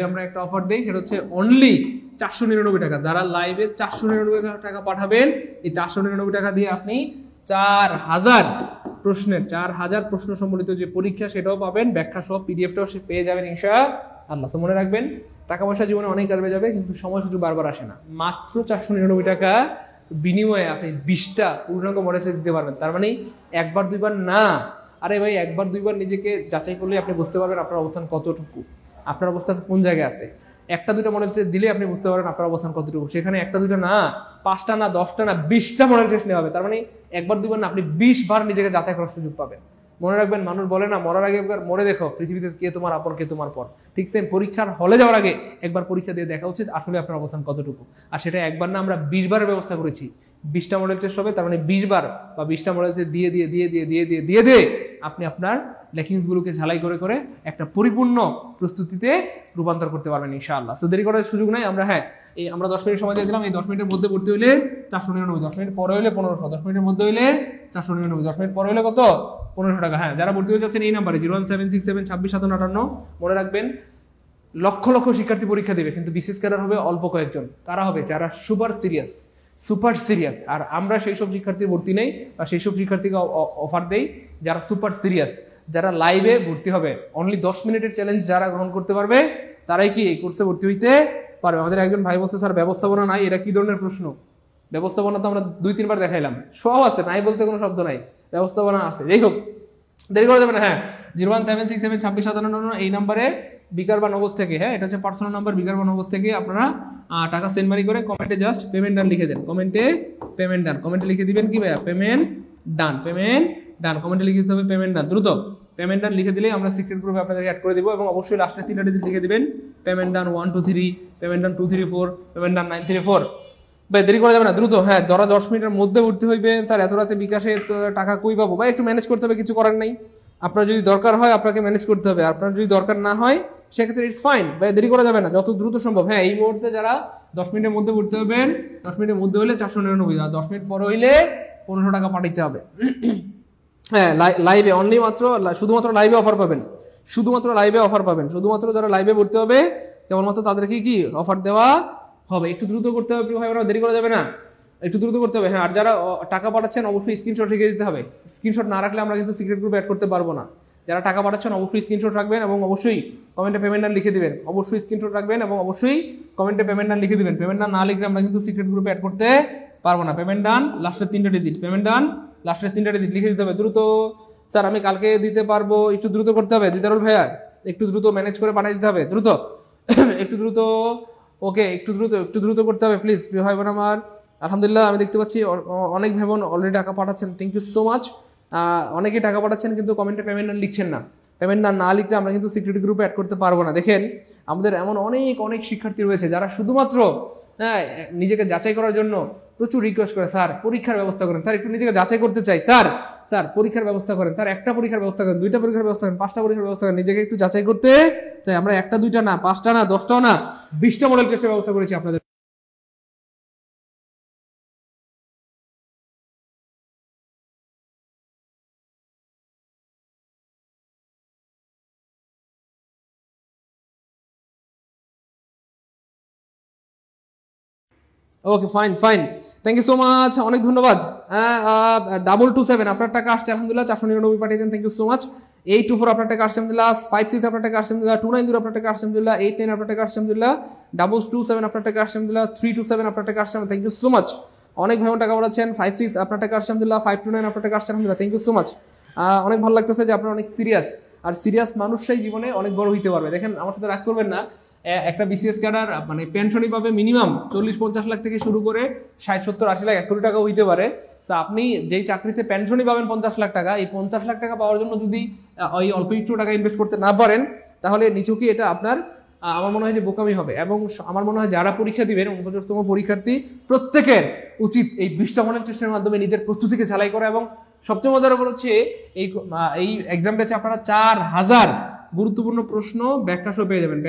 আমরা একটা অফার দেই, সেটা হচ্ছে অনলি 499 টাকা। যারা লাইভে 499 টাকা পাঠাবেন, এই 499 টাকা দিয়ে আপনি 4000 প্রশ্ন সম্বলিত যে পরীক্ষা সেটাও পাবেন, ব্যাখ্যা সহ পিডিএফটাও পেয়ে যাবেন ইনশাআল্লাহ। তো মনে রাখবেন, টাকা পয়সা জীবনে অনেক কারবে যাবে, কিন্তু সময় শুধু বারবার আসে না। মাত্র 499 টাকা বিনিময়ে আপনি 20টা পূর্ণাঙ্গ মডেল টেস্ট দিতে পারবেন। তার মানে একবার দুইবার না, আরে ভাই, একবার দুইবার নিজেকে যাচাই করলে আপনি বুঝতে পারবেন আপনার অবস্থান কতটুকু, আপনার অবস্থান কোন জায়গায় আছে। একটা দুইটা মডেল টেস্ট দিলে আপনি বুঝতে পারবেন আপনার অবস্থান কতটুকু। সেখানে একটা দুইটা না, 5টা না, 10টা না, 20টা মডেল টেস্ট নেওয়া হবে। তার মানে একবার দুইবার না, আপনি 20 বার নিজেকে যাচাই করার সুযোগ পাবেন। মনে রাখবেন, মানুষ বলে না মরার আগে একবার মরে দেখো পৃথিবীতে কে তোমার আপন কে তোমার পর। ঠিক সেম পরীক্ষার হলে যাওয়ার আগে একবার পরীক্ষা দিয়ে দেখা উচিত আসলে আপনার অবস্থান কতটুকু। আর সেটা একবার না, আমরা 20 বারের ব্যবস্থা করেছি। 20টা মডেল টেস্ট হবে, তার মানে 20 বার বা 20টা মডেল দিয়ে আপনি আপনার লেকিংস গুলোকে ঝালাই করে করে একটা পরিপূর্ণ প্রস্তুতিতে রূপান্তর করতে পারবেন ইনশাআল্লাহ। সো দেরি করার সুযোগ নাই। আমরা 10 মিনিট সময় দিয়ে দিলাম। এই 10 মিনিটের মধ্যে ভর্তি হইলে 499, 10 মিনিট পরে হইলে 1500, 10 মিনিটের মধ্যে হইলে 499, 10 মিনিট পরে হইলে কত? 1500 টাকা। হ্যাঁ, যারা ভর্তি হয়ে যাচ্ছেন এই নাম্বারে 01767265758, মনে রাখবেন লক্ষ লক্ষ শিক্ষার্থী পরীক্ষা দেবে, কিন্তু বিসিএস ক্যাডার হবে অল্প কয়েকজন। কারা হবে? যারা সুপার সিরিয়াস। আর আমরা সেই সব শিক্ষার্থী ভর্তি নেই বা সেই সব শিক্ষার্থীকে অফার দেই যারা সুপার সিরিয়াস, যারা লাইভে ভর্তি হবে। অনলি 10 মিনিটের চ্যালেঞ্জ যারা গ্রহণ করতে পারবে তারাই কি এই কোর্সে ভর্তি হইতে পারবে। আমাদের একজন ভাই বলছে স্যার ব্যবস্থাপনা নাই, এটা কি ধরনের প্রশ্ন? ব্যবস্থাপনা তো আমরা 2-3 বার দেখাইলাম, সব আছে, নাই বলতে কোনো শব্দ নাই, ব্যবস্থাপনা আছে। যাই হোক, দেরি করা যাবে না। হ্যাঁ, 017672657 এই নাম্বারে বিকার বা নগদ থেকে, হ্যাঁ এটা হচ্ছে পার্সোনাল নাম্বার, বিকার বা নগদ থেকে আপনারা টাকা সেন্ড মানি করে কমেন্টে জাস্ট পেমেন্ট ডান লিখে দেন। কমেন্টে লিখে দিবেন কি ভাইয়া? পেমেন্ট ডান। কমেন্টে লিখে দিতে হবে পেমেন্ট ডান। দ্রুত পেমেন্ট ডান লিখে দিলে আমরা সিক্রেট গ্রুপে আপনাদেরকে অ্যাড করে দিব। এবং অবশ্যই লাস্টের 3টা ডিজিট লিখে দিবেন, পেমেন্ট ডান 1 2 3, পেমেন্ট ডান 2 3 4, পেমেন্ট ডান 9 3 4। ভাই দেরি করা যাবে না, দ্রুত। হ্যাঁ, ধরা 10 মিনিটের মধ্যে ভর্তি হইবেন। স্যার এত রাতে বিকাশে টাকা কই পাবো? ভাই একটু ম্যানেজ করতে হবে, কিছু করার নাই। আপনার যদি দরকার হয় আপনাকে ম্যানেজ করতে হবে, আপনার যদি দরকার না হয় সেক্ষেত্রে ইটস ফাইন। ভাই দেরি করা যাবে না, যত দ্রুত সম্ভব। হ্যাঁ, এই মুহূর্তে যারা 10 মিনিটের মধ্যে ভর্তি হবেন, 10 মিনিটের মধ্যে হইলে 499, আর 10 মিনিট পরে হইলে 1500 টাকা পাঠাইতে হবে। হ্যাঁ, লাইভে অনলি মাত্র, শুধুমাত্র লাইভে অফার পাবেন, শুধুমাত্র যারা লাইভে ভর্তি হবে কেবলমাত্র তাদেরকে কি অফার দেওয়া হবে। একটু দ্রুত করতে হবে ভাই, দেরি করা যাবে না, একটু দ্রুত করতে হবে। হ্যাঁ, আর যারা টাকা পাঠাচ্ছেন অবশ্যই স্ক্রিনশট রেখে দিতে হবে। স্ক্রিনশট না রাখলে আমরা কিন্তু সিক্রেট গ্রুপে অ্যাড করতে পারবো না। যারা টাকা পাঠাচ্ছেন অবশ্যই স্ক্রিনশট রাখবেন এবং অবশ্যই কমেন্টে পেমেন্ট নাম লিখে দিবেন। অবশ্যই স্ক্রিনশট রাখবেন এবং অবশ্যই কমেন্টে পেমেন্ট নাম লিখে দিবেন। পেমেন্ট নাম না লিখলে আমরা কিন্তু সিক্রেট গ্রুপে অ্যাড করতে পারবো না। পেমেন্ট ডান লাস্টের 3টা ডিজিট, লিখে দিতে হবে দ্রুত। স্যার আমি কালকে দিতে পারবো, একটু দ্রুত করতে হবে। দিদারুল ভাইয়া একটু দ্রুত ম্যানেজ করে পাঠিয়ে দিতে হবে, দ্রুত একটু দ্রুত। ওকে, একটু দ্রুত করতে হবে প্লিজ ভাই বোন আমার। আলহামদুলিল্লাহ আমি দেখতে পাচ্ছি অনেক ভাই বোন অলরেডি টাকা পাঠাচ্ছেন, থ্যাংক ইউ সো মাচ। অনেকেই টাকা পাঠাচ্ছেন কিন্তু কমেন্টে পেমেন্ট লিখছেন না। পেমেন্ট না লিখলে আমরা কিন্তু সিক্রেট গ্রুপে অ্যাড করতে পারবো না। দেখেন আমাদের এমন অনেক শিক্ষার্থী রয়েছে যারা শুধুমাত্র নিজেকে যাচাই করার জন্য প্রচুর রিকোয়েস্ট করে, স্যার পরীক্ষার ব্যবস্থা করেন, স্যার একটু নিজেকে যাচাই করতে চাই, স্যার পরীক্ষার ব্যবস্থা করেন, স্যার একটা পরীক্ষার ব্যবস্থা করেন, 2টা পরীক্ষার ব্যবস্থা করেন, 5টা পরীক্ষার ব্যবস্থা করেন। নিজেকে একটু যাচাই করতে চাই। আমরা 1টা 2টা না, 5টা না, 10টাও না, 20টা মডেল টেস্টের ব্যবস্থা করেছি আপনাদের। Okay, fine, thank you so much, অনেক ধন্যবাদ। 227 আপনার টাকা আসছে আলহামদুলিল্লাহ, 499 পাঠিয়েছেন, থ্যাংক ইউ সো মাচ। 824 আপনার টাকা আসছে আলহামদুলিল্লাহ, 56 আপনার টাকা আসছে আলহামদুলিল্লাহ, 290 আপনার টাকা আসছে আলহামদুলিল্লাহ, 89 আপনার টাকা আসছে আলহামদুলিল্লাহ, 227 আপনার টাকা আসছে আলহামদুলিল্লাহ, 327 আপনার টাকা আসছে, থ্যাংক ইউ সো মাচ। অনেক ভাই টাকা বলাচ্ছেন। 56 আপনার টাকা আসছে আলহামদুলিল্লাহ, 529 আপনার টাকা আসছে আলহামদুলিল্লাহ, থ্যাংক ইউ সো মাচ। অনেক ভালো লাগতেছে যে আপনারা অনেক সিরিয়াস, আর সিরিয়াস মানুষরাই জীবনে অনেক বড় হইতে পারবে। দেখেন আমার সাথে রাগ করবেন না, একটা বিসিএস ক্যাডার মানে পেনশনই পাবে মিনিমাম 40-50 লাখ থেকে শুরু করে 60-70-80 লাখ 1 কোটি টাকা হইতে পারে। তো আপনি যেই চাকরিতে পেনশনই পাবেন 50 লাখ টাকা, এই 50 লাখ টাকা পাওয়ার জন্য যদি ওই অল্প একটু টাকা ইনভেস্ট করতে না পারেন তাহলে নিচুকি এটা আপনার আমার মনে হয় যে বোকামি হবে। এবং আমার মনে হয় যারা পরীক্ষা দিবেন 49তম পরীক্ষার্থী প্রত্যেকের উচিত এই 20টা মডেল টেস্টের মাধ্যমে নিজের প্রস্তুতিকে ঝালাই করা। এবং সবচেয়ে মজার ব্যাপার হচ্ছে এই এক্সাম ব্যাচে আপনারা 4000 গুরুত্বপূর্ণ প্রশ্ন ব্যাখ্যা সহ পেয়ে যাবেন।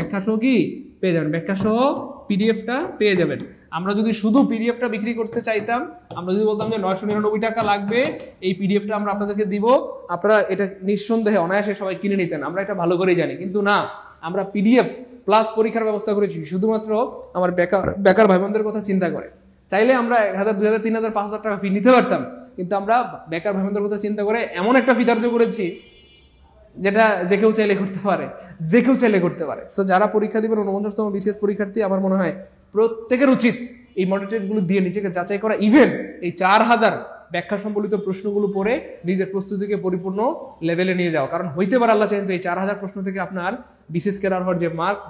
ব্যাখ্যা সহ পিডিএফটা পেয়ে যাবেন। আমরা যদি শুধু পিডিএফটা বিক্রি করতে চাইতাম, আমরা যদি বলতাম যে 999 টাকা লাগবে এই পিডিএফটা আমরা আপনাদেরকে দিব, আপনারা এটা নিঃসন্দেহে অনায়াসে সবাই কিনে নিতেন, আমরা এটা ভালো করেই জানি। কিন্তু না, আমরা পিডিএফ প্লাস পরীক্ষার ব্যবস্থা করেছি শুধুমাত্র আমার বেকার ভাই বোনদের কথা চিন্তা করে। চাইলে আমরা 1000, 2000, 3000, 5000 টাকা ফি নিতে পারতাম, কিন্তু আমরা বেকার ভাই বোনদের কথা চিন্তা করে এমন একটা ফি ধার্য করেছি যেটা যে কেউ চাইলে করতে পারে। তো যারা পরীক্ষা দিবেন 49তম বিসিএস পরীক্ষার্থী, আমার মনে হয় প্রত্যেকের উচিত এই মডেল টেস্টগুলো দিয়ে নিজেকে যাচাই করা। ইভেন এই 4000 ব্যাখ্যা সম্বলিত প্রশ্নগুলো পড়ে নিজের প্রস্তুতিকে পরিপূর্ণ লেভেলে নিয়ে যাও। কারণ হইতে পারে আল্লাহ চাইতে এই 4000 প্রশ্ন থেকে আপনার বিসিএস ক্যাডার হওয়ার যে মার্ক,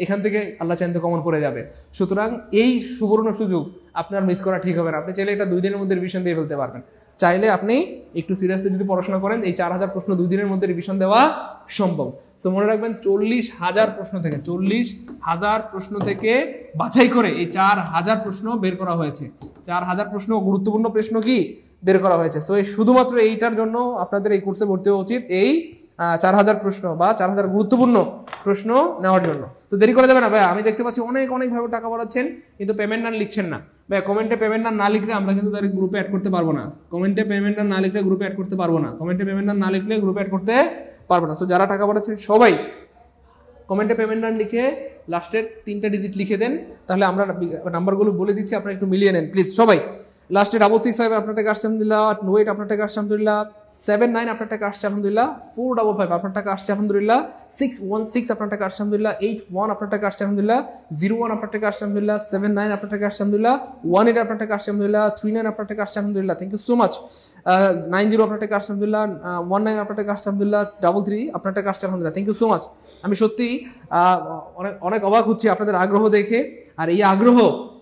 এখান থেকে আল্লাহ চাইতে কমন পড়ে যাবে। সুতরাং এই সুবর্ণ সুযোগ আপনার মিস করা ঠিক হবে না। আপনি চাইলে এটা 2 দিনের মধ্যে রিভিশন দিয়ে ফেলতে পারবেন, চাইলে আপনি একটু সিরিয়াসলি যদি পড়াশোনা করেন এই 4000 প্রশ্ন 2 দিনের মধ্যে রিভিশন দেওয়া সম্ভব। তো মনে রাখবেন 40,000 প্রশ্ন থেকে 40,000 প্রশ্ন থেকে বাছাই করে এই 4000 প্রশ্ন বের করা হয়েছে। 4000 প্রশ্ন গুরুত্বপূর্ণ প্রশ্ন কি বের করা হয়েছে। তো এই শুধুমাত্র এইটার জন্য আপনাদের এই কোর্সে ভর্তি হওয়া উচিত, এই 4000 প্রশ্ন বা 4000 গুরুত্বপূর্ণ প্রশ্ন নেওয়ার জন্য। তো দেরি করা যাবে না ভাই, আমি দেখতে পাচ্ছি অনেক ভাবে টাকা বাড়াচ্ছেন কিন্তু পেমেন্ট নাম লিখছেন না ভাই। কমেন্টে পেমেন্ট নাম না লিখলে আমরা কিন্তু তাদের গ্রুপে অ্যাড করতে পারবো না। কমেন্টে পেমেন্ট নাম না লিখলে গ্রুপে অ্যাড করতে পারবো না। কমেন্টে পেমেন্ট নাম না লিখলে গ্রুপে অ্যাড করতে পারবো না। সো যারা টাকা বাড়াচ্ছেন সবাই কমেন্টে পেমেন্ট নাম লিখে লাস্টের 3টা ডিজিট লিখে দেন, তাহলে আমরা নাম্বারগুলো বলে দিচ্ছি, আপনারা একটু মিলিয়ে নেন প্লিজ সবাই। লাস্টে 665 আপনার টাকা আসছে আলহামদুলিল্লাহ, 8 আপনার টাকা আসছে আলহামদুলিল্লাহ, 79 আপনার টাকা আসছে আলহামদুলিল্লাহ, 455 আপনার টাকা আসছে আলহামদুলিল্লাহ, 616 আপনার টাকা আসছে আলহামদুলিল্লাহ, 81 আপনার টাকা আসছে আলহামদুলিল্লাহ, 01 আপনার টাকা আসছে আলহামদুলিল্লাহ, 79 আপনার টাকা আসছে আলহামদুলিল্লাহ, 18 আপনার টাকা আসছে আলহামদুলিল্লাহ, 39 আপনার টাকা আসছে আলহামদুলিল্লাহ, থ্যাংক ইউ সো মাচ, 90 আপনার টাকা আসছে আলহামদুলিল্লাহ, 19 আপনার টাকা আসছে আলহামদুলিল্লাহ, 33 আপনার টাকা আসছে আলহামদুলিল্লাহ, থ্যাংক ইউ সো মাচ। আমি সত্যি অনেক অবাক হচ্ছি আপনাদের আগ্রহ দেখে, আর এই আগ্রহ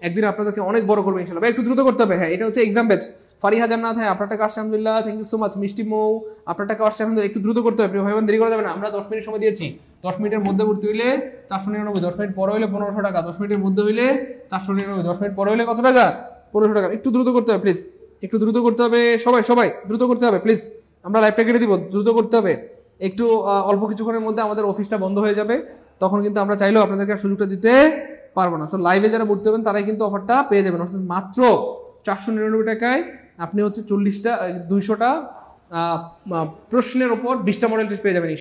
একদিন আপনাদেরকে অনেক বড় করবে ইনশাআল্লাহ। একটু দ্রুত করতে হবে। হ্যাঁ, এটা হচ্ছে এক্সাম ব্যাচ। ফারিহা জান্নাত, হ্যাঁ আপনার টাকা আসছে আলহামদুলিল্লাহ, থ্যাংক ইউ সো মাচ। মিষ্টি মৌ আপনার টাকা আসছে আলহামদুলিল্লাহ। একটু দ্রুত করতে হবে ভাই, দেরি করা যাবে না। আমরা 10 মিনিট সময় দিয়েছি, 10 মিনিটের মধ্যে ভর্তি হইলে 499, 10 মিনিট পরে হইলে 1500 টাকা, 10 মিনিটের মধ্যে হইলে 499, 10 মিনিট পরে হইলে কত টাকা? 1500 টাকা। একটু দ্রুত করতে হবে প্লিজ, একটু দ্রুত করতে হবে সবাই দ্রুত করতে হবে প্লিজ। আমরা লাইভটা কেটে দিব, দ্রুত করতে হবে। একটু অল্প কিছুক্ষণের মধ্যে আমাদের অফিসটা বন্ধ হয়ে যাবে, তখন কিন্তু আমরা চাইলেও আপনাদেরকে আর সুযোগটা দিতে পারবো না। সো লাইভে যারা ভর্তি হবেন তারাই কিন্তু অফারটা পেয়ে যাবেন, অর্থাৎ মাত্র 499 টাকায় আপনি হচ্ছে 200টা প্রশ্নের উপর 20টা মডেল টেস্ট পেয়ে যাবেন।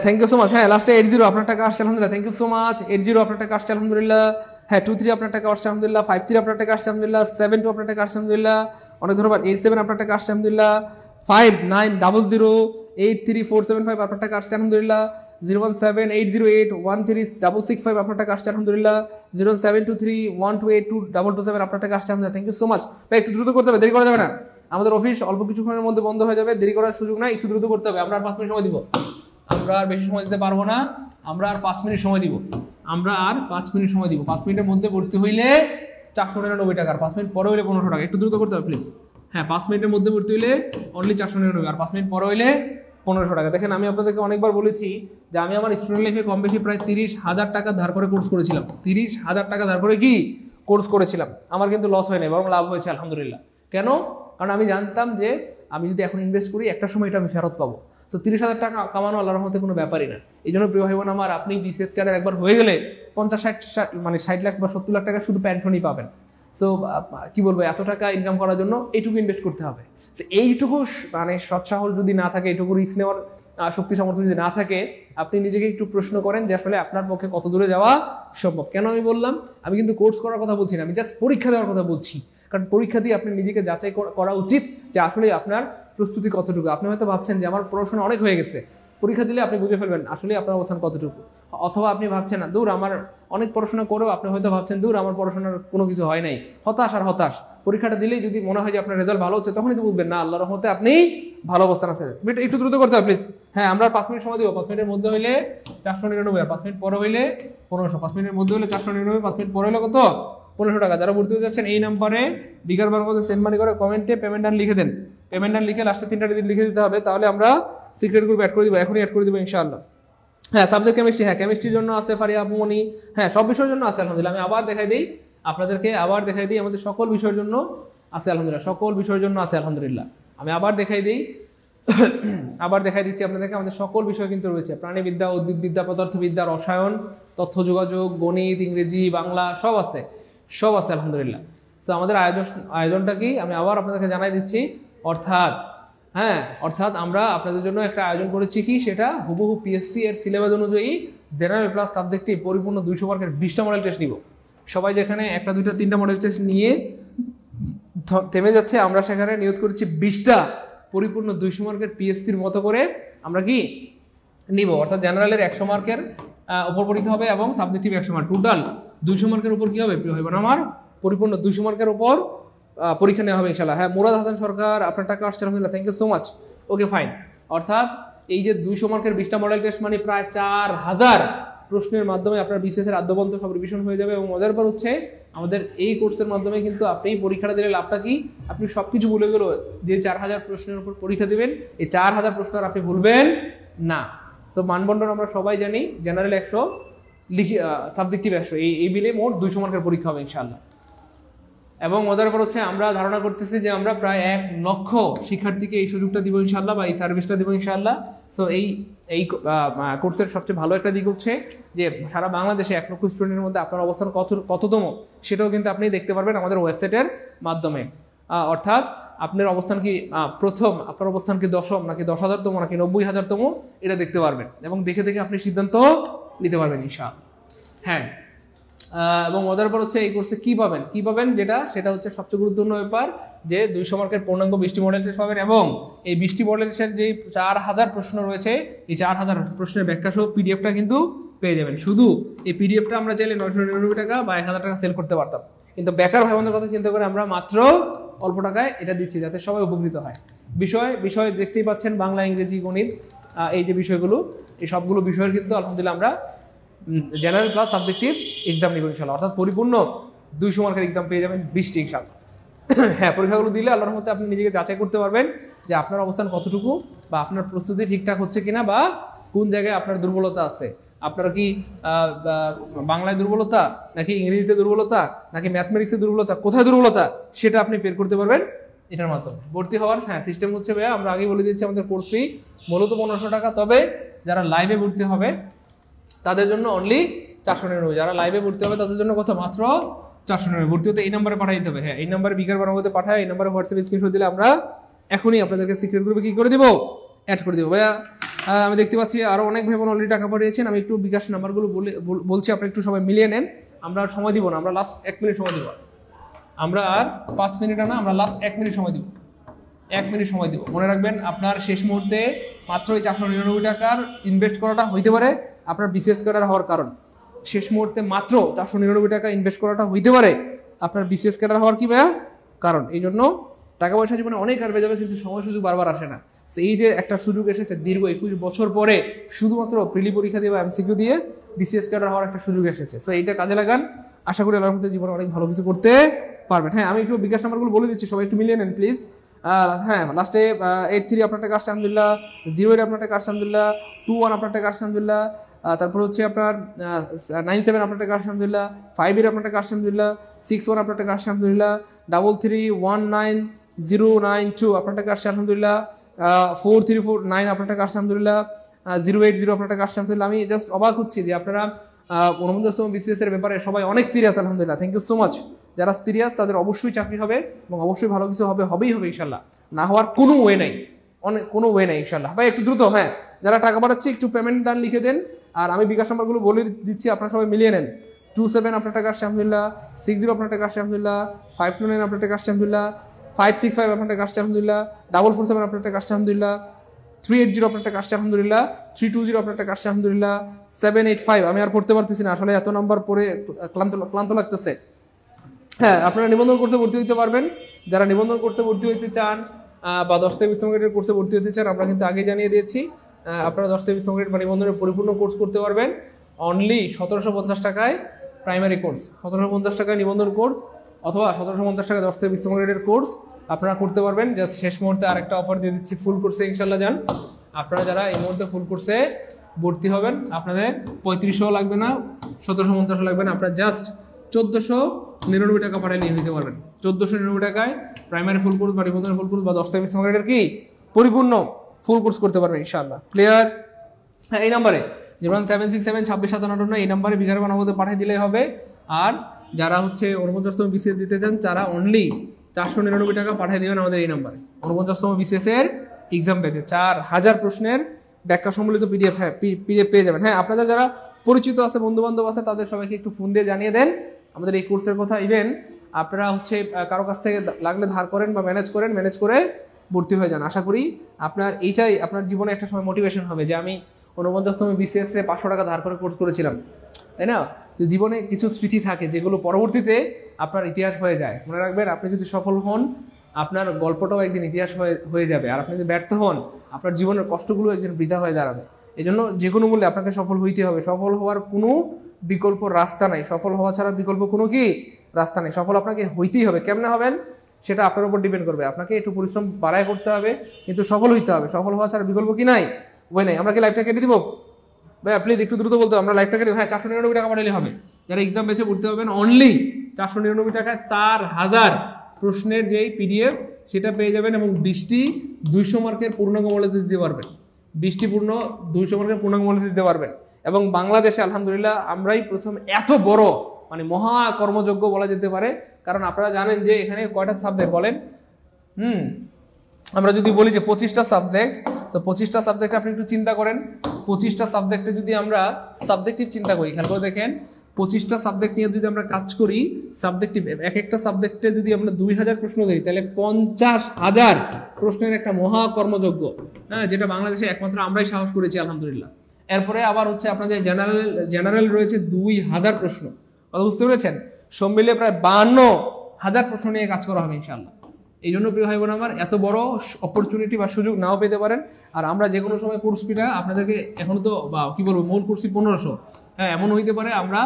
Thank you so much. হ্যাঁ, লাস্টে 80 আপনার টাকা আসছে আলহামদুলিল্লাহ, থ্যাংক ইউ সো মাচ। 80 আপনার টাকা আসছে আলহামদুলিল্লাহ। হ্যাঁ, 23 আপনার টাকা আসছে আলহামদুলিল্লাহ, 53 আপনার টাকা আসছে আলহামদুলিল্লাহ, 72 আপনার টাকা আসছে আলহামদুলিল্লাহ, অনেক ধন্যবাদ। 87 আপনার টাকা আসছে আলহামদুলিল্লাহ, 5900834755 আপনার টাকা আসছে আলহামদুলিল্লাহ, 01780813665 আপনার টাকা আসছে আলহামদুলিল্লাহ, 07231282227 আপনার টাকা আসছে আলহামদুলিল্লাহ, থ্যাংক ইউ সো মাচ। ভাই একটু দ্রুত করতে হবে, দেরি করা যাবে না। আমাদের অফিস অল্প কিছুক্ষণের মধ্যে বন্ধ হয়ে যাবে, দেরি করার সুযোগ নাই, একটু দ্রুত করতে হবে। আমরা আর 5 মিনিট সময় দিব, আমরা আর বেশি সময় দিতে পারবো না। আমরা আর 5 মিনিট সময় দিব, 5 মিনিটের মধ্যে ভর্তি হইলে 499 টাকা, আর 5 মিনিট পরে হইলে 1500 টাকা। একটু দ্রুত করতে হবে প্লিজ। হ্যাঁ, 5 মিনিটের মধ্যে ভর্তি হইলে অনলি 499, আর 5 মিনিট পরে হইলে 1500 টাকা। দেখেন, আমি আপনাদেরকে অনেকবার বলেছি যে আমি আমার স্টুডেন্ট লাইফে কম বেশি প্রায় 30,000 টাকা ধার করে কোর্স করেছিলাম। 30,000 টাকা ধার করে কি কোর্স করেছিলাম, আমার কিন্তু লস হয় নাই, বরং লাভ হয়েছে আলহামদুলিল্লাহ। কেন? কারণ আমি জানতাম যে আমি যদি এখন ইনভেস্ট করি একটা সময় এটা আমি ফেরত পাবো। তো 30,000 টাকা কামানো আল্লাহর রহমতে কোনো ব্যাপারই না। এই জন্য প্রিয় ভাই বোন আমার, আপনি বিসিএস ক্যাডার একবার হয়ে গেলে 50-60 মানে 60 লাখ বা 70 লাখ টাকা শুধু প্যান্টনই পাবেন। সো কি বলবো, এত টাকা ইনকাম করার জন্য এইটুকু ইনভেস্ট করতে হবে। তো এইটুকু মানে সৎসাহস যদি না থাকে, এইটুকু রিস্ক নেওয়ার শক্তি সামর্থ্য যদি না থাকে, আপনি নিজেকে একটু প্রশ্ন করেন যে আসলে আপনার পক্ষে কত দূরে যাওয়া সম্ভব। কেন আমি বললাম, আমি কিন্তু কোর্স করার কথা বলছি না, আমি জাস্ট পরীক্ষা দেওয়ার কথা বলছি। কারণ পরীক্ষা দিয়ে আপনি নিজেকে যাচাই করা উচিত যে আসলে আপনার প্রস্তুতি কতটুকু। আপনি হয়তো ভাবছেন যে আমার পড়াশোনা অনেক হয়ে গেছে, পরীক্ষা দিলে আপনি বুঝে ফেলবেন আসলে আপনার অবস্থান কতটুকু। অথবা আপনি ভাবছেন না, দূর আমার অনেক পড়াশোনা করেও আপনি হয়তো ভাবছেন দূর আমার পড়াশোনার কোনো কিছু হয় নাই, হতাশ আর হতাশ। পরীক্ষাটা দিলেই যদি মনে হয় যে আপনার রেজাল্ট ভালো হচ্ছে, তখনই তো বুঝবেন না আল্লাহর রহমতে আপনি ভালো অবস্থান আছে। একটু দ্রুত করতে হবে প্লিজ। হ্যাঁ, আমরা 5 মিনিট সময় দিব। 5 মিনিটের মধ্যে হইলে 499, আর 5 মিনিট পরে হইলে 1500। 5 মিনিটের মধ্যে হইলে 499, 5 মিনিট পরে হইলে কত? 1500 টাকা। যারা ভর্তি হতে যাচ্ছেন এই নাম্বারে বিকাশ বার মধ্যে সেন্ড মানি করে কমেন্টে পেমেন্ট ডান লিখে দেন। পেমেন্ট ডান লিখে লাস্টে 3টা ডিজিট লিখে দিতে হবে, তাহলে আমরা সিক্রেট গ্রুপ অ্যাড করে দিব, এখনই অ্যাড করে দিব ইনশাআল্লাহ। হ্যাঁ, সাবজেক্ট কেমিস্ট্রি, হ্যাঁ কেমিস্ট্রির জন্য আছে ফারিয়া আপুমনি, হ্যাঁ সব বিষয়ের জন্য আছে আলহামদুলিল্লাহ। আমি আবার দেখাই দিই আপনাদেরকে, আমাদের সকল বিষয়ের জন্য আছে আলহামদুলিল্লাহ, সকল বিষয়ের জন্য আছে আলহামদুলিল্লাহ। আমি আবার দেখাই দিচ্ছি আপনাদেরকে, আমাদের সকল বিষয় কিন্তু রয়েছে। প্রাণীবিদ্যা, উদ্ভিদবিদ্যা, পদার্থবিদ্যা, রসায়ন, তথ্য যোগাযোগ, গণিত, ইংরেজি, বাংলা সব আছে আলহামদুলিল্লাহ। তো আমাদের আয়োজনটা কি আমি আবার আপনাদেরকে জানাই দিচ্ছি। অর্থাৎ আমরা আপনাদের জন্য একটা আয়োজন করেছি কি, সেটা হুবহু পিএসসি এর সিলেবাস অনুযায়ী জেনারেল প্লাস সাবজেক্টে পরিপূর্ণ 200 মার্কের 20টা মডেল টেস্ট নিব। সবাই যেখানে 1, 2, 3টা মডেল টেস্ট নিয়ে থেমে যাচ্ছে। আমরা সেখানে নিয়োগ করেছি 20টা পরিপূর্ণ 200 মার্কের পিএসসির মতো করে আমরা কি নিব, অর্থাৎ জেনারেলের 100 মার্কের উপর পরীক্ষা হবে এবং সাবজেক্টিভ 100 মার্ক, টোটাল 200 মার্কের উপর কি হবে প্রিয় ভাই বোন আমার, পরিপূর্ণ 200 মার্কের উপর পরীক্ষা নেওয়া হবে ইনশাআল্লাহ। হ্যাঁ, মুরাদ হাসান সরকার আপনার টাকা আসছে আলহামদুলিল্লাহ, thank you so much. Okay fine, অর্থাৎ এই যে 200 মার্কের 20টা মডেল টেস্ট মানে প্রায় 4000 প্রশ্নের মাধ্যমে আপনার বিসিএস এর আদ্যবন্ত সব রিভিশন হয়ে যাবে। এবং মজার পর হচ্ছে আমাদের এই কোর্সের মাধ্যমে কিন্তু আপনি পরীক্ষাটা দিলে লাভটা কি, আপনি সবকিছু ভুলে গেলেও যে 4000 প্রশ্নের উপর পরীক্ষা দিবেন, এই 4000 প্রশ্ন আর আপনি ভুলবেন না। তো মানবন্ধন আমরা সবাই জানি, জেনারেল 100, সাবজেক্টিভ 100, এই মিলে মোট 200 মার্কের পরীক্ষা হবে ইনশাআল্লাহ। এবং মজার পর হচ্ছে আমরা ধারণা করতেছি যে আমরা প্রায় 1 লক্ষ শিক্ষার্থীকে এই সুযোগটা দিব ইনশাআল্লাহ, বা এই সার্ভিসটা দিব ইনশাআল্লাহ। সো এই কোর্সের সবচেয়ে ভালো একটা দিক হচ্ছে যে সারা বাংলাদেশে 1 লক্ষ স্টুডেন্টের মধ্যে আপনার অবস্থান কততম সেটাও কিন্তু আপনি দেখতে পারবেন আমাদের ওয়েবসাইটের মাধ্যমে। অর্থাৎ আপনার অবস্থান কি প্রথম, আপনার অবস্থান কি 10ম, নাকি 10,000তম, নাকি 90,000তম, এটা দেখতে পারবেন এবং দেখে দেখে আপনি সিদ্ধান্ত নিতে পারবেন ইনশাআল্লাহ। হ্যাঁ, এবং মজার পর হচ্ছে এই কোর্সে কি পাবেন সেটা হচ্ছে সবচেয়ে গুরুত্বপূর্ণ ব্যাপার, যে 200 মার্কের পূর্ণাঙ্গ 20টি মডেল টেস্ট পাবেন এবং এই 20টি মডেল টেস্টের যে 4000 প্রশ্ন রয়েছে, এই 4000 প্রশ্নের ব্যাখ্যা সহ পিডিএফটা কিন্তু পেয়ে যাবেন। শুধু এই পিডিএফটা আমরা চাইলে 999 টাকা বা 1000 টাকা সেল করতে পারতাম, কিন্তু বেকার ভাই বোনদের কথা চিন্তা করে আমরা মাত্র অল্প টাকায় এটা দিচ্ছি যাতে সবাই উপকৃত হয়। বিষয় দেখতেই পাচ্ছেন, বাংলা, ইংরেজি, গণিত, এই যে বিষয়গুলো, এই সবগুলো বিষয়ের কিন্তু আলহামদুলিল্লাহ আমরা জেনারেল প্লাস সাবজেক্টিভ এক্সাম নিব ইনশাআল্লাহ, অর্থাৎ পরিপূর্ণ 200 মার্কের এক্সাম পেয়ে যাবেন 20টি ইনশাআল্লাহ। হ্যাঁ, পরীক্ষাগুলো দিলে আল্লাহর মধ্যে আপনি নিজেকে যাচাই করতে পারবেন যে আপনার অবস্থান কতটুকু, বা আপনার প্রস্তুতি ঠিকঠাক হচ্ছে কিনা, বা কোন জায়গায় আপনার দুর্বলতা আছে। আপনার কি বাংলায় দুর্বলতা, নাকি ইংরেজিতে দুর্বলতা, নাকি ম্যাথমেটিক্সে দুর্বলতা, কোথায় দুর্বলতা সেটা আপনি বের করতে পারবেন এটার মাধ্যমে। ভর্তি হওয়ার সিস্টেম হচ্ছে ভাইয়া, আমরা আগে বলে দিচ্ছি, আমাদের কোর্স ফি মূলত 1500 টাকা, তবে যারা লাইভে ভর্তি হবে তাদের জন্য অনলি 499। যারা লাইভে ভর্তি হবে তাদের জন্য কত, মাত্র 499। ভর্তি হতে এই নাম্বারে পাঠিয়ে দিতে হবে। হ্যাঁ, এই নাম্বারে বিকার বানাতে পাঠায়, এই নাম্বারে হোয়াটসঅ্যাপ স্ক্রিনশট দিলে আমরা এখনই আপনাদেরকে সিক্রেট গ্রুপে কি করে দিব, অ্যাড করে দিব ভাইয়া। আমি দেখতে পাচ্ছি আরো অনেক ভাই বোন অলরেডি টাকা পাঠিয়েছেন। আমি একটু বিকাশ নাম্বারগুলো বলছি, আপনি একটু সবাই মিলিয়ে নেন। আমরা আর সময় দিব না, আমরা লাস্ট 1 মিনিট সময় দিব। আমরা আর 5 মিনিট না, আমরা লাস্ট 1 মিনিট সময় দিব। 1 মিনিট সময় দিব। মনে রাখবেন, আপনার শেষ মুহূর্তে মাত্র 499 টাকার ইনভেস্ট করাটা হইতে পারে আপনার বিসিএস ক্যাডার হওয়ার কারণ। শেষ মুহূর্তে মাত্র 499 টাকা ইনভেস্ট করাটা হইতে পারে আপনার বিসিএস ক্যাডার হওয়ার কি ভাইয়া কারণ। এই জন্য টাকা পয়সা জীবনে অনেক আসবে যাবে, কিন্তু সময় সুযোগ বারবার আসে না। এই যে একটা সুযোগ এসেছে দীর্ঘ 21 বছর পরে, শুধুমাত্র প্রিলি পরীক্ষা দিয়ে বা এমসিকিউ দিয়ে বিসিএস ক্যাডার হওয়ার একটা সুযোগ এসেছে। তো এইটা কাজে লাগান, আশা করি আল্লাহর মধ্যে জীবনে অনেক ভালো কিছু করতে পারবেন। হ্যাঁ, আমি একটু বিকাশ নাম্বারগুলো বলে দিচ্ছি, সবাই একটু মিলিয়ে নেন প্লিজ। হ্যাঁ, লাস্টে 83 আপনার টাকা আসছে আলহামদুলিল্লাহ, 08 আপনার টাকা আসছে আলহামদুলিল্লাহ, 21 আপনার টাকা আসছে আলহামদুলিল্লাহ, তারপর হচ্ছে আপনার 97 আপনার টাকা আসছে আলহামদুলিল্লাহ, 58 আপনার টাকা আসছে আলহামদুলিল্লাহ, 61 আপনার টাকা আসছে আলহামদুলিল্লাহ, 331992 আপনার টাকা আসছে আলহামদুলিল্লাহ, 4349 আপনার টাকা আসছে আলহামদুলিল্লাহ, 080 আপনার টাকা আসছে আলহামদুলিল্লাহ। আমি জাস্ট অবাক হচ্ছি যে আপনারা 49তম বিসিএস এর ব্যাপারে সবাই অনেক সিরিয়াস আলহামদুলিল্লাহ, থ্যাংক ইউ সো মাচ। যারা সিরিয়াস তাদের অবশ্যই চাকরি হবে এবং অবশ্যই ভালো কিছু হবেই হবে ইনশাল্লাহ, না হওয়ার কোনো ওয়ে নাই, কোনো ওয়ে নাই ইনশাল্লাহ। ভাই একটু দ্রুত, হ্যাঁ, যারা টাকা পাঠাচ্ছে একটু পেমেন্ট ডান লিখে দেন, আর আমি বিকাশ নাম্বারগুলো বলে দিচ্ছি, আপনারা সবাই মিলিয়ে নেন। 27 আপনার টাকা আসছে আলহামদুলিল্লাহ, 60 আপনার টাকা আসছে আলহামদুলিল্লাহ, 529 আপনার টাকা আসছে আলহামদুলিল্লাহ, 565 আপনার টাকা আসছে আলহামদুলিল্লাহ, 447 আপনার টাকা আসছে আলহামদুলিল্লাহ, 380 আপনার টাকা আসছে আলহামদুলিল্লাহ, 320 আপনার টাকা আসছে আলহামদুলিল্লাহ, 785 আমি আর পড়তে পারতেছি না, আসলে এত নাম্বার পড়ে ক্লান্ত লাগতেছে। হ্যাঁ, আপনারা নিবন্ধন কোর্সে ভর্তি হতে পারবেন। যারা নিবন্ধন কোর্সে ভর্তি হতে চান বা 10 থেকে 20 গ্রেডের কোর্সে ভর্তি হতে চান, আমরা কিন্তু আগে জানিয়ে দিয়েছি, আপনারা 10 থেকে 20 গ্রেড বা নিবন্ধনের পরিপূর্ণ কোর্স করতে পারবেন অনলি 1750 টাকায় প্রাইমারি কোর্স, 1750 টাকায় নিবন্ধন কোর্স, অথবা 1750 টাকা 10 থেকে 20 গ্রেডের কোর্স আপনারা করতে পারবেন। জাস্ট শেষ মুহূর্তে আরেকটা অফার দিয়ে দিচ্ছি, ফুল কোর্সে ইনশাল্লাহ যান। আপনারা যারা এই মুহূর্তে ফুল কোর্সে ভর্তি হবেন, আপনাদের 3500 লাগবে না, 1750 লাগবে না, আপনারা জাস্ট 1499 টাকা পাঠায় নিয়ে হইতে পারবেন। 1499 টাকায় প্রাইমারি ফুল কোর্স বা নিবন্ধনের ফুল কোর্স বা 10 থেকে 20 গ্রেডের কি পরিপূর্ণ ফুল কোর্স করতে পারবেন ইনশাআল্লাহ। ক্লিয়ার? হ্যাঁ, এই নাম্বারে 0767265758 এই নাম্বারে বিকার বানাবতে পাঠিয়ে দিলেই হবে। আর যারা হচ্ছে 49তম বিসিএস দিতে চান তারা অনলি 499 টাকা পাঠিয়ে দেবেন আমাদের এই নাম্বারে। 49তম বিসিএস এর এক্সাম পেয়েছে 4000 প্রশ্নের ব্যাখ্যা সম্বলিত পিডিএফ, হ্যাঁ পিডিএফ পেয়ে যাবেন। হ্যাঁ, আপনাদের যারা পরিচিত আছে, বন্ধু বান্ধব আছে, তাদের সবাইকে একটু ফোন দিয়ে জানিয়ে দেন আমাদের এই কোর্সের কথা। ইভেন আপনারা হচ্ছে কারো কাছ থেকে লাগলে ধার করেন বা ম্যানেজ করে ভর্তি হয়ে যান। আশা করি আপনার এইটাই আপনার জীবনে একটা সময় মোটিভেশন হবে যে আমি 49তম BCS এ 500 টাকা ধার করে কোর্স করেছিলাম, তাই না? তো জীবনে কিছু স্মৃতি থাকে যেগুলো পরবর্তীতে আপনার ইতিহাস হয়ে যায়। মনে রাখবেন, আপনি যদি সফল হন আপনার গল্পটাও একদিন ইতিহাস হয়ে যাবে, আর আপনি যদি ব্যর্থ হন আপনার জীবনের কষ্টগুলো একদিন বৃথা হয়ে দাঁড়াবে। এই জন্য যে কোনো মূল্যে আপনাকে সফল হইতে হবে। সফল হওয়ার কোনো বিকল্প রাস্তা নাই, সফল হওয়া ছাড়া বিকল্প কোনো কি রাস্তা নেই। সফল আপনাকে হইতেই হবে। কেমনে হবেন সেটা আপনার উপর ডিপেন্ড করবে। আপনাকে একটু পরিশ্রম বাড়ায় করতে হবে, কিন্তু সফল হইতে হবে। সফল হওয়া ছাড়া বিকল্প কি নাই, ওই নাই। আমরা কি লাইফটা কেটে দিব ভাইয়া? প্লিজ একটু দ্রুত বলতে হবে, আমরা লাইফটা কেটে, হ্যাঁ 499 টাকা পাঠালে হবে। যারা এক্সাম বেঁচে পড়তে হবেন অনলি 499 টাকায় 4000 প্রশ্নের যেই PDF সেটা পেয়ে যাবেন, এবং 20টি 200 মার্কের পূর্ণাঙ্গ মূল্যে দিতে পারবেন। 20টি 200 মার্কের পূর্ণাঙ্গ মূল্যে দিতে পারবেন। এবং বাংলাদেশে আলহামদুলিল্লাহ আমরাই প্রথম এত বড় মানে মহা কর্মযোগ্য বলা যেতে পারে। কারণ আপনারা জানেন যে এখানে কয়টা সাবজেক্ট বলেন? আমরা যদি বলি যে 25টা সাবজেক্ট, তো 25টা সাবজেক্ট আপনি একটু চিন্তা করেন। 25টা সাবজেক্টে যদি আমরা সাবজেক্টিভ চিন্তা করি, খেয়াল করে দেখেন 25টা সাবজেক্ট নিয়ে যদি আমরা কাজ করি, সাবজেক্টিভ এক একটা সাবজেক্টে যদি আমরা 2000 প্রশ্ন দিই, তাহলে 50,000 প্রশ্নের একটা মহা কর্মযোগ্য, হ্যাঁ, যেটা বাংলাদেশে একমাত্র আমরাই সাহস করেছি আলহামদুলিল্লাহ। এরপরে আবার হচ্ছে আপনাদের জেনারেল রয়েছে 2000 প্রশ্ন, কথা বুঝতে পেরেছেন? সব মিলিয়ে প্রায় 52,000 প্রশ্ন নিয়ে কাজ করা হবে ইনশাআল্লাহ। এই জন্য প্রিয় ভাই বোন আমার, এত বড় অপরচুনিটি বা সুযোগ নাও পেতে পারেন। আর আমরা যে কোনো সময় কোর্স ফিটা আপনাদেরকে এখনো তো বা কি বলবো মূল কোর্স ফি 1500, হ্যাঁ এমন হইতে পারে আমরা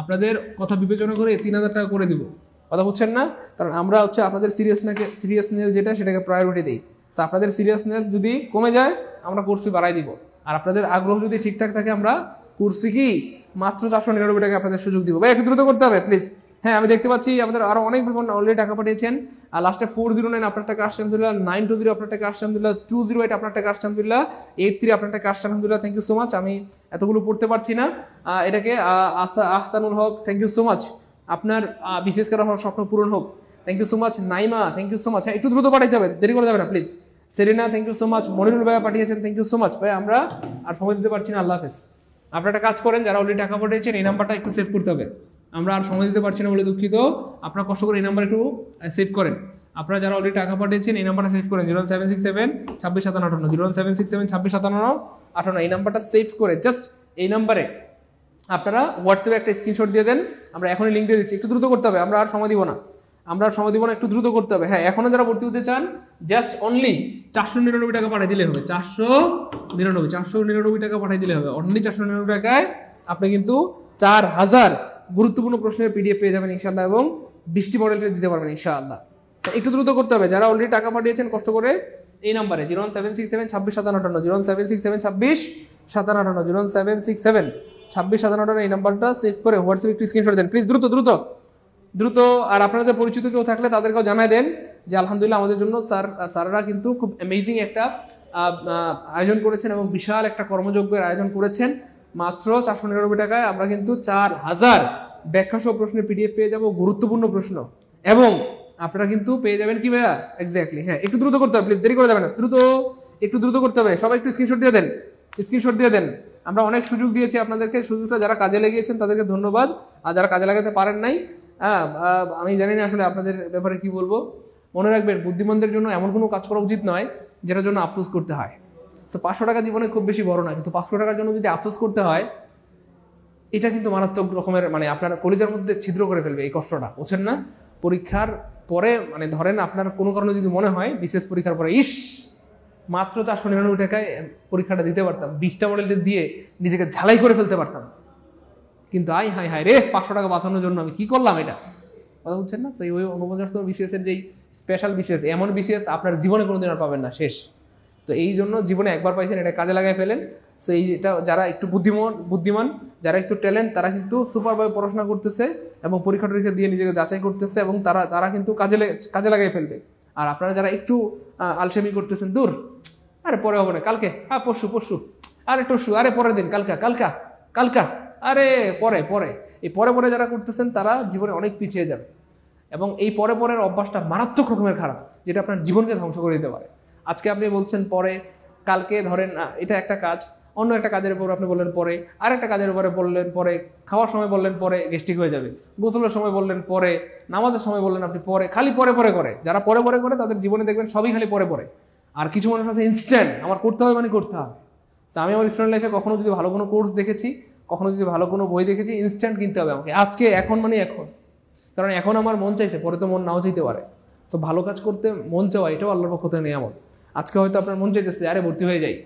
আপনাদের কথা বিবেচনা করে 3000 টাকা করে দিব, কথা বুঝছেন না? কারণ আমরা হচ্ছে আপনাদের সিরিয়াসনেস যেটা সেটাকে প্রায়োরিটি দিই। তো আপনাদের সিরিয়াসনেস যদি কমে যায় আমরা কোর্স ফি বাড়াই দিব, আর আপনাদের আগ্রহ যদি ঠিকঠাক থাকে আমরা কোর্স ফি কি মাত্র 499 টাকা আপনাদের সুযোগ দিব। ভাই একটু দ্রুত করতে হবে প্লিজ। হ্যাঁ আমি দেখতে পাচ্ছি আমাদের আরো অনেক ভাই বোন অলরেডি টাকা পাঠিয়েছেন। আর লাস্টে 409 আপনার টাকা আসছে আলহামদুলিল্লাহ, 920 আপনার টাকা আসছে আলহামদুলিল্লাহ, 208 আপনার টাকা আসছে আলহামদুলিল্লাহ, 83 আপনার টাকা আসছে আলহামদুলিল্লাহ। Thank you so much. আমি এতগুলো পড়তে পারছি না, এটাকে Ahsanul Haque thank you so much. আপনার বিশেষ করে স্বপ্ন পূরণ হোক, thank you so much. Naima thank you so much. হ্যাঁ একটু দ্রুত পাঠাইতে হবে, দেরি করে যাবে না please. Serina thank you so much. Monirul ভাইয়া পাঠিয়েছেন, থ্যাংক ইউ সো মাচ। ভাই আমরা আর সময় দিতে পারছি না, আল্লাহ হাফেজ। আপনারা একটা কাজ করেন, যারা অলরেডি টাকা পাঠিয়েছেন এই নাম্বারটা একটু সেভ করতে হবে। আমরা আর সময় দিতে পারছি না বলে দুঃখিত, আপনারা কষ্ট করে এই নাম্বার একটু সেভ করেন। আপনারা যারা অলরেডি টাকা পাঠিয়েছেন এই নাম্বারটা সেভ করেন, 01767 265758, 01767 265758, এই নাম্বারটা সেভ করে জাস্ট এই নাম্বারে আপনারা হোয়াটসঅ্যাপে একটা স্ক্রিনশট দিয়ে দেন। আমরা এখনই লিঙ্ক দিয়ে দিচ্ছি, একটু দ্রুত করতে হবে, আমরা আর সময় দিব না, একটু দ্রুত করতে হবে। হ্যাঁ এখনো যারা ভর্তি হতে চান জাস্ট অনলি 499 টাকা পাঠিয়ে দিলে হবে, 499 টাকা পাঠিয়ে দিলে হবে। অনলি 499 টাকায় আপনি কিন্তু 4000 গুরুত্বপূর্ণ প্রশ্নের PDF পেয়ে যাবেন ইনশাআল্লাহ, এবং 20টি মডেলটা দিতে পারবেন ইনশাআল্লাহ। একটু দ্রুত করতে হবে। যারা অলরেডি টাকা পাঠিয়েছেন কষ্ট করে এই নাম্বারে 01767 265758, 01767 265758, 01767 265758 এই নাম্বারটা সেভ করে হোয়াটসঅ্যাপে একটু স্ক্রিনশট দেন প্লিজ, দ্রুত। আর আপনাদের পরিচিত কেউ থাকলে তাদেরকেও জানাই দেন যে আলহামদুলিল্লাহ আমাদের জন্য স্যাররা কিন্তু খুব অ্যামেজিং একটা আয়োজন করেছেন, এবং বিশাল একটা কর্মযজ্ঞের আয়োজন করেছেন। মাত্র 499 টাকায় আমরা কিন্তু 4000 ব্যাখ্যাসহ প্রশ্নের PDF পেয়ে যাব, গুরুত্বপূর্ণ প্রশ্ন, এবং আপনারা কিন্তু পেয়ে যাবেন কি ভাইয়া এক্স্যাক্টলি। হ্যাঁ একটু দ্রুত করতে হবে প্লিজ, দেরি করে যাবে না, একটু দ্রুত করতে হবে। সবাই একটু স্ক্রিনশট দিয়ে দেন। আমরা অনেক সুযোগ দিয়েছি আপনাদেরকে, সুযোগটা যারা কাজে লাগিয়েছেন তাদেরকে ধন্যবাদ, আর যারা কাজে লাগাতে পারেন নাই আমি জানি না আসলে আপনাদের ব্যাপারে কি বলবো। মনে রাখবেন বুদ্ধিমানদের জন্য এমন কোনো কাজ করা উচিত নয় যেটার জন্য আফসোস করতে হয়। তো 500 টাকা জীবনে খুব বেশি বড় না, কিন্তু 500 টাকার জন্য যদি আফসোস করতে হয় এটা কিন্তু মারাত্মক রকমের মানে আপনার কলিজার মধ্যে ছিদ্র করে ফেলবে এই কষ্টটা, বুঝছেন না? পরীক্ষার পরে মানে ধরেন আপনার কোনো কারণে যদি মনে হয় বিশেষ পরীক্ষার পরে মাত্র 499 টাকায় পরীক্ষাটা দিতে পারতাম, 20টা মডেল দিয়ে নিজেকে ঝালাই করে ফেলতে পারতাম, কিন্তু হাই রে 500 টাকা বাঁচানোর জন্য আমি কি করলাম, এটা কথা বুঝছেন না? সেই ওই 49তম BCS এর যেই স্পেশাল BCS, এমন BCS আপনার জীবনে কোনোদিন আর পাবেন না, শেষ। তো এই জন্য জীবনে একবার পাইছেন, এটা কাজে লাগাই ফেলেন। তো এটা যারা একটু বুদ্ধিমান, যারা একটু ট্যালেন্ট, তারা কিন্তু সুপারভাবে পড়াশোনা করতেছে এবং পরীক্ষা টরীক্ষা দিয়ে নিজেকে যাচাই করতেছে, এবং তারা কিন্তু কাজে লাগাই ফেলবে। আর আপনারা যারা একটু আলসেমি করতেছেন, দূর আরে পরে হবে না, কালকে, পরশু, আরে টরশু, আরে পরের দিন, কালকা, আরে পরে এই পরে যারা করতেছেন তারা জীবনে অনেক পিছিয়ে যাবে, এবং এই পরের অভ্যাসটা মারাত্মক রকমের খারাপ, যেটা আপনার জীবনকে ধ্বংস করে দিতে পারে। আজকে আপনি বলছেন পরে, কালকে ধরেন এটা একটা কাজ, অন্য একটা কাজের উপর আপনি বললেন পরে, আরেকটা কাজের উপরে বললেন পরে, খাওয়ার সময় বললেন পরে, গ্যাস্ট্রিক হয়ে যাবে, গোসলের সময় বললেন পরে, নামাজের সময় বললেন আপনি পরে, খালি পরে পরে করে। যারা পরে পরে করে তাদের জীবনে দেখবেন সবই খালি পরে পরে। আর কিছু মানুষ আছে ইনস্ট্যান্ট, আমার করতে হবে মানে করতে হবে। তো আমি আমার স্টুডেন্ট লাইফে কখনো যদি ভালো কোনো কোর্স দেখেছি, কখনো যদি ভালো কোনো বই দেখেছি, ইনস্ট্যান্ট কিনতে হবে আমাকে, আজকে এখন মানে এখন। কারণ এখন আমার মন চাইছে, পরে তো মন নাও চাইতে পারে। তো ভালো কাজ করতে মন চাওয়া এটাও আল্লাহর পক্ষ থেকে নিয়ামত। আজকে হয়তো আপনার মন চাইতেছে আরে ভর্তি হয়ে যাই,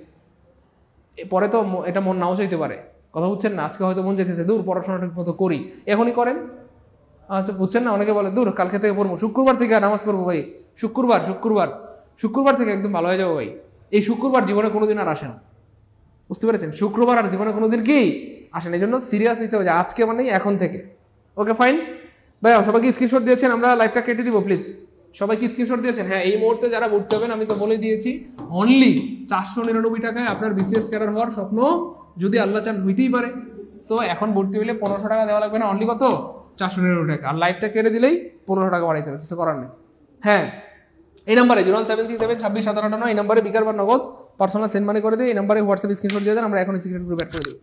পরে তো এটা মন নাও চাইতে পারে, কথা বুঝছেন না? আজকে হয়তো মন চাইতেছে দূর পড়াশোনা ঠিক মতো করি, এখনই করেন। আচ্ছা বুঝছেন না? অনেকে বলে দূর কালকে থেকে পড়বো, শুক্রবার থেকে নামাজ পড়বো ভাই, শুক্রবার থেকে একদম ভালো হয়ে যাবো ভাই। এই শুক্রবার জীবনে কোনোদিন আর আসে না, বুঝতে পেরেছেন? শুক্রবার আর জীবনে কোনোদিন কি আসেন। এই জন্য সিরিয়াস নিতে হবে যে আজকে মানে এখন থেকে। ওকে ফাইন ভাই, সবাইকে স্ক্রিনশট দিয়েছেন, আমরা লাইভটা কেটে দিব প্লিজ। সবাইকে স্ক্রিনশট দিয়েছেন? হ্যাঁ, এই মুহূর্তে যারা ভর্তি হবেন আমি তো বলে দিয়েছি, অনলি 499 টাকায় আপনার বিসিএস ক্যাডার হওয়ার স্বপ্ন যদি আল্লাহ চান হইতেই পারে। সো এখন ভর্তি হইলে 1500 টাকা দেওয়া লাগবে না, অনলি কত? 499 টাকা। আর লাইভটা কেটে দিলেই 1500 টাকা বাড়াইতে হবে, কিছু করার নেই। হ্যাঁ, এই নাম্বারে 01767265758 এই নাম্বারে বিকাশ বা নগদ পার্সোনাল সেন্ড মানি করে দিয়ে এই নাম্বারে হোয়াটসঅ্যাপ স্ক্রিনশট দিয়ে দেন, আমরা এখন সিক্রেট গ্রুপ অ্যাড করে দেবো।